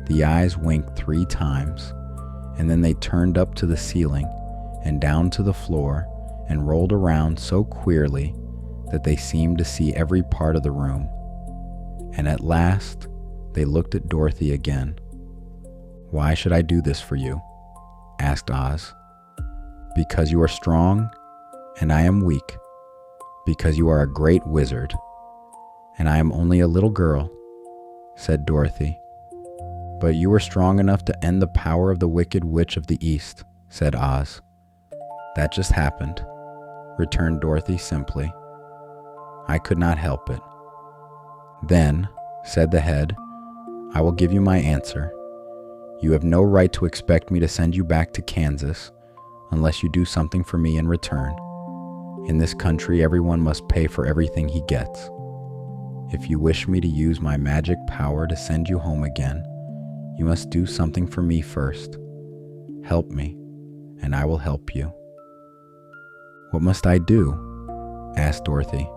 The eyes winked 3 times, and then they turned up to the ceiling and down to the floor and rolled around so queerly that they seemed to see every part of the room. And at last, they looked at Dorothy again. "Why should I do this for you?" asked Oz. "Because you are strong, and I am weak. Because you are a great wizard, and I am only a little girl," said Dorothy. "But you are strong enough to end the power of the Wicked Witch of the East," said Oz. "That just happened," returned Dorothy simply. "I could not help it." "Then," said the head, "I will give you my answer. You have no right to expect me to send you back to Kansas unless you do something for me in return. In this country, everyone must pay for everything he gets. If you wish me to use my magic power to send you home again, you must do something for me first. Help me, and I will help you." "What must I do?" asked Dorothy.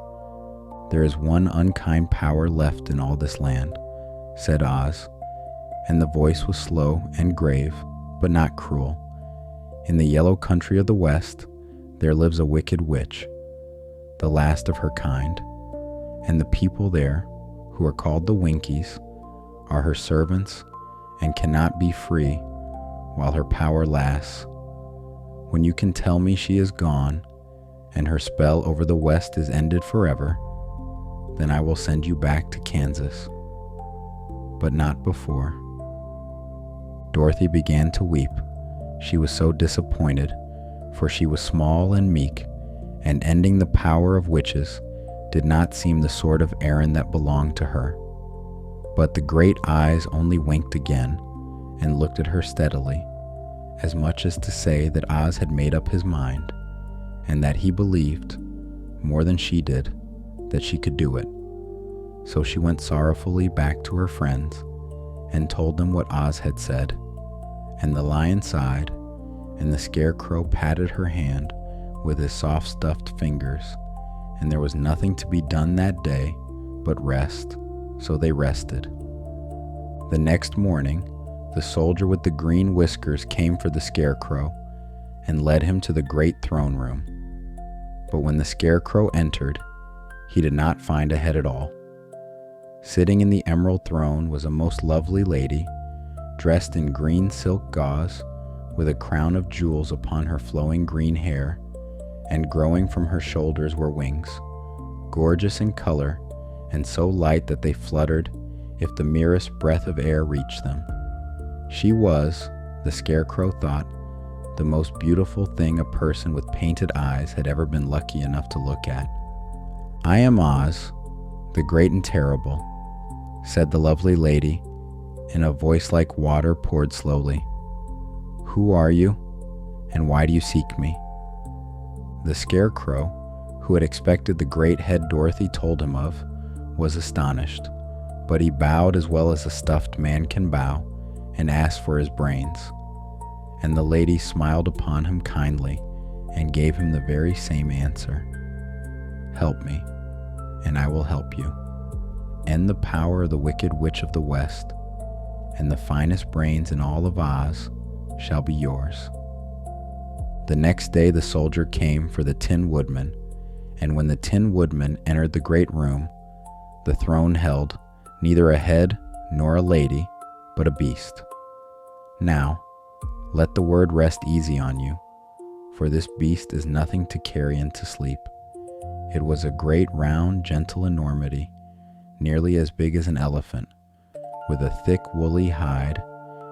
"There is one unkind power left in all this land," said Oz, and the voice was slow and grave, but not cruel. "In the yellow country of the West, there lives a wicked witch, the last of her kind, and the people there, who are called the Winkies, are her servants and cannot be free while her power lasts. When you can tell me she is gone, and her spell over the West is ended forever, then I will send you back to Kansas. But not before." Dorothy began to weep. She was so disappointed, for she was small and meek, and ending the power of witches did not seem the sort of errand that belonged to her. But the great eyes only winked again and looked at her steadily, as much as to say that Oz had made up his mind, and that he believed, more than she did, that she could do it. So she went sorrowfully back to her friends and told them what Oz had said, and the lion sighed, and the scarecrow patted her hand with his soft stuffed fingers, and there was nothing to be done that day but rest, so they rested. The next morning, the soldier with the green whiskers came for the scarecrow and led him to the great throne room. But when the scarecrow entered, he did not find a head at all. Sitting in the emerald throne was a most lovely lady, dressed in green silk gauze, with a crown of jewels upon her flowing green hair, and growing from her shoulders were wings, gorgeous in color, and so light that they fluttered if the merest breath of air reached them. She was, the scarecrow thought, the most beautiful thing a person with painted eyes had ever been lucky enough to look at. "I am Oz, the great and terrible," said the lovely lady, in a voice like water poured slowly. "Who are you, and why do you seek me?" The scarecrow, who had expected the great head Dorothy told him of, was astonished, but he bowed as well as a stuffed man can bow, and asked for his brains. And the lady smiled upon him kindly, and gave him the very same answer. "Help me, and I will help you. End the power of the Wicked Witch of the West, and the finest brains in all of Oz shall be yours." The next day the soldier came for the Tin Woodman, and when the Tin Woodman entered the great room, the throne held neither a head nor a lady, but a beast. Now, let the word rest easy on you, for this beast is nothing to carry into sleep. It was a great round, gentle enormity, nearly as big as an elephant, with a thick woolly hide,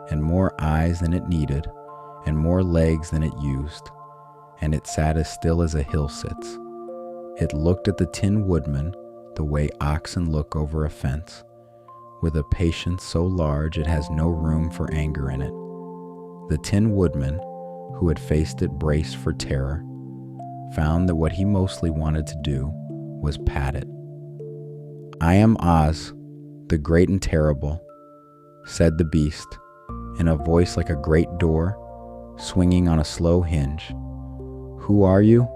and more eyes than it needed, and more legs than it used, and it sat as still as a hill sits. It looked at the Tin Woodman the way oxen look over a fence, with a patience so large it has no room for anger in it. The Tin Woodman, who had faced it braced for terror, found that what he mostly wanted to do was pat it. "I am Oz, the great and terrible," said the beast, in a voice like a great door swinging on a slow hinge. "Who are you,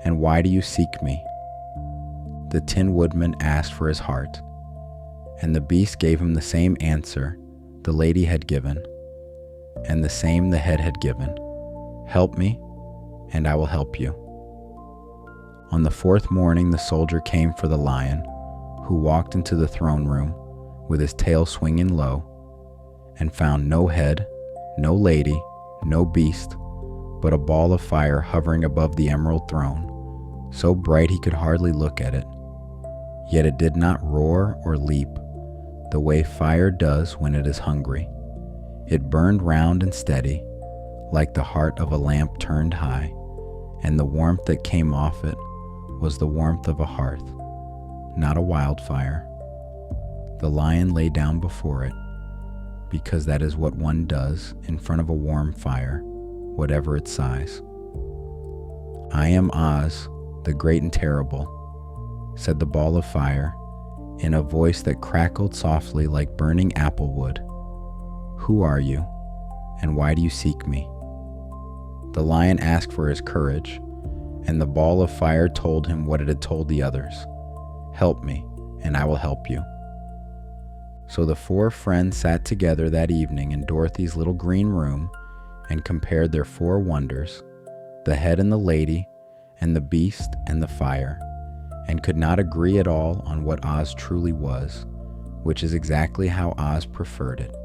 and why do you seek me?" The Tin Woodman asked for his heart, and the beast gave him the same answer the lady had given, and the same the head had given. "Help me, and I will help you." On the fourth morning, the soldier came for the lion, who walked into the throne room with his tail swinging low, and found no head, no lady, no beast, but a ball of fire hovering above the emerald throne, so bright he could hardly look at it. Yet it did not roar or leap, the way fire does when it is hungry. It burned round and steady, like the heart of a lamp turned high, and the warmth that came off it was the warmth of a hearth, not a wildfire. The lion lay down before it, because that is what one does in front of a warm fire, whatever its size. "I am Oz, the great and terrible," said the ball of fire, in a voice that crackled softly like burning apple wood. "Who are you, and why do you seek me?" The lion asked for his courage, and the ball of fire told him what it had told the others. "Help me, and I will help you." So the four friends sat together that evening in Dorothy's little green room and compared their four wonders, the head and the lady, and the beast and the fire, and could not agree at all on what Oz truly was, which is exactly how Oz preferred it.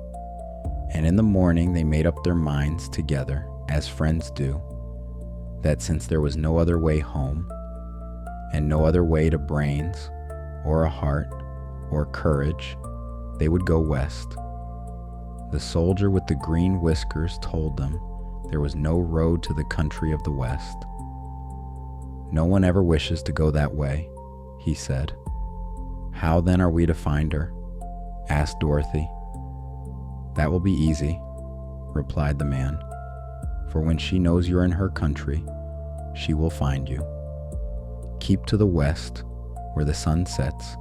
And in the morning they made up their minds together, as friends do, that since there was no other way home, and no other way to brains, or a heart, or courage, they would go west. The soldier with the green whiskers told them there was no road to the country of the west. "No one ever wishes to go that way," he said. "How then are we to find her?" asked Dorothy. "That will be easy," replied the man, "for when she knows you're in her country, she will find you. Keep to the west, where the sun sets,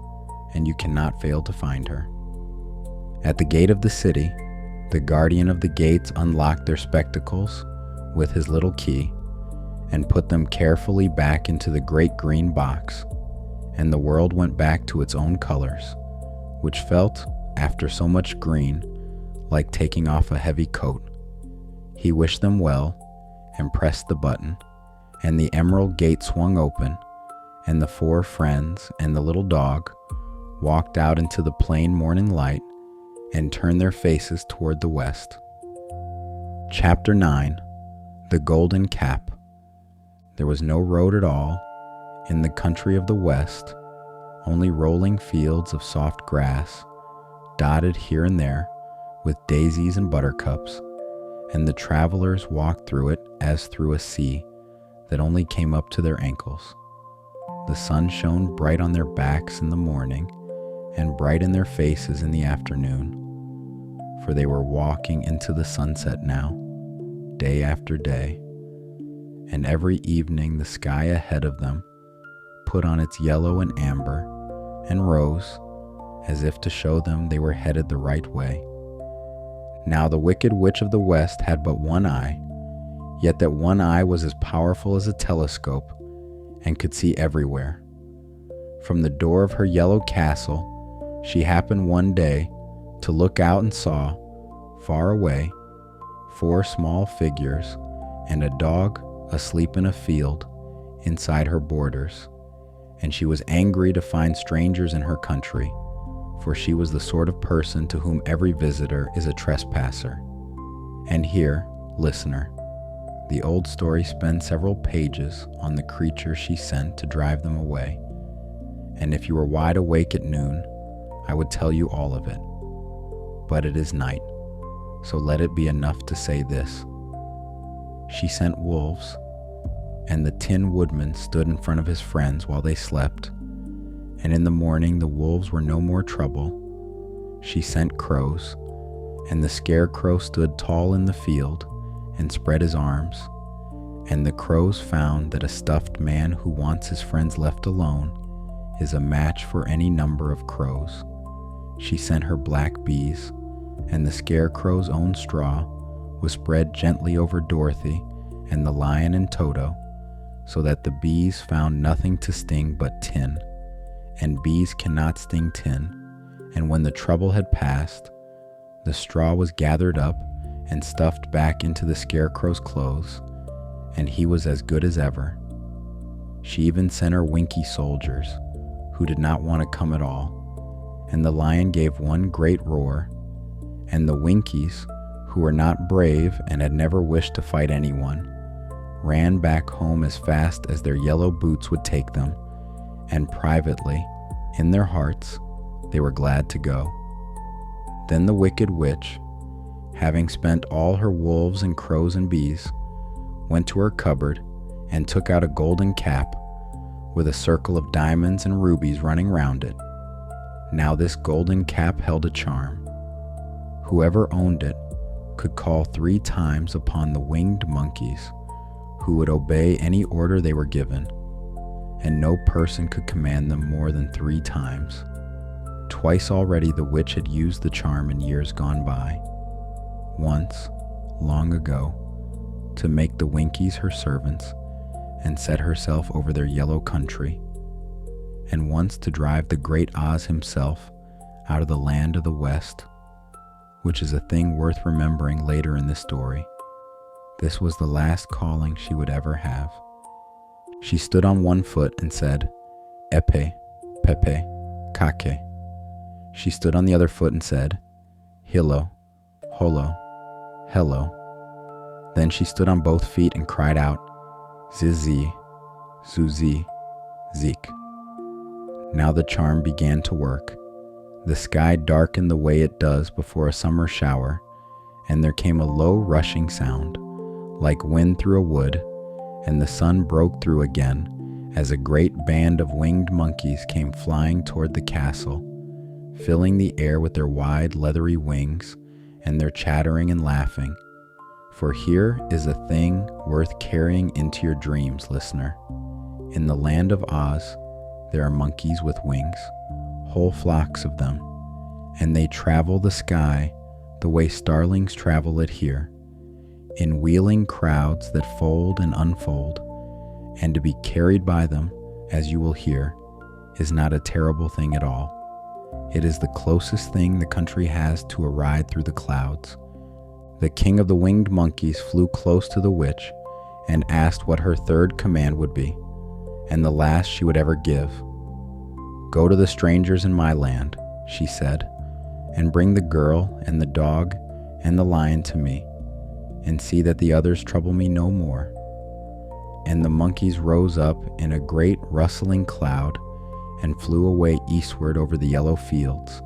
and you cannot fail to find her." At the gate of the city, the guardian of the gates unlocked their spectacles with his little key and put them carefully back into the great green box, and the world went back to its own colors, which felt, after so much green, like taking off a heavy coat. He wished them well and pressed the button, and the emerald gate swung open, and the four friends and the little dog walked out into the plain morning light and turned their faces toward the west. Chapter 9. The Golden Cap. There was no road at all in the country of the west, only rolling fields of soft grass, dotted here and there with daisies and buttercups, and the travelers walked through it as through a sea that only came up to their ankles. The sun shone bright on their backs in the morning and bright in their faces in the afternoon, for they were walking into the sunset now, day after day, and every evening the sky ahead of them put on its yellow and amber and rose, as if to show them they were headed the right way. Now the Wicked Witch of the West had but one eye, yet that one eye was as powerful as a telescope and could see everywhere. From the door of her yellow castle, she happened one day to look out and saw, far away, 4 small figures and a dog asleep in a field inside her borders, and she was angry to find strangers in her country, for she was the sort of person to whom every visitor is a trespasser. And here, listener, the old story spends several pages on the creature she sent to drive them away, and if you were wide awake at noon, I would tell you all of it. But it is night, so let it be enough to say this. She sent wolves, and the Tin Woodman stood in front of his friends while they slept, and in the morning the wolves were no more trouble. She sent crows, and the scarecrow stood tall in the field and spread his arms, and the crows found that a stuffed man who wants his friends left alone is a match for any number of crows. She sent her black bees, and the scarecrow's own straw was spread gently over Dorothy and the lion and Toto, so that the bees found nothing to sting but tin, and bees cannot sting tin. And when the trouble had passed, the straw was gathered up and stuffed back into the scarecrow's clothes, and he was as good as ever. She even sent her Winky soldiers, who did not want to come at all, and the lion gave one great roar, and the Winkies, who were not brave and had never wished to fight anyone, ran back home as fast as their yellow boots would take them, and privately, in their hearts, they were glad to go. Then the wicked witch, having spent all her wolves and crows and bees, went to her cupboard and took out a golden cap with a circle of diamonds and rubies running round it. Now this golden cap held a charm. Whoever owned it could call 3 times upon the winged monkeys, who would obey any order they were given, and no person could command them more than 3 times. Twice already the witch had used the charm in years gone by. Once, long ago, to make the Winkies her servants and set herself over their yellow country, and once to drive the great Oz himself out of the land of the West, which is a thing worth remembering later in this story. This was the last calling she would ever have. She stood on one foot and said, "Epe, Pepe, Kake." She stood on the other foot and said, "Hilo, Holo, Hello." Then she stood on both feet and cried out, "Zizi, Zuzi, Zik." Now the charm began to work. The sky darkened the way it does before a summer shower, and there came a low rushing sound, like wind through a wood, and the sun broke through again as a great band of winged monkeys came flying toward the castle, filling the air with their wide leathery wings and their chattering and laughing. For here is a thing worth carrying into your dreams, listener. In the land of Oz, there are monkeys with wings, whole flocks of them, and they travel the sky the way starlings travel it here, in wheeling crowds that fold and unfold, and to be carried by them, as you will hear, is not a terrible thing at all. It is the closest thing the country has to a ride through the clouds. The king of the winged monkeys flew close to the witch and asked what her third command would be, and the last she would ever give. "Go to the strangers in my land," she said, "and bring the girl and the dog and the lion to me, and see that the others trouble me no more." And the monkeys rose up in a great rustling cloud and flew away eastward over the yellow fields.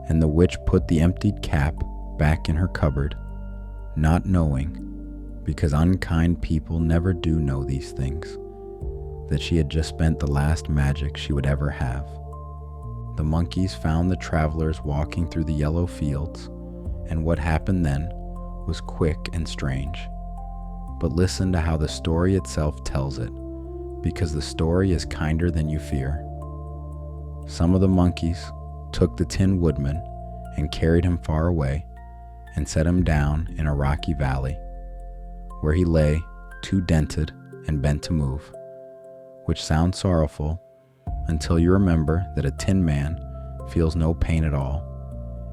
And the witch put the emptied cap back in her cupboard, not knowing, because unkind people never do know these things, that she had just spent the last magic she would ever have. The monkeys found the travelers walking through the yellow fields, and what happened then was quick and strange. But listen to how the story itself tells it, because the story is kinder than you fear. Some of the monkeys took the Tin Woodman and carried him far away and set him down in a rocky valley, where he lay too dented and bent to move, which sounds sorrowful until you remember that a tin man feels no pain at all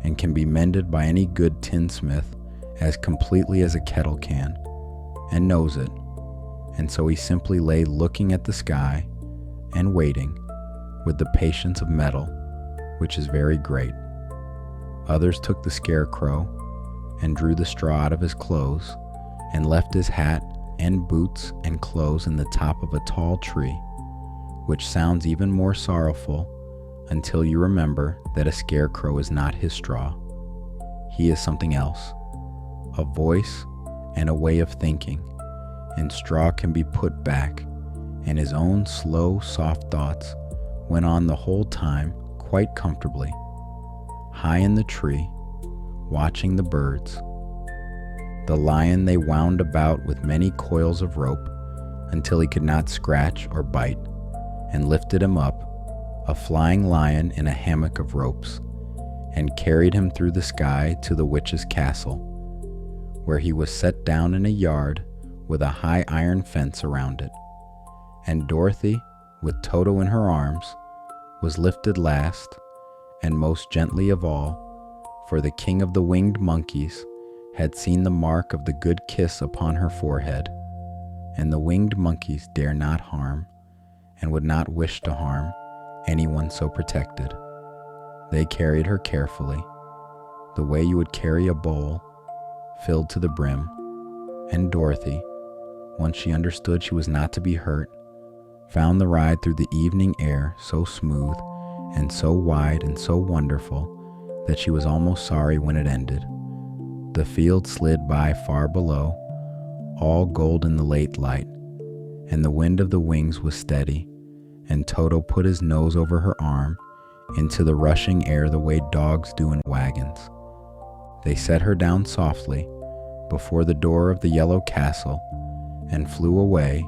and can be mended by any good tinsmith as completely as a kettle can, and knows it. And so he simply lay looking at the sky and waiting with the patience of metal, which is very great. Others took the scarecrow and drew the straw out of his clothes and left his hat and boots and clothes in the top of a tall tree, which sounds even more sorrowful until you remember that a scarecrow is not his straw. He is something else, a voice and a way of thinking, and straw can be put back, and his own slow, soft thoughts went on the whole time quite comfortably, high in the tree, watching the birds. The lion they wound about with many coils of rope until he could not scratch or bite, and lifted him up, a flying lion in a hammock of ropes, and carried him through the sky to the witch's castle, where he was set down in a yard with a high iron fence around it. And Dorothy, with Toto in her arms, was lifted last and most gently of all, for the king of the winged monkeys had seen the mark of the good kiss upon her forehead, and the winged monkeys dare not harm, and would not wish to harm, anyone so protected. They carried her carefully, the way you would carry a bowl filled to the brim, and Dorothy, once she understood she was not to be hurt, found the ride through the evening air so smooth and so wide and so wonderful that she was almost sorry when it ended. The field slid by far below, all gold in the late light, and the wind of the wings was steady, and Toto put his nose over her arm into the rushing air the way dogs do in wagons. They set her down softly before the door of the yellow castle and flew away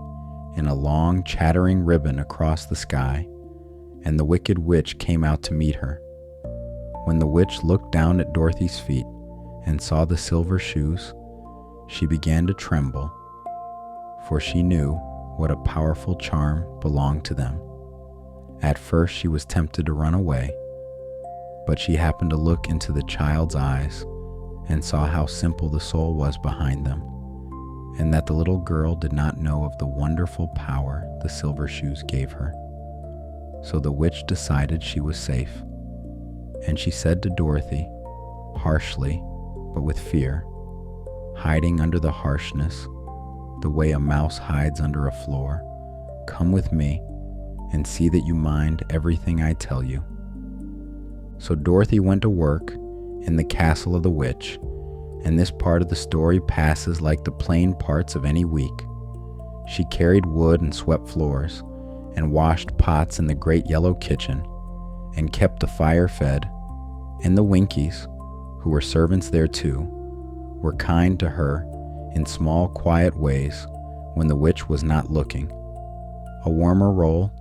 in a long chattering ribbon across the sky, and the wicked witch came out to meet her. When the witch looked down at Dorothy's feet and saw the silver shoes, she began to tremble, for she knew what a powerful charm belonged to them. At first she was tempted to run away, but she happened to look into the child's eyes and saw how simple the soul was behind them, and that the little girl did not know of the wonderful power the silver shoes gave her. So the witch decided she was safe, and she said to Dorothy, harshly but with fear, hiding under the harshness the way a mouse hides under a floor, "Come with me and see that you mind everything I tell you." So Dorothy went to work in the castle of the witch, and this part of the story passes like the plain parts of any week. She carried wood and swept floors, and washed pots in the great yellow kitchen, and kept the fire fed, and the Winkies, who were servants there too, were kind to her in small quiet ways when the witch was not looking. A warmer roll,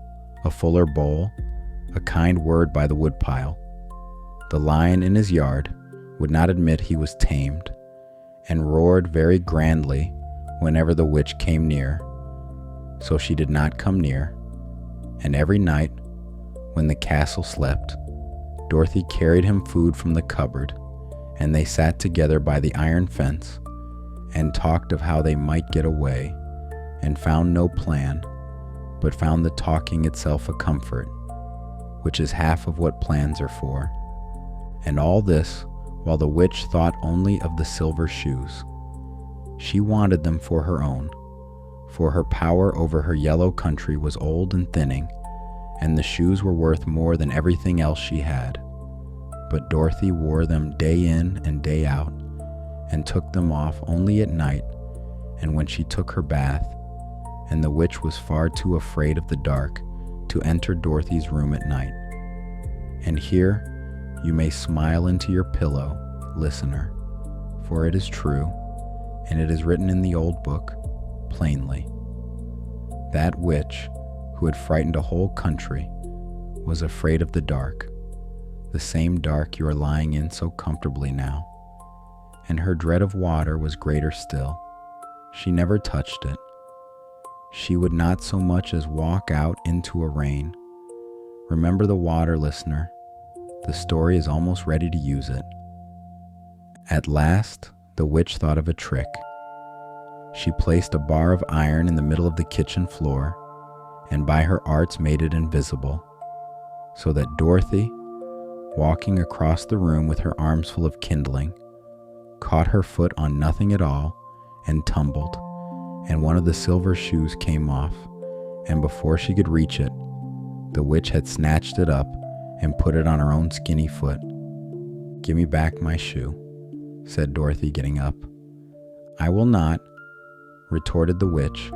a fuller bowl, a kind word by the woodpile. The lion in his yard would not admit he was tamed, and roared very grandly whenever the witch came near, so she did not come near. And every night, when the castle slept, Dorothy carried him food from the cupboard, and they sat together by the iron fence, and talked of how they might get away, and found no plan, but found the talking itself a comfort, which is half of what plans are for. And all this while the witch thought only of the silver shoes. She wanted them for her own, for her power over her yellow country was old and thinning, and the shoes were worth more than everything else she had. But Dorothy wore them day in and day out, and took them off only at night and when she took her bath, and the witch was far too afraid of the dark to enter Dorothy's room at night. And here you may smile into your pillow, listener, for it is true, and it is written in the old book, plainly. That witch, who had frightened a whole country, was afraid of the dark, the same dark you are lying in so comfortably now. And her dread of water was greater still. She never touched it. She would not so much as walk out into a rain. Remember the water, listener. The story is almost ready to use it. At last, the witch thought of a trick. She placed a bar of iron in the middle of the kitchen floor, and by her arts made it invisible, so that Dorothy, walking across the room with her arms full of kindling, caught her foot on nothing at all and tumbled, and one of the silver shoes came off, and before she could reach it, the witch had snatched it up and put it on her own skinny foot. "Give me back my shoe," said Dorothy, getting up. "I will not," retorted the witch,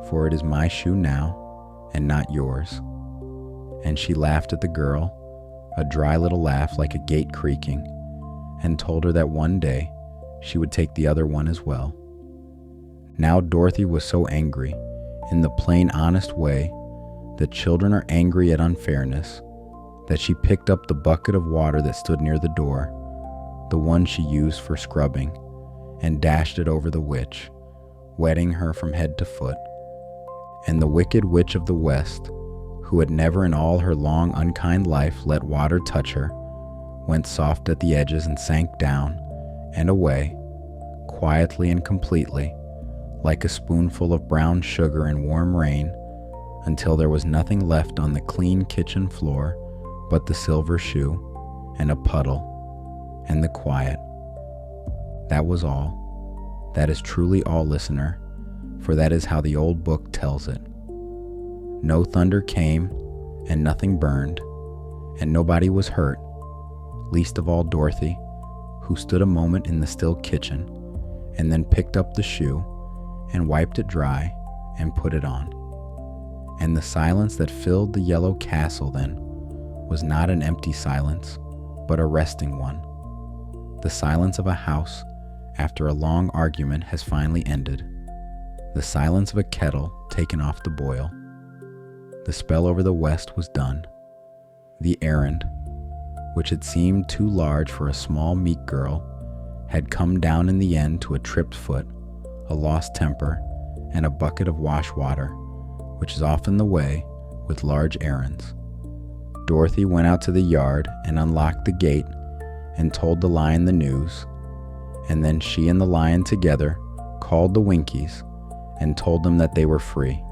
"for it is my shoe now, and not yours." and she laughed at the girl, a dry little laugh like a gate creaking, and told her that one day she would take the other one as well. Now Dorothy was so angry, in the plain honest way that children are angry at unfairness, that she picked up the bucket of water that stood near the door, the one she used for scrubbing, and dashed it over the witch, wetting her from head to foot. And the wicked witch of the West, who had never in all her long unkind life let water touch her, went soft at the edges and sank down and away, quietly and completely, like a spoonful of brown sugar in warm rain, until there was nothing left on the clean kitchen floor but the silver shoe and a puddle and the quiet. That was all. That is truly all, listener, for that is how the old book tells it. No thunder came, and nothing burned, and nobody was hurt, least of all Dorothy, who stood a moment in the still kitchen, and then picked up the shoe, and wiped it dry, and put it on. And the silence that filled the yellow castle then was not an empty silence, but a resting one. The silence of a house after a long argument has finally ended. The silence of a kettle taken off the boil. The spell over the West was done. The errand, which had seemed too large for a small meek girl, had come down in the end to a tripped foot, a lost temper, and a bucket of wash water, which is often the way with large errands. Dorothy went out to the yard and unlocked the gate and told the lion the news, and then she and the lion together called the Winkies and told them that they were free.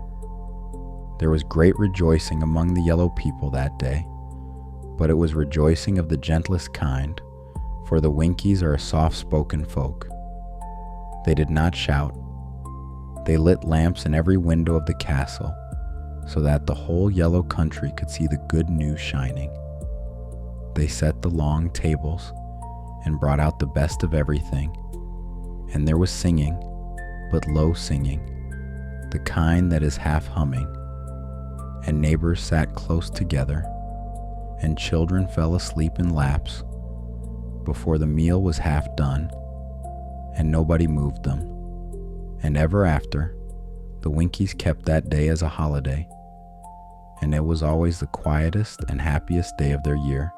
There was great rejoicing among the yellow people that day, but it was rejoicing of the gentlest kind, for the Winkies are a soft-spoken folk. They did not shout. They lit lamps in every window of the castle, so that the whole yellow country could see the good news shining. They set the long tables and brought out the best of everything, and there was singing, but low singing, the kind that is half humming, and neighbors sat close together, and children fell asleep in laps before the meal was half done, and nobody moved them. And ever after, the Winkies kept that day as a holiday, and it was always the quietest and happiest day of their year.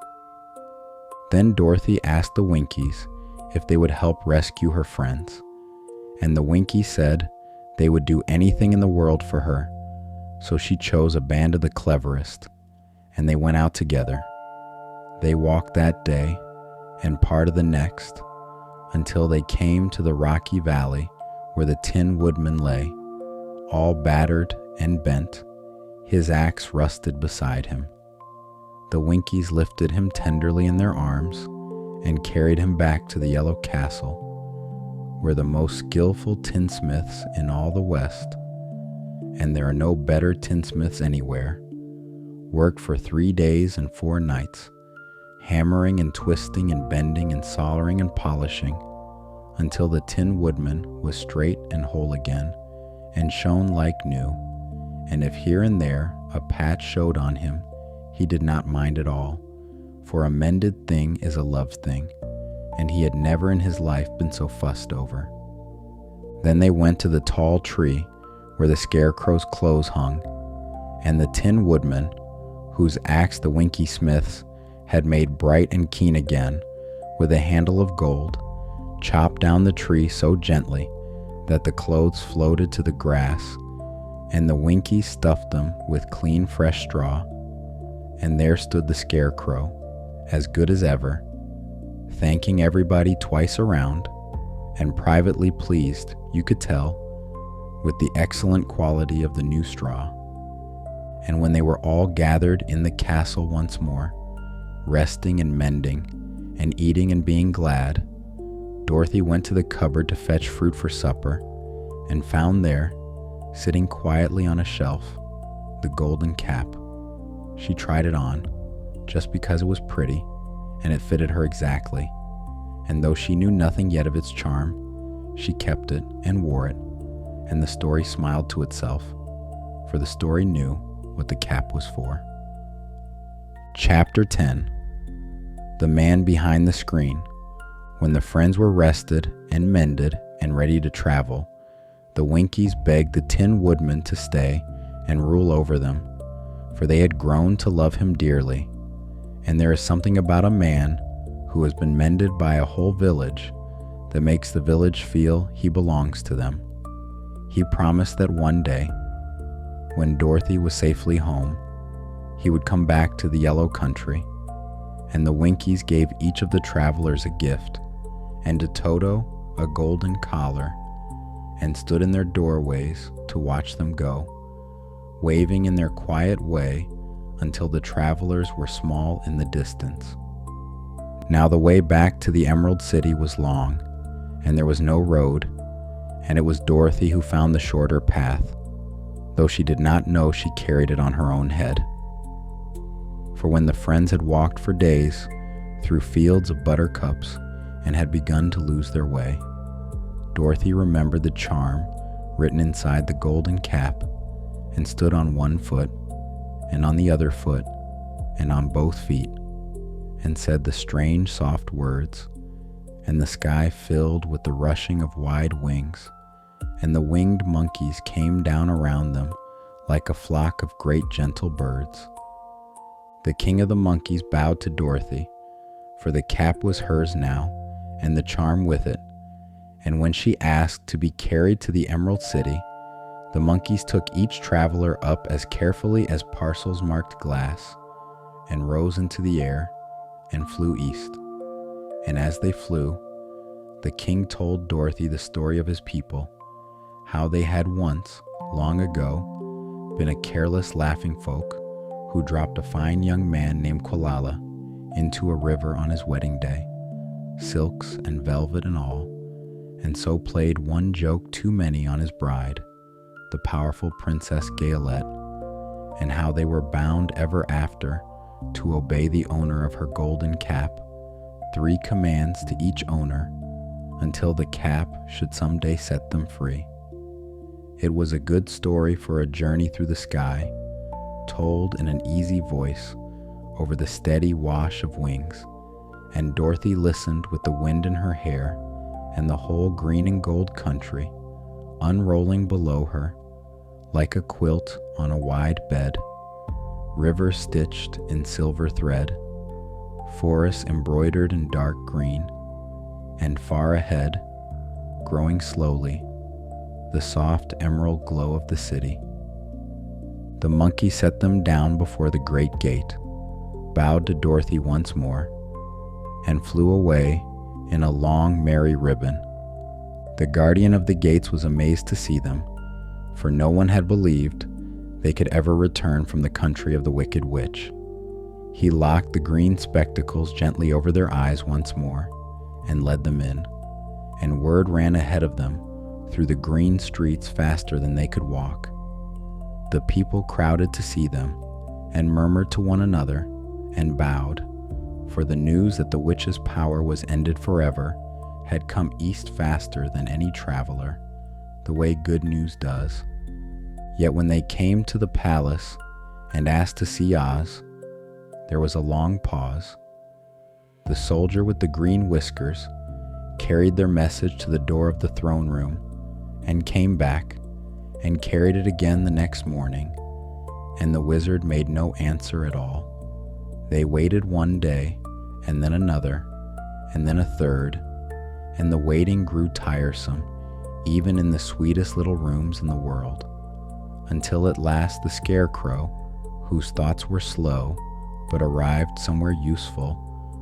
Then Dorothy asked the Winkies if they would help rescue her friends, and the Winkies said they would do anything in the world for her, so she chose a band of the cleverest, and they went out together. They walked that day and part of the next until they came to the rocky valley where the Tin Woodman lay, all battered and bent, his axe rusted beside him. The Winkies lifted him tenderly in their arms and carried him back to the yellow castle, where the most skillful tinsmiths in all the West, and there are no better tinsmiths anywhere, worked for 3 days and 4 nights, hammering and twisting and bending and soldering and polishing, until the Tin Woodman was straight and whole again, and shone like new, and if here and there a patch showed on him, he did not mind at all, for a mended thing is a loved thing, and he had never in his life been so fussed over. Then they went to the tall tree where the Scarecrow's clothes hung, and the Tin Woodman, whose axe the Winky Smiths had made bright and keen again with a handle of gold, chopped down the tree so gently that the clothes floated to the grass, and the Winkies stuffed them with clean fresh straw, and there stood the Scarecrow, as good as ever, thanking everybody twice around, and privately pleased, you could tell, with the excellent quality of the new straw. And when they were all gathered in the castle once more, resting and mending, and eating and being glad, Dorothy went to the cupboard to fetch fruit for supper, and found there, sitting quietly on a shelf, the golden cap. She tried it on, just because it was pretty, and it fitted her exactly, and though she knew nothing yet of its charm, she kept it and wore it, and the story smiled to itself, for the story knew what the cap was for. Chapter 10. The Man Behind the Screen. When the friends were rested and mended and ready to travel, the Winkies begged the Tin Woodman to stay and rule over them, for they had grown to love him dearly. And there is something about a man who has been mended by a whole village that makes the village feel he belongs to them. He promised that one day, when Dorothy was safely home, he would come back to the Yellow Country, and the Winkies gave each of the travelers a gift, and to Toto a golden collar, and stood in their doorways to watch them go, waving in their quiet way until the travelers were small in the distance. Now the way back to the Emerald City was long, and there was no road, and it was Dorothy who found the shorter path, though she did not know she carried it on her own head. For when the friends had walked for days through fields of buttercups and had begun to lose their way, Dorothy remembered the charm written inside the golden cap, and stood on one foot, and on the other foot, and on both feet, and said the strange soft words, and the sky filled with the rushing of wide wings, and the winged monkeys came down around them like a flock of great gentle birds. The king of the monkeys bowed to Dorothy, for the cap was hers now, and the charm with it, and when she asked to be carried to the Emerald City, the monkeys took each traveler up as carefully as parcels marked glass, and rose into the air, and flew east. And as they flew, the king told Dorothy the story of his people, how they had once, long ago, been a careless laughing folk who dropped a fine young man named Quilala into a river on his wedding day, silks and velvet and all, and so played one joke too many on his bride, the powerful Princess Scarlet, and how they were bound ever after to obey the owner of her golden cap, 3 commands to each owner, until the cap should someday set them free. It was a good story for a journey through the sky, told in an easy voice over the steady wash of wings, and Dorothy listened with the wind in her hair and the whole green and gold country unrolling below her like a quilt on a wide bed, rivers stitched in silver thread, forests embroidered in dark green, and far ahead, growing slowly, the soft emerald glow of the city. The monkey set them down before the great gate, bowed to Dorothy once more, and flew away in a long, merry ribbon. The guardian of the gates was amazed to see them, for no one had believed they could ever return from the country of the Wicked Witch. He locked the green spectacles gently over their eyes once more, and led them in, and word ran ahead of them through the green streets faster than they could walk. The people crowded to see them, and murmured to one another, and bowed, for the news that the witch's power was ended forever had come east faster than any traveler, the way good news does. Yet when they came to the palace and asked to see Oz, there was a long pause. The soldier with the green whiskers carried their message to the door of the throne room, and came back, and carried it again the next morning, and the wizard made no answer at all. They waited one day, and then another, and then a third, and the waiting grew tiresome, even in the sweetest little rooms in the world, until at last the Scarecrow, whose thoughts were slow, but arrived somewhere useful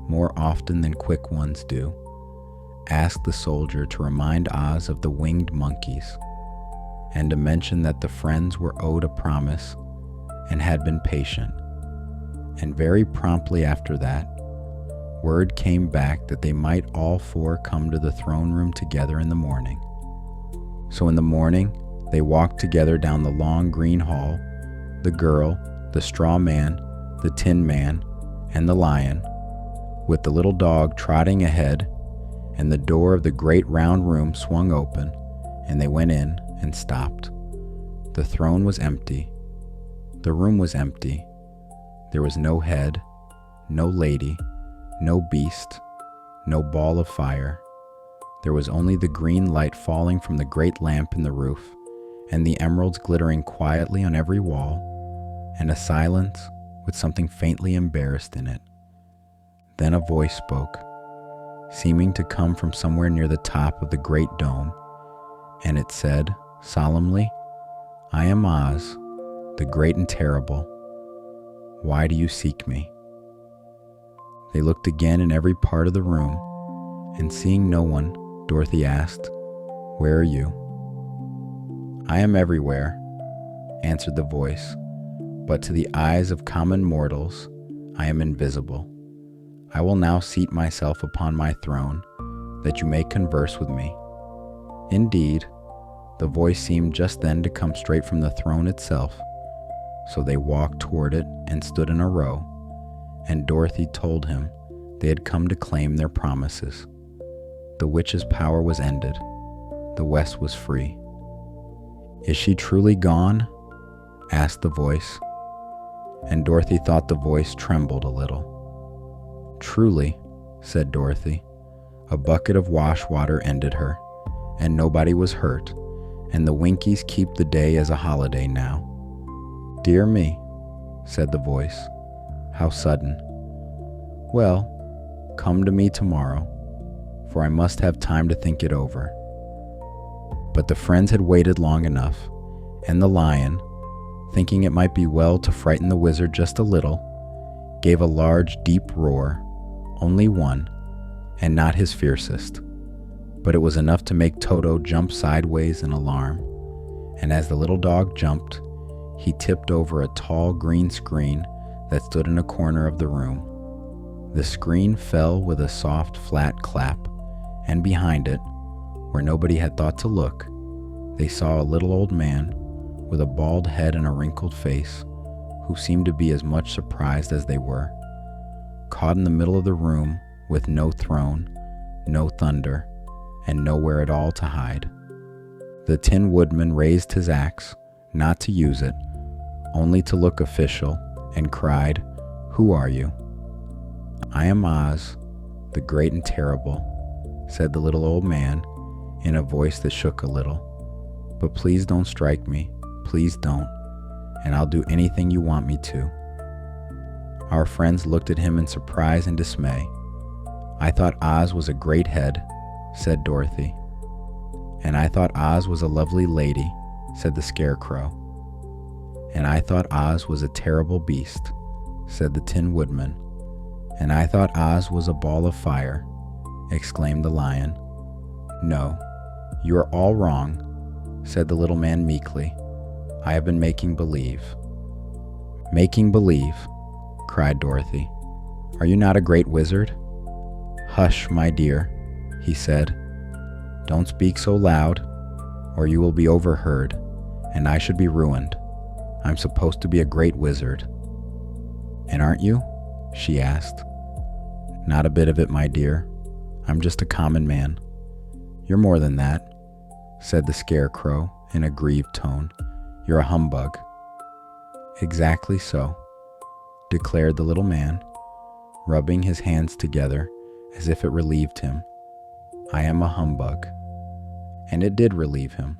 more often than quick ones do, asked the soldier to remind Oz of the winged monkeys, and to mention that the friends were owed a promise and had been patient. And very promptly after that, word came back that they might all 4 come to the throne room together in the morning. So in the morning, they walked together down the long green hall, the girl, the straw man, the tin man, and the lion, with the little dog trotting ahead, and the door of the great round room swung open, and they went in and stopped. The throne was empty. The room was empty. There was no head no lady, no beast, no ball of fire. There was only the green light falling from the great lamp in the roof, and the emeralds glittering quietly on every wall, and a silence with something faintly embarrassed in it. Then a voice spoke, seeming to come from somewhere near the top of the great dome, and it said solemnly, "I am Oz, the great and terrible. Why do you seek me?" They looked again in every part of the room, and seeing no one, Dorothy asked, "Where are you?" "I am everywhere," answered the voice, "but to the eyes of common mortals, I am invisible. I will now seat myself upon my throne, that you may converse with me." Indeed, the voice seemed just then to come straight from the throne itself, so they walked toward it and stood in a row, and Dorothy told him they had come to claim their promises. The witch's power was ended. The West was free. "Is she truly gone?" asked the voice, and Dorothy thought the voice trembled a little. "Truly," said Dorothy. "A bucket of wash water ended her, and nobody was hurt, and the Winkies keep the day as a holiday now." "Dear me," said the voice. "How sudden. Well, come to me tomorrow, for I must have time to think it over." But the friends had waited long enough, and the lion, thinking it might be well to frighten the wizard just a little, gave a large, deep roar, only one, and not his fiercest. But it was enough to make Toto jump sideways in alarm, and as the little dog jumped, he tipped over a tall green screen that stood in a corner of the room. The screen fell with a soft, flat clap, and behind it, where nobody had thought to look, they saw a little old man with a bald head and a wrinkled face, who seemed to be as much surprised as they were. Caught in the middle of the room with no throne, no thunder, and nowhere at all to hide. The Tin Woodman raised his axe, not to use it, only to look official, and cried, "Who are you?" "I am Oz, the great and terrible," said the little old man in a voice that shook a little. "But please don't strike me, please don't, and I'll do anything you want me to." Our friends looked at him in surprise and dismay. "I thought Oz was a great head," said Dorothy. "And I thought Oz was a lovely lady," said the Scarecrow. "And I thought Oz was a terrible beast," said the Tin Woodman. "And I thought Oz was a ball of fire," exclaimed the lion. "No, you are all wrong," said the little man meekly. "I have been making believe." "Making believe?" cried Dorothy. "Are you not a great wizard?" "Hush, my dear," he said. "Don't speak so loud, or you will be overheard, and I should be ruined. I'm supposed to be a great wizard." "And aren't you?" she asked. "Not a bit of it, my dear. I'm just a common man." "You're more than that," said the Scarecrow in a grieved tone. "You're a humbug." "Exactly so," declared the little man, rubbing his hands together as if it relieved him. "I am a humbug." And it did relieve him.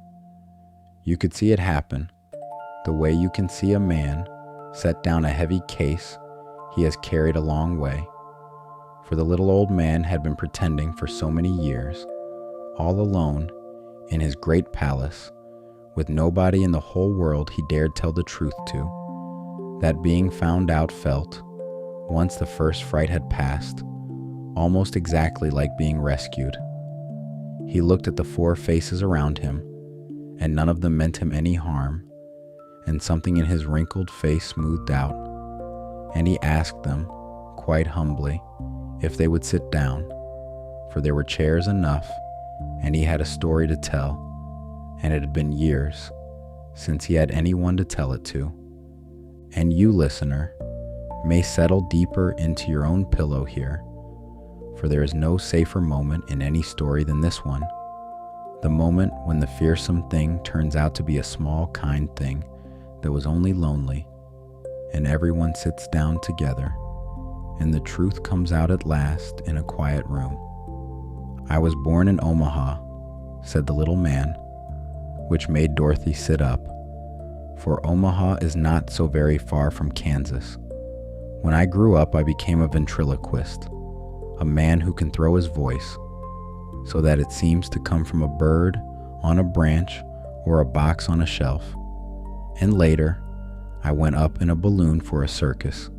You could see it happen, the way you can see a man set down a heavy case he has carried a long way. For the little old man had been pretending for so many years, all alone in his great palace, with nobody in the whole world he dared tell the truth to, that being found out felt, once the first fright had passed, almost exactly like being rescued. He looked at the four faces around him, and none of them meant him any harm, and something in his wrinkled face smoothed out, and he asked them, quite humbly, if they would sit down, for there were chairs enough, and he had a story to tell, and it had been years since he had anyone to tell it to. And you, listener, may settle deeper into your own pillow here, for there is no safer moment in any story than this one, the moment when the fearsome thing turns out to be a small, kind thing that was only lonely, and everyone sits down together and the truth comes out at last in a quiet room. "I was born in Omaha," said the little man, which made Dorothy sit up, "for Omaha is not so very far from Kansas. When I grew up, I became a ventriloquist, a man who can throw his voice so that it seems to come from a bird on a branch or a box on a shelf. And later, I went up in a balloon for a circus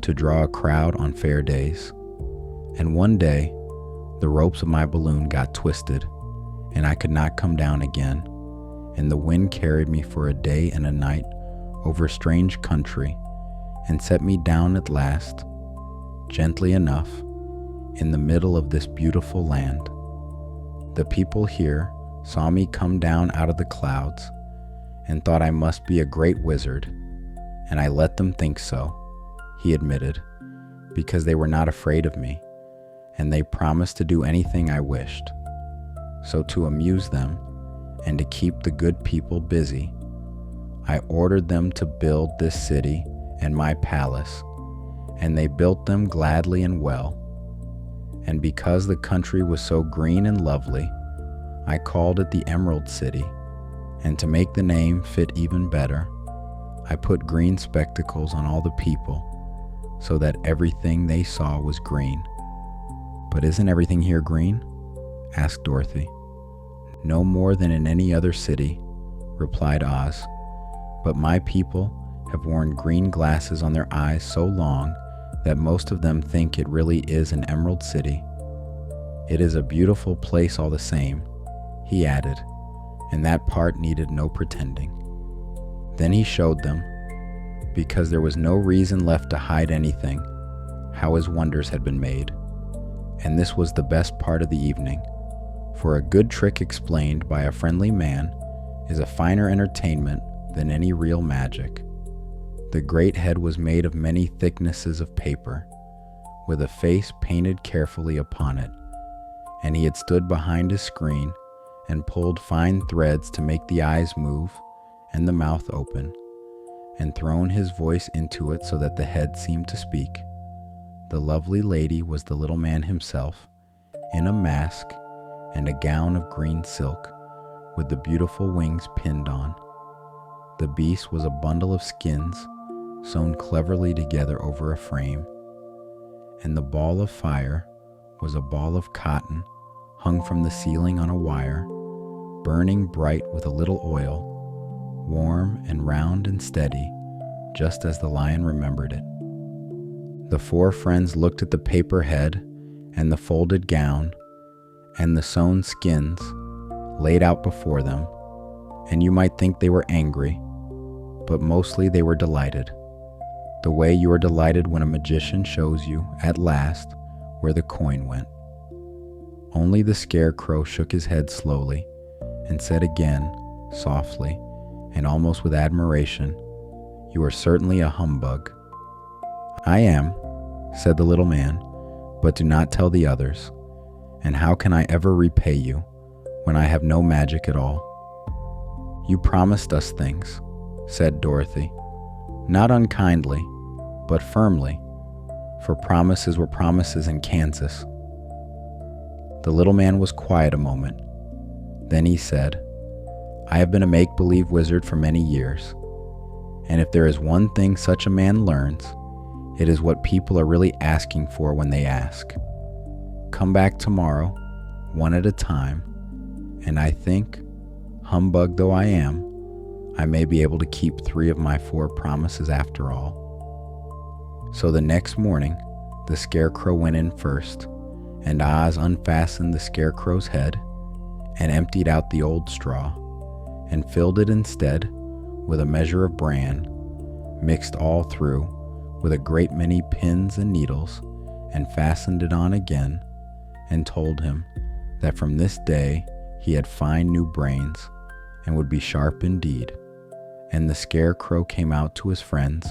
to draw a crowd on fair days. And one day, the ropes of my balloon got twisted, and I could not come down again, and the wind carried me for a day and a night over strange country and set me down at last, gently enough, in the middle of this beautiful land. The people here saw me come down out of the clouds and thought I must be a great wizard, and I let them think so," he admitted, "because they were not afraid of me, and they promised to do anything I wished. So to amuse them and to keep the good people busy, I ordered them to build this city and my palace, and they built them gladly and well. And because the country was so green and lovely, I called it the Emerald City, and to make the name fit even better, I put green spectacles on all the people, so that everything they saw was green." "But isn't everything here green?" asked Dorothy. "No more than in any other city," replied Oz, "but my people have worn green glasses on their eyes so long that most of them think it really is an Emerald City. It is a beautiful place all the same," he added, and that part needed no pretending. Then he showed them, because there was no reason left to hide anything, how his wonders had been made. And this was the best part of the evening, for a good trick explained by a friendly man is a finer entertainment than any real magic. The great head was made of many thicknesses of paper, with a face painted carefully upon it, and he had stood behind his screen and pulled fine threads to make the eyes move and the mouth open, and thrown his voice into it so that the head seemed to speak. The lovely lady was the little man himself, in a mask and a gown of green silk, with the beautiful wings pinned on. The beast was a bundle of skins sewn cleverly together over a frame, and the ball of fire was a ball of cotton hung from the ceiling on a wire, burning bright with a little oil, warm and round and steady, just as the lion remembered it. The four friends looked at the paper head and the folded gown and the sewn skins laid out before them, and you might think they were angry, but mostly they were delighted, the way you are delighted when a magician shows you, at last, where the coin went. Only the Scarecrow shook his head slowly and said again, softly, and almost with admiration, "You are certainly a humbug." "I am," said the little man, "but do not tell the others. And how can I ever repay you when I have no magic at all?" "You promised us things," said Dorothy, not unkindly, but firmly, for promises were promises in Kansas. The little man was quiet a moment. Then he said, "I have been a make-believe wizard for many years, and if there is one thing such a man learns, it is what people are really asking for when they ask. Come back tomorrow, one at a time, and I think, humbug though I am, I may be able to keep 3 of my 4 promises after all." So the next morning, the Scarecrow went in first, and Oz unfastened the Scarecrow's head and emptied out the old straw, and filled it instead with a measure of bran, mixed all through with a great many pins and needles, and fastened it on again, and told him that from this day he had fine new brains and would be sharp indeed. And the Scarecrow came out to his friends,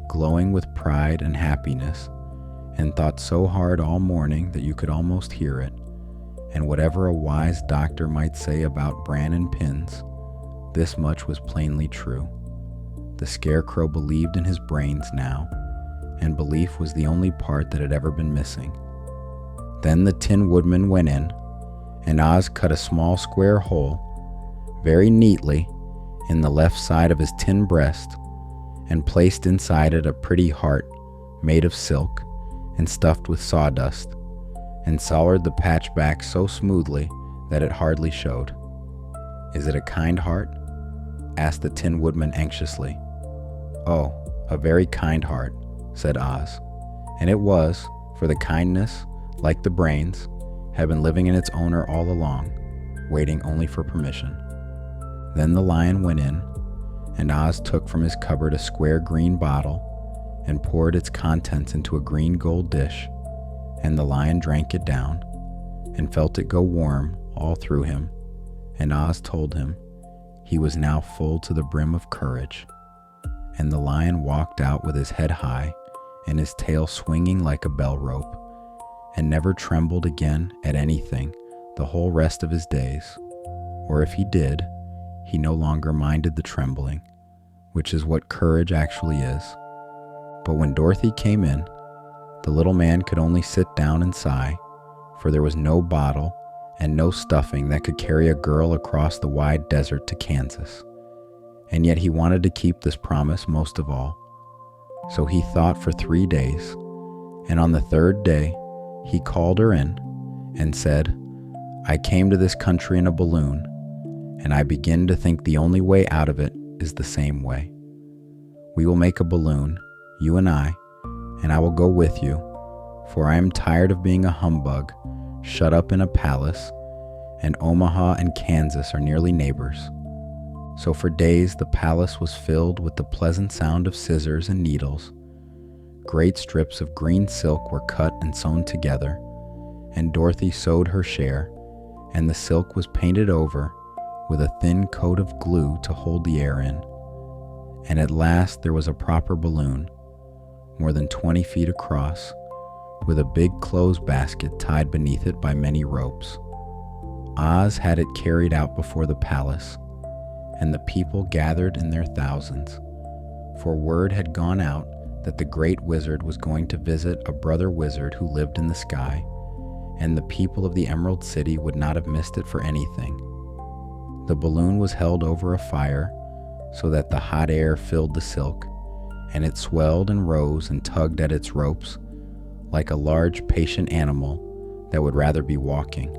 glowing with pride and happiness, and thought so hard all morning that you could almost hear it. And whatever a wise doctor might say about bran and pins, this much was plainly true. The Scarecrow believed in his brains now, and belief was the only part that had ever been missing. Then the Tin Woodman went in, and Oz cut a small square hole very neatly in the left side of his tin breast and placed inside it a pretty heart made of silk and stuffed with sawdust, and soldered the patch back so smoothly that it hardly showed. "Is it a kind heart?" asked the Tin Woodman anxiously. "Oh, a very kind heart," said Oz, and it was, for the kindness, like the brains, had been living in its owner all along, waiting only for permission. Then the lion went in, and Oz took from his cupboard a square green bottle and poured its contents into a green gold dish, and the lion drank it down and felt it go warm all through him, and Oz told him he was now full to the brim of courage. And the lion walked out with his head high and his tail swinging like a bell rope, and never trembled again at anything the whole rest of his days. Or if he did, he no longer minded the trembling, which is what courage actually is. But when Dorothy came in, the little man could only sit down and sigh, for there was no bottle and no stuffing that could carry a girl across the wide desert to Kansas. And yet he wanted to keep this promise most of all. So he thought for 3 days, and on the 3rd day he called her in and said, "I came to this country in a balloon, and I begin to think the only way out of it is the same way. We will make a balloon, you and I will go with you, for I am tired of being a humbug shut up in a palace, and Omaha and Kansas are nearly neighbors." So for days the palace was filled with the pleasant sound of scissors and needles. Great strips of green silk were cut and sewn together, and Dorothy sewed her share, and the silk was painted over with a thin coat of glue to hold the air in. And at last there was a proper balloon, more than 20 feet across, with a big clothes basket tied beneath it by many ropes. Oz had it carried out before the palace, and the people gathered in their thousands, for word had gone out that the great wizard was going to visit a brother wizard who lived in the sky, and the people of the Emerald City would not have missed it for anything. The balloon was held over a fire so that the hot air filled the silk, and it swelled and rose and tugged at its ropes like a large patient animal that would rather be walking.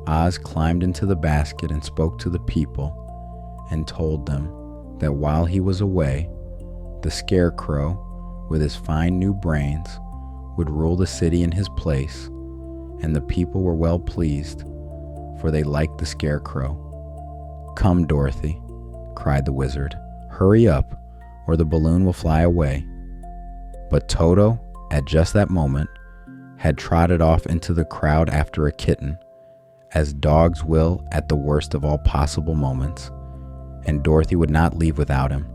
Oz climbed into the basket and spoke to the people and told them that while he was away, the Scarecrow, with his fine new brains, would rule the city in his place, and the people were well pleased, for they liked the Scarecrow. "Come, Dorothy," cried the wizard. "Hurry up, or the balloon will fly away." But Toto, at just that moment, had trotted off into the crowd after a kitten, as dogs will at the worst of all possible moments, and Dorothy would not leave without him.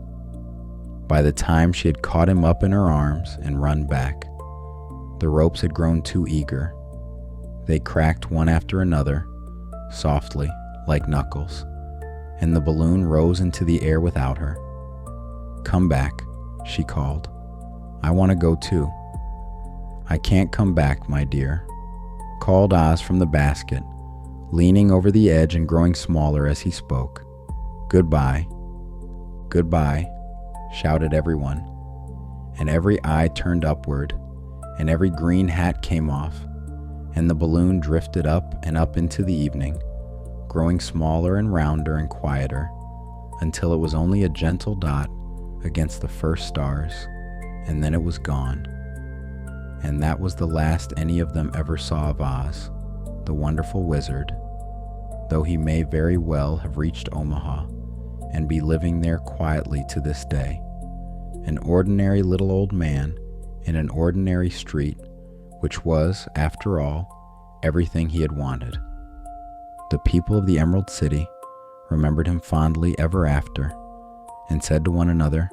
By the time she had caught him up in her arms and run back, the ropes had grown too eager. They cracked one after another, softly, like knuckles, and the balloon rose into the air without her. "Come back," she called. "I want to go too." "I can't come back, my dear," called Oz from the basket, leaning over the edge and growing smaller as he spoke. "Goodbye." "Goodbye," shouted everyone, and every eye turned upward, and every green hat came off, and the balloon drifted up and up into the evening, growing smaller and rounder and quieter, until it was only a gentle dot against the first stars, and then it was gone. And that was the last any of them ever saw of Oz, the wonderful wizard, though he may very well have reached Omaha and be living there quietly to this day, an ordinary little old man in an ordinary street, which was, after all, everything he had wanted. The people of the Emerald City remembered him fondly ever after, and said to one another,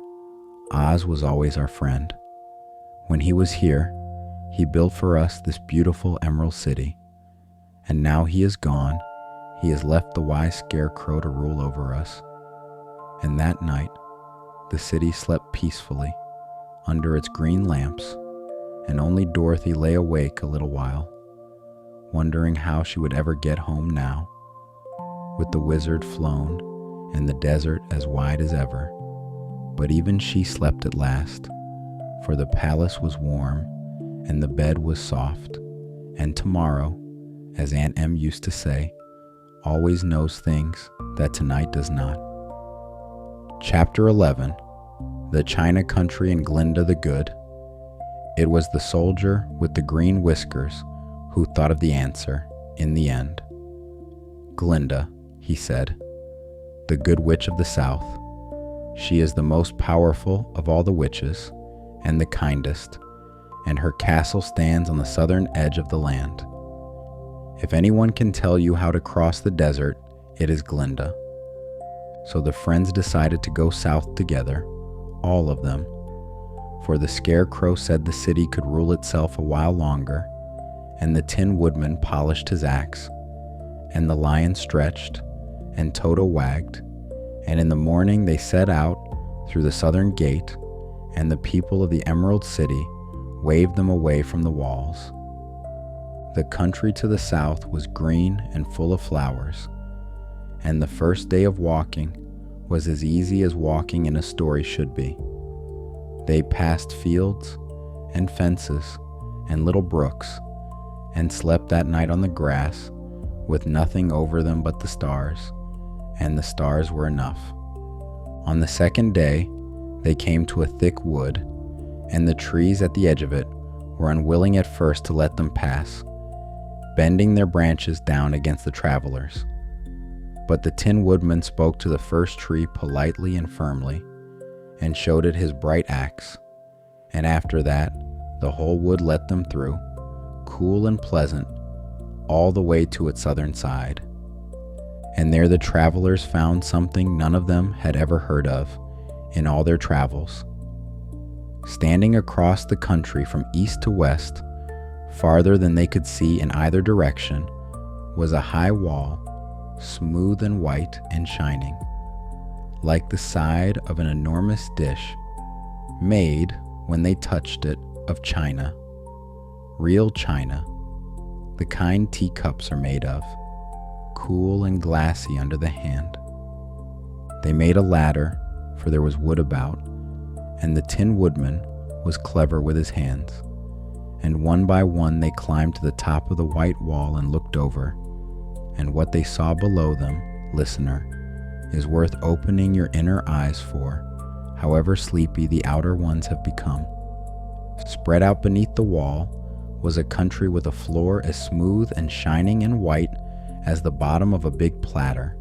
"Oz was always our friend. When he was here, he built for us this beautiful Emerald City, and now he is gone, he has left the wise Scarecrow to rule over us." And that night, the city slept peacefully under its green lamps, and only Dorothy lay awake a little while, wondering how she would ever get home now, with the wizard flown and the desert as wide as ever. But even she slept at last, for the palace was warm and the bed was soft, and tomorrow, as Aunt Em used to say, always knows things that tonight does not. Chapter 11. The China Country and Glinda the Good. It was the soldier with the green whiskers who thought of the answer in the end. Glinda, he said, the good witch of the south. She is the most powerful of all the witches and the kindest, and her castle stands on the southern edge of the land. If anyone can tell you how to cross the desert, it is Glinda. So the friends decided to go south together, all of them, for the Scarecrow said the city could rule itself a while longer, and the Tin Woodman polished his axe, and the Lion stretched, and Toto wagged, and in the morning they set out through the southern gate, and the people of the Emerald City waved them away from the walls. The country to the south was green and full of flowers, and the first day of walking was as easy as walking in a story should be. They passed fields and fences and little brooks, and slept that night on the grass with nothing over them but the stars, and the stars were enough. On the second day, they came to a thick wood, and the trees at the edge of it were unwilling at first to let them pass, bending their branches down against the travelers. But the Tin Woodman spoke to the first tree politely and firmly, and showed it his bright axe, and after that the whole wood let them through, cool and pleasant, all the way to its southern side. And there the travelers found something none of them had ever heard of in all their travels. Standing across the country from east to west, farther than they could see in either direction, was a high wall, smooth and white and shining, like the side of an enormous dish, made, when they touched it, of china. Real china, the kind teacups are made of, cool and glassy under the hand. They made a ladder, for there was wood about, and the Tin Woodman was clever with his hands, and one by one they climbed to the top of the white wall and looked over, and what they saw below them, listener, is worth opening your inner eyes for, however sleepy the outer ones have become. Spread out beneath the wall was a country with a floor as smooth and shining and white as the bottom of a big platter.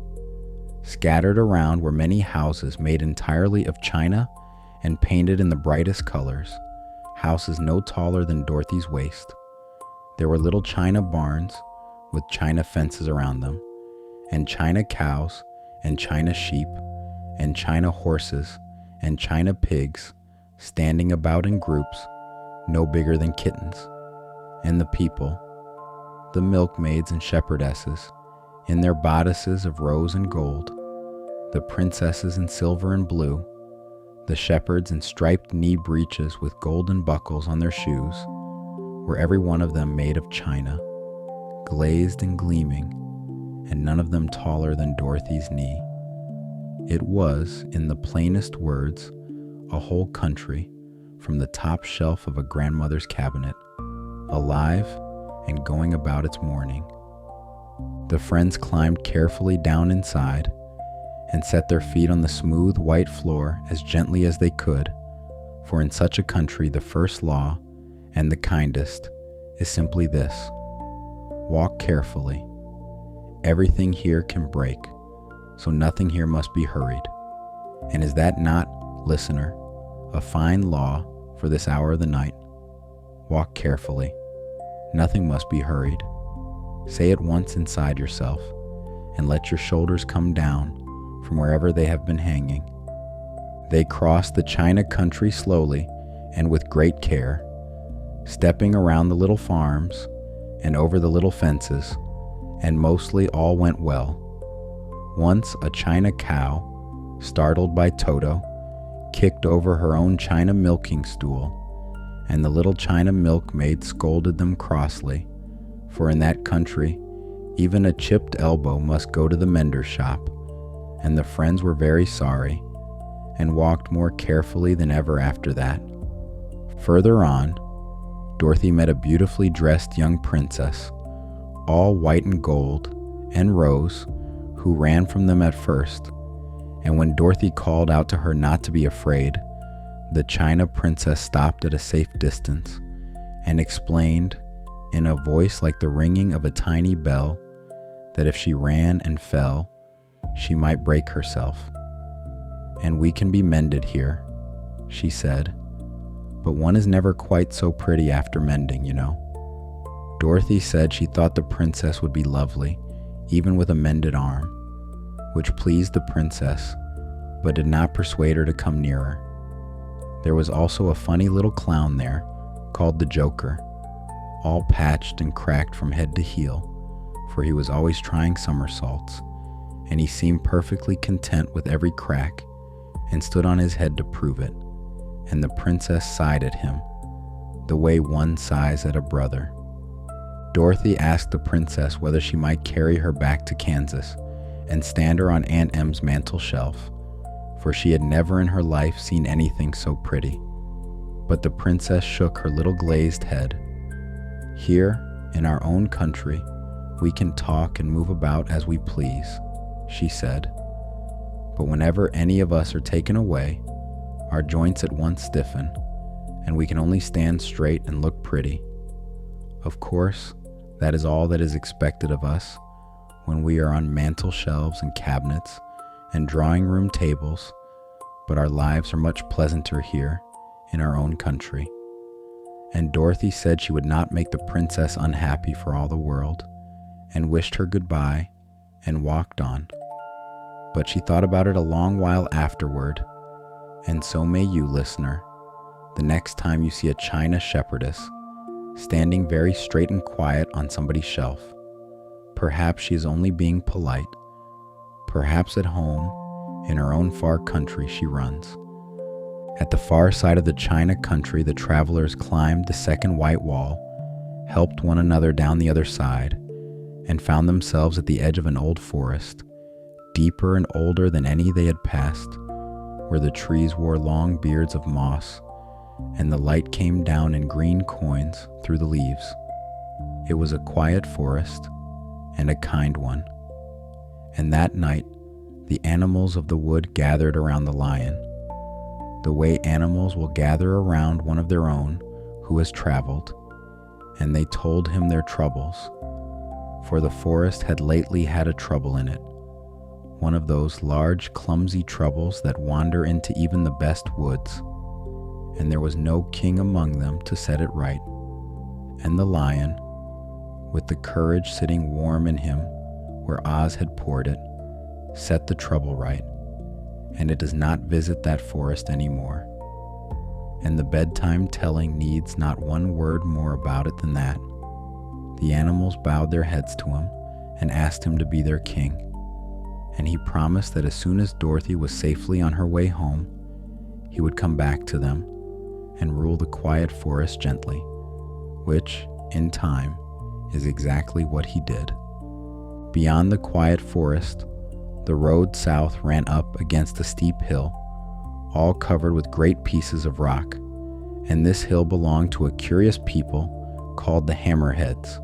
Scattered around were many houses made entirely of china and painted in the brightest colors, houses no taller than Dorothy's waist. There were little china barns with china fences around them, and china cows and china sheep and china horses and china pigs standing about in groups no bigger than kittens. And the people, the milkmaids and shepherdesses, in their bodices of rose and gold, the princesses in silver and blue, the shepherds in striped knee breeches with golden buckles on their shoes, were every one of them made of china, glazed and gleaming, and none of them taller than Dorothy's knee. It was, in the plainest words, a whole country, from the top shelf of a grandmother's cabinet, alive and going about its mourning. The friends climbed carefully down inside and set their feet on the smooth white floor as gently as they could, for in such a country the first law, and the kindest, is simply this: walk carefully. Everything here can break, so nothing here must be hurried. And is that not, listener, a fine law for this hour of the night? Walk carefully. Nothing must be hurried. Say it once inside yourself, and let your shoulders come down from wherever they have been hanging. They crossed the China country slowly and with great care, stepping around the little farms and over the little fences, and mostly all went well. Once a China cow, startled by Toto, kicked over her own china milking stool, and the little china milkmaid scolded them crossly, for in that country, even a chipped elbow must go to the mender's shop, and the friends were very sorry, and walked more carefully than ever after that. Further on, Dorothy met a beautifully dressed young princess, all white and gold and rose, who ran from them at first, and when Dorothy called out to her not to be afraid, the china princess stopped at a safe distance and explained, in a voice like the ringing of a tiny bell, that if she ran and fell, she might break herself. "And we can be mended here," she said, "but one is never quite so pretty after mending, you know." Dorothy said she thought the princess would be lovely, even with a mended arm, which pleased the princess, but did not persuade her to come nearer. There was also a funny little clown there, called the Joker, all patched and cracked from head to heel, for he was always trying somersaults, and he seemed perfectly content with every crack, and stood on his head to prove it, and the princess sighed at him, the way one sighs at a brother. Dorothy asked the princess whether she might carry her back to Kansas and stand her on Aunt Em's mantel shelf, for she had never in her life seen anything so pretty. But the princess shook her little glazed head. "Here, in our own country, we can talk and move about as we please," she said. "But whenever any of us are taken away, our joints at once stiffen, and we can only stand straight and look pretty. Of course, that is all that is expected of us when we are on mantel shelves and cabinets and drawing room tables, but our lives are much pleasanter here in our own country." And Dorothy said she would not make the princess unhappy for all the world, and wished her goodbye and walked on. But she thought about it a long while afterward, and so may you, listener, the next time you see a china shepherdess standing very straight and quiet on somebody's shelf. Perhaps she is only being polite. Perhaps at home, in her own far country, she runs. At the far side of the china country, the travelers climbed the second white wall, helped one another down the other side, and found themselves at the edge of an old forest, deeper and older than any they had passed, where the trees wore long beards of moss, and the light came down in green coins through the leaves. It was a quiet forest, and a kind one. And that night, the animals of the wood gathered around the lion, the way animals will gather around one of their own who has traveled, and they told him their troubles, for the forest had lately had a trouble in it, one of those large, clumsy troubles that wander into even the best woods, and there was no king among them to set it right. And the lion, with the courage sitting warm in him where Oz had poured it, set the trouble right, and it does not visit that forest anymore. And the bedtime telling needs not one word more about it than that. The animals bowed their heads to him and asked him to be their king, and he promised that as soon as Dorothy was safely on her way home, he would come back to them and rule the quiet forest gently, which, in time, is exactly what he did. Beyond the quiet forest, the road south ran up against a steep hill, all covered with great pieces of rock, and this hill belonged to a curious people called the Hammerheads.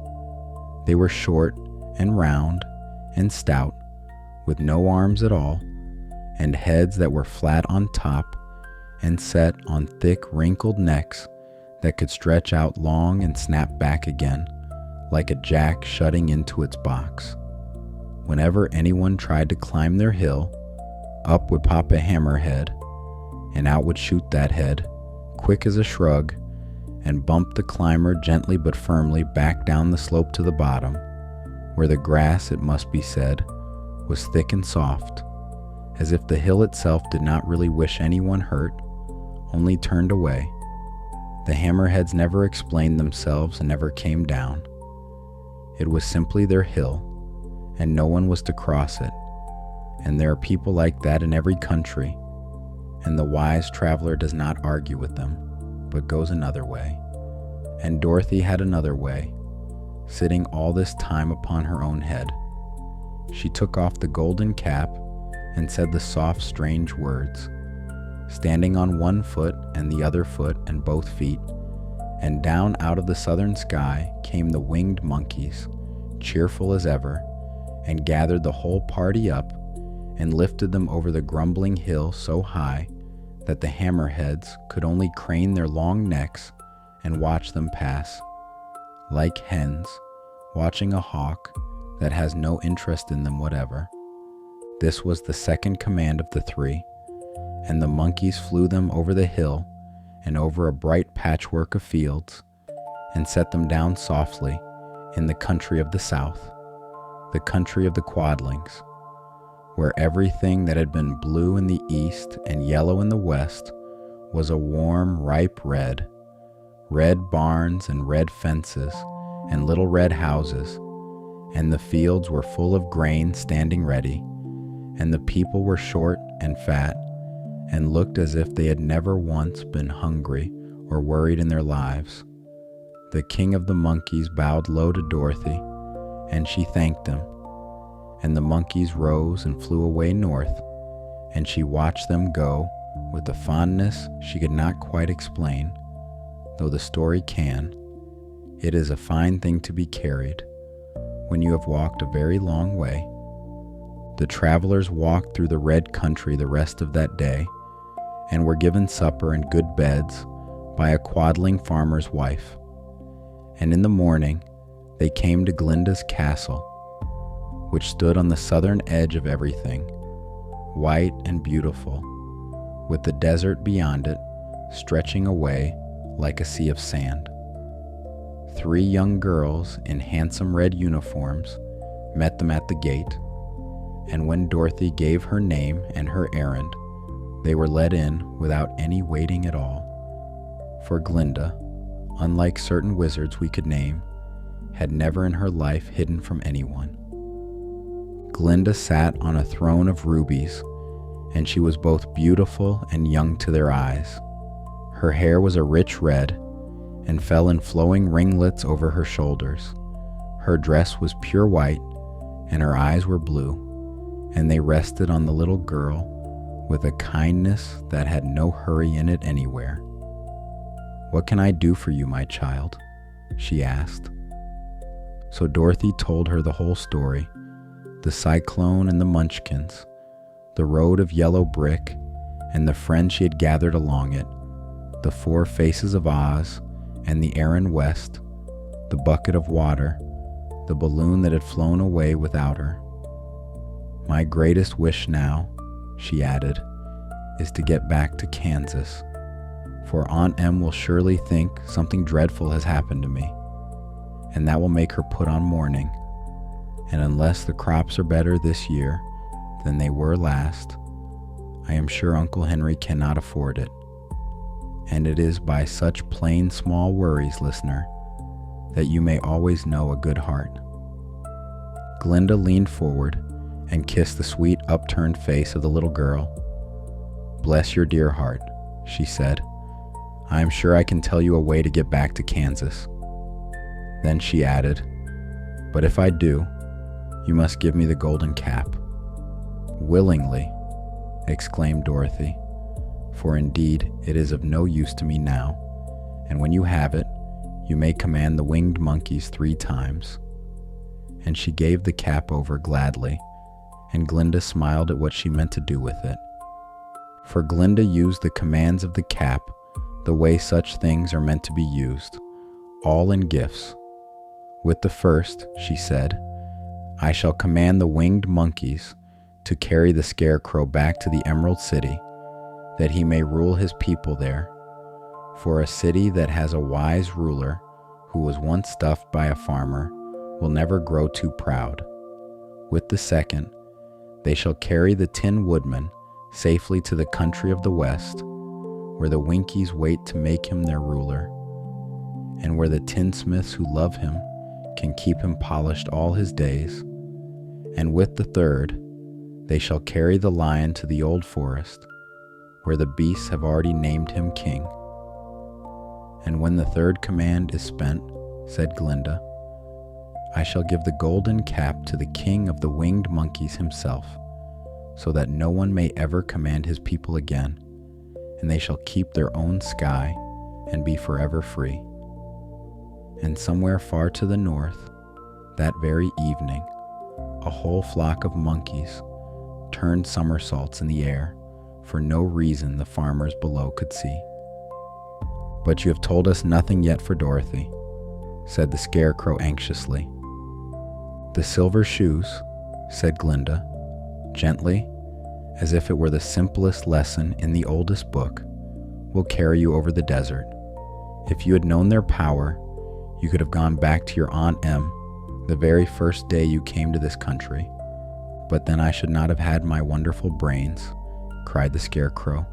They were short and round and stout, with no arms at all, and heads that were flat on top and set on thick wrinkled necks that could stretch out long and snap back again, like a jack shutting into its box. Whenever anyone tried to climb their hill, up would pop a hammerhead, and out would shoot that head, quick as a shrug, and bump the climber gently but firmly back down the slope to the bottom, where the grass, it must be said, was thick and soft, as if the hill itself did not really wish anyone hurt, only turned away. The hammerheads never explained themselves and never came down. It was simply their hill, and no one was to cross it, and there are people like that in every country, and the wise traveler does not argue with them, but goes another way. And Dorothy had another way, sitting all this time upon her own head. She took off the golden cap and said the soft, strange words, standing on one foot and the other foot and both feet, and down out of the southern sky came the winged monkeys, cheerful as ever, and gathered the whole party up and lifted them over the grumbling hill so high that the hammerheads could only crane their long necks and watch them pass, like hens watching a hawk that has no interest in them whatever. This was the second command of the three, and the monkeys flew them over the hill and over a bright patchwork of fields, and set them down softly in the country of the south, the country of the quadlings, where everything that had been blue in the east and yellow in the west was a warm, ripe red. Red barns and red fences and little red houses, and the fields were full of grain standing ready, and the people were short and fat, and looked as if they had never once been hungry or worried in their lives. The king of the monkeys bowed low to Dorothy, and she thanked him, and the monkeys rose and flew away north, and she watched them go with a fondness she could not quite explain, though the story can. It is a fine thing to be carried when you have walked a very long way. The travelers walked through the red country the rest of that day, and were given supper and good beds by a quadling farmer's wife. And in the morning they came to Glinda's castle, which stood on the southern edge of everything, white and beautiful, with the desert beyond it stretching away like a sea of sand. 3 young girls in handsome red uniforms met them at the gate, and when Dorothy gave her name and her errand, they were let in without any waiting at all. For Glinda, unlike certain wizards we could name, had never in her life hidden from anyone. Glinda sat on a throne of rubies, and she was both beautiful and young to their eyes. Her hair was a rich red, and fell in flowing ringlets over her shoulders. Her dress was pure white, and her eyes were blue, and they rested on the little girl with a kindness that had no hurry in it anywhere. "What can I do for you, my child?" she asked. So Dorothy told her the whole story, the cyclone and the munchkins, the road of yellow brick, and the friends she had gathered along it, the 4 faces of Oz, and the Errand West, the bucket of water, the balloon that had flown away without her. "My greatest wish now," she added, "is to get back to Kansas, for Aunt Em will surely think something dreadful has happened to me, and that will make her put on mourning, and unless the crops are better this year than they were last, I am sure Uncle Henry cannot afford it. And it is by such plain small worries, listener, that you may always know a good heart." Glinda leaned forward and kissed the sweet upturned face of the little girl. "Bless your dear heart," she said. "I am sure I can tell you a way to get back to Kansas." Then she added, "But if I do, you must give me the golden cap." "Willingly," exclaimed Dorothy, "for indeed it is of no use to me now, and when you have it, you may command the winged monkeys 3 times. And she gave the cap over gladly, and Glinda smiled at what she meant to do with it. For Glinda used the commands of the cap the way such things are meant to be used, all in gifts. With the first, she said, "I shall command the winged monkeys to carry the Scarecrow back to the Emerald City, that he may rule his people there, for a city that has a wise ruler who was once stuffed by a farmer will never grow too proud. With the second, they shall carry the Tin Woodman safely to the country of the West, where the Winkies wait to make him their ruler, and where the tinsmiths who love him can keep him polished all his days. And with the third, they shall carry the lion to the old forest, where the beasts have already named him king. And when the third command is spent, said Glinda, I shall give the golden cap to the king of the winged monkeys himself, so that no one may ever command his people again, and they shall keep their own sky and be forever free. And somewhere far to the north, that very evening, a whole flock of monkeys turned somersaults in the air for no reason the farmers below could see. But you have told us nothing yet for Dorothy, said the Scarecrow anxiously. The silver shoes, said Glinda, gently, as if it were the simplest lesson in the oldest book, will carry you over the desert. If you had known their power, you could have gone back to your Aunt Em the very first day you came to this country. But then I should not have had my wonderful brains, cried the Scarecrow.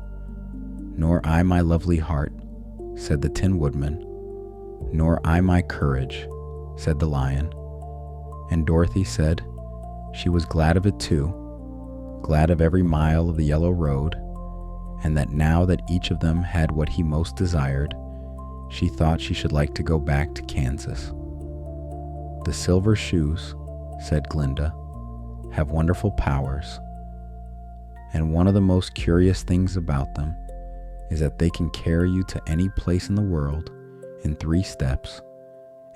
Nor I my lovely heart, said the Tin Woodman. Nor I my courage, said the Lion. And Dorothy said she was glad of it too, glad of every mile of the yellow road, and that now that each of them had what he most desired, she thought she should like to go back to Kansas. The silver shoes, said Glinda, have wonderful powers, and one of the most curious things about them is that they can carry you to any place in the world in 3 steps,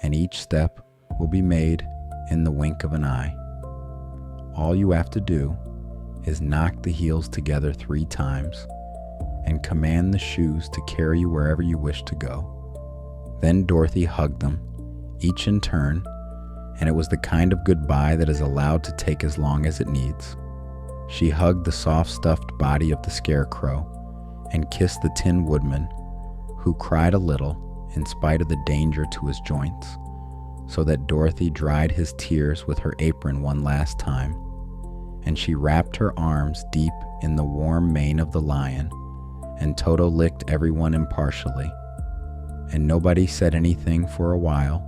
and each step will be made in the wink of an eye. All you have to do is knock the heels together 3 times and command the shoes to carry you wherever you wish to go. Then Dorothy hugged them, each in turn, and it was the kind of goodbye that is allowed to take as long as it needs. She hugged the soft stuffed body of the Scarecrow and kissed the Tin Woodman, who cried a little in spite of the danger to his joints, so that Dorothy dried his tears with her apron one last time, and she wrapped her arms deep in the warm mane of the lion, and Toto licked everyone impartially, and nobody said anything for a while,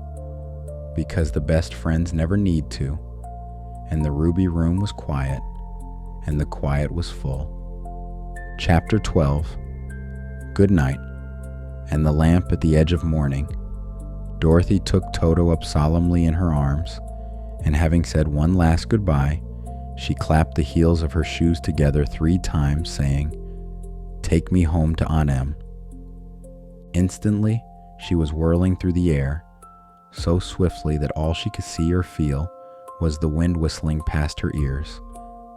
because the best friends never need to, and the ruby room was quiet, and the quiet was full. Chapter 12. Goodnight, and the lamp at the edge of morning. Dorothy took Toto up solemnly in her arms, and having said one last goodbye, she clapped the heels of her shoes together 3 times, saying, "Take me home to Aunt Em." Instantly, she was whirling through the air, so swiftly that all she could see or feel was the wind whistling past her ears,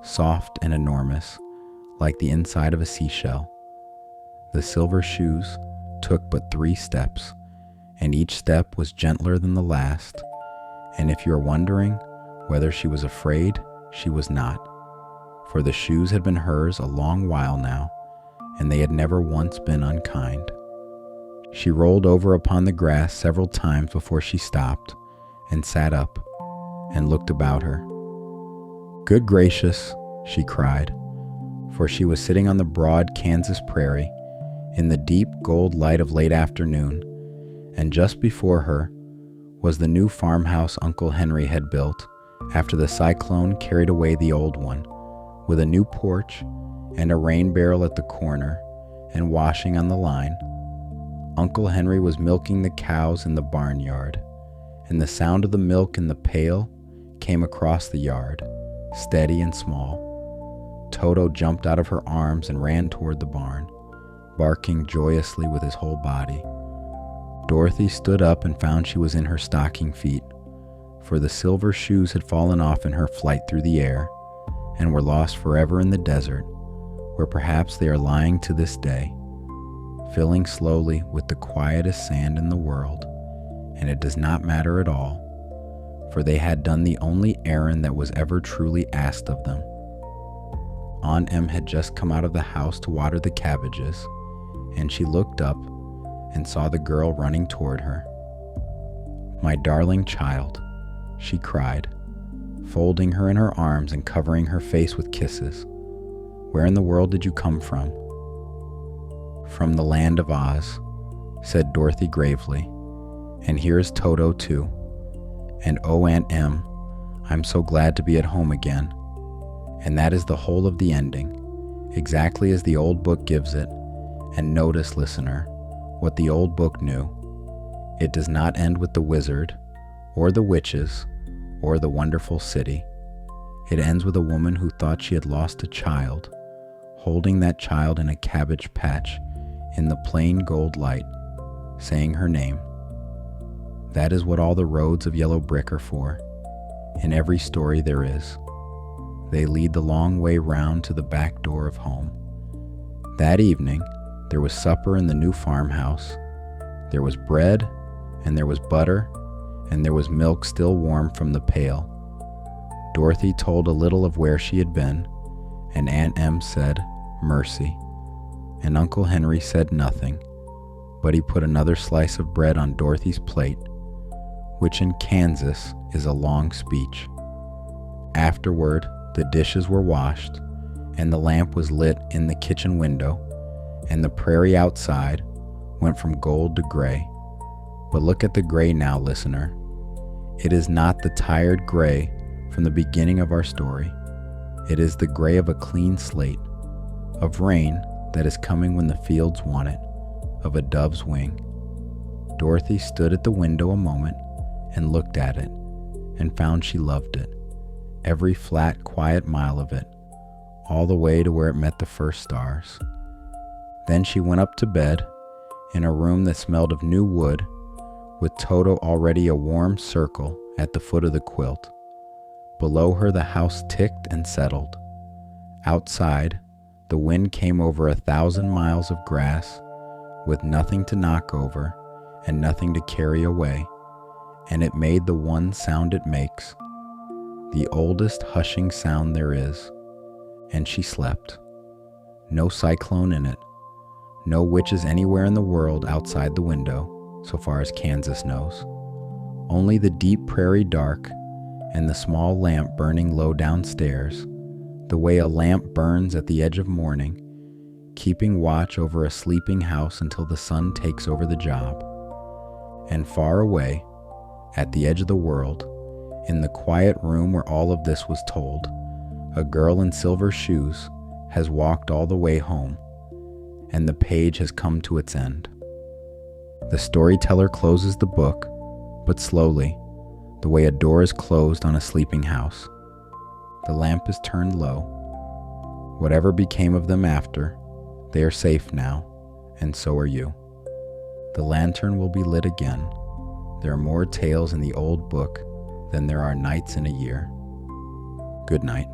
soft and enormous, like the inside of a seashell. The silver shoes took but 3 steps, and each step was gentler than the last, and if you are wondering whether she was afraid, she was not, for the shoes had been hers a long while now, and they had never once been unkind. She rolled over upon the grass several times before she stopped, and sat up, and looked about her. "Good gracious," she cried, for she was sitting on the broad Kansas prairie, in the deep gold light of late afternoon, and just before her was the new farmhouse Uncle Henry had built after the cyclone carried away the old one, with a new porch and a rain barrel at the corner and washing on the line. Uncle Henry was milking the cows in the barnyard, and the sound of the milk in the pail came across the yard, steady and small. Toto jumped out of her arms and ran toward the barn, barking joyously with his whole body. Dorothy stood up and found she was in her stocking feet, for the silver shoes had fallen off in her flight through the air, and were lost forever in the desert, where perhaps they are lying to this day, filling slowly with the quietest sand in the world, and it does not matter at all, for they had done the only errand that was ever truly asked of them. Aunt Em had just come out of the house to water the cabbages, and she looked up and saw the girl running toward her. "My darling child," she cried, folding her in her arms and covering her face with kisses. "Where in the world did you come from?" "From the land of Oz," said Dorothy gravely, "and here is Toto too. And oh, Aunt Em, I'm so glad to be at home again. And that is the whole of the ending, exactly as the old book gives it, and notice, listener, what the old book knew. It does not end with the wizard, or the witches, or the wonderful city. It ends with a woman who thought she had lost a child, holding that child in a cabbage patch in the plain gold light, saying her name. That is what all the roads of yellow brick are for. In every story there is. They lead the long way round to the back door of home. That evening, there was supper in the new farmhouse. There was bread, and there was butter, and there was milk still warm from the pail. Dorothy told a little of where she had been, and Aunt Em said, "Mercy." And Uncle Henry said nothing, but he put another slice of bread on Dorothy's plate, which in Kansas is a long speech. Afterward, the dishes were washed, and the lamp was lit in the kitchen window, and the prairie outside went from gold to gray. But look at the gray now, listener. It is not the tired gray from the beginning of our story. It is the gray of a clean slate, of rain that is coming when the fields want it, of a dove's wing. Dorothy stood at the window a moment and looked at it, and found she loved it, every flat, quiet mile of it, all the way to where it met the first stars. Then she went up to bed, in a room that smelled of new wood, with Toto already a warm circle at the foot of the quilt. Below her the house ticked and settled. Outside, the wind came over 1,000 miles of grass, with nothing to knock over and nothing to carry away, and it made the one sound it makes, the oldest hushing sound there is, and she slept. No cyclone in it, no witches anywhere in the world outside the window, so far as Kansas knows. Only the deep prairie dark and the small lamp burning low downstairs, the way a lamp burns at the edge of morning, keeping watch over a sleeping house until the sun takes over the job. And far away, at the edge of the world, in the quiet room where all of this was told, a girl in silver shoes has walked all the way home, and the page has come to its end. The storyteller closes the book, but slowly, the way a door is closed on a sleeping house. The lamp is turned low. Whatever became of them after, they are safe now, and so are you. The lantern will be lit again. There are more tales in the old book than there are nights in a year. Good night.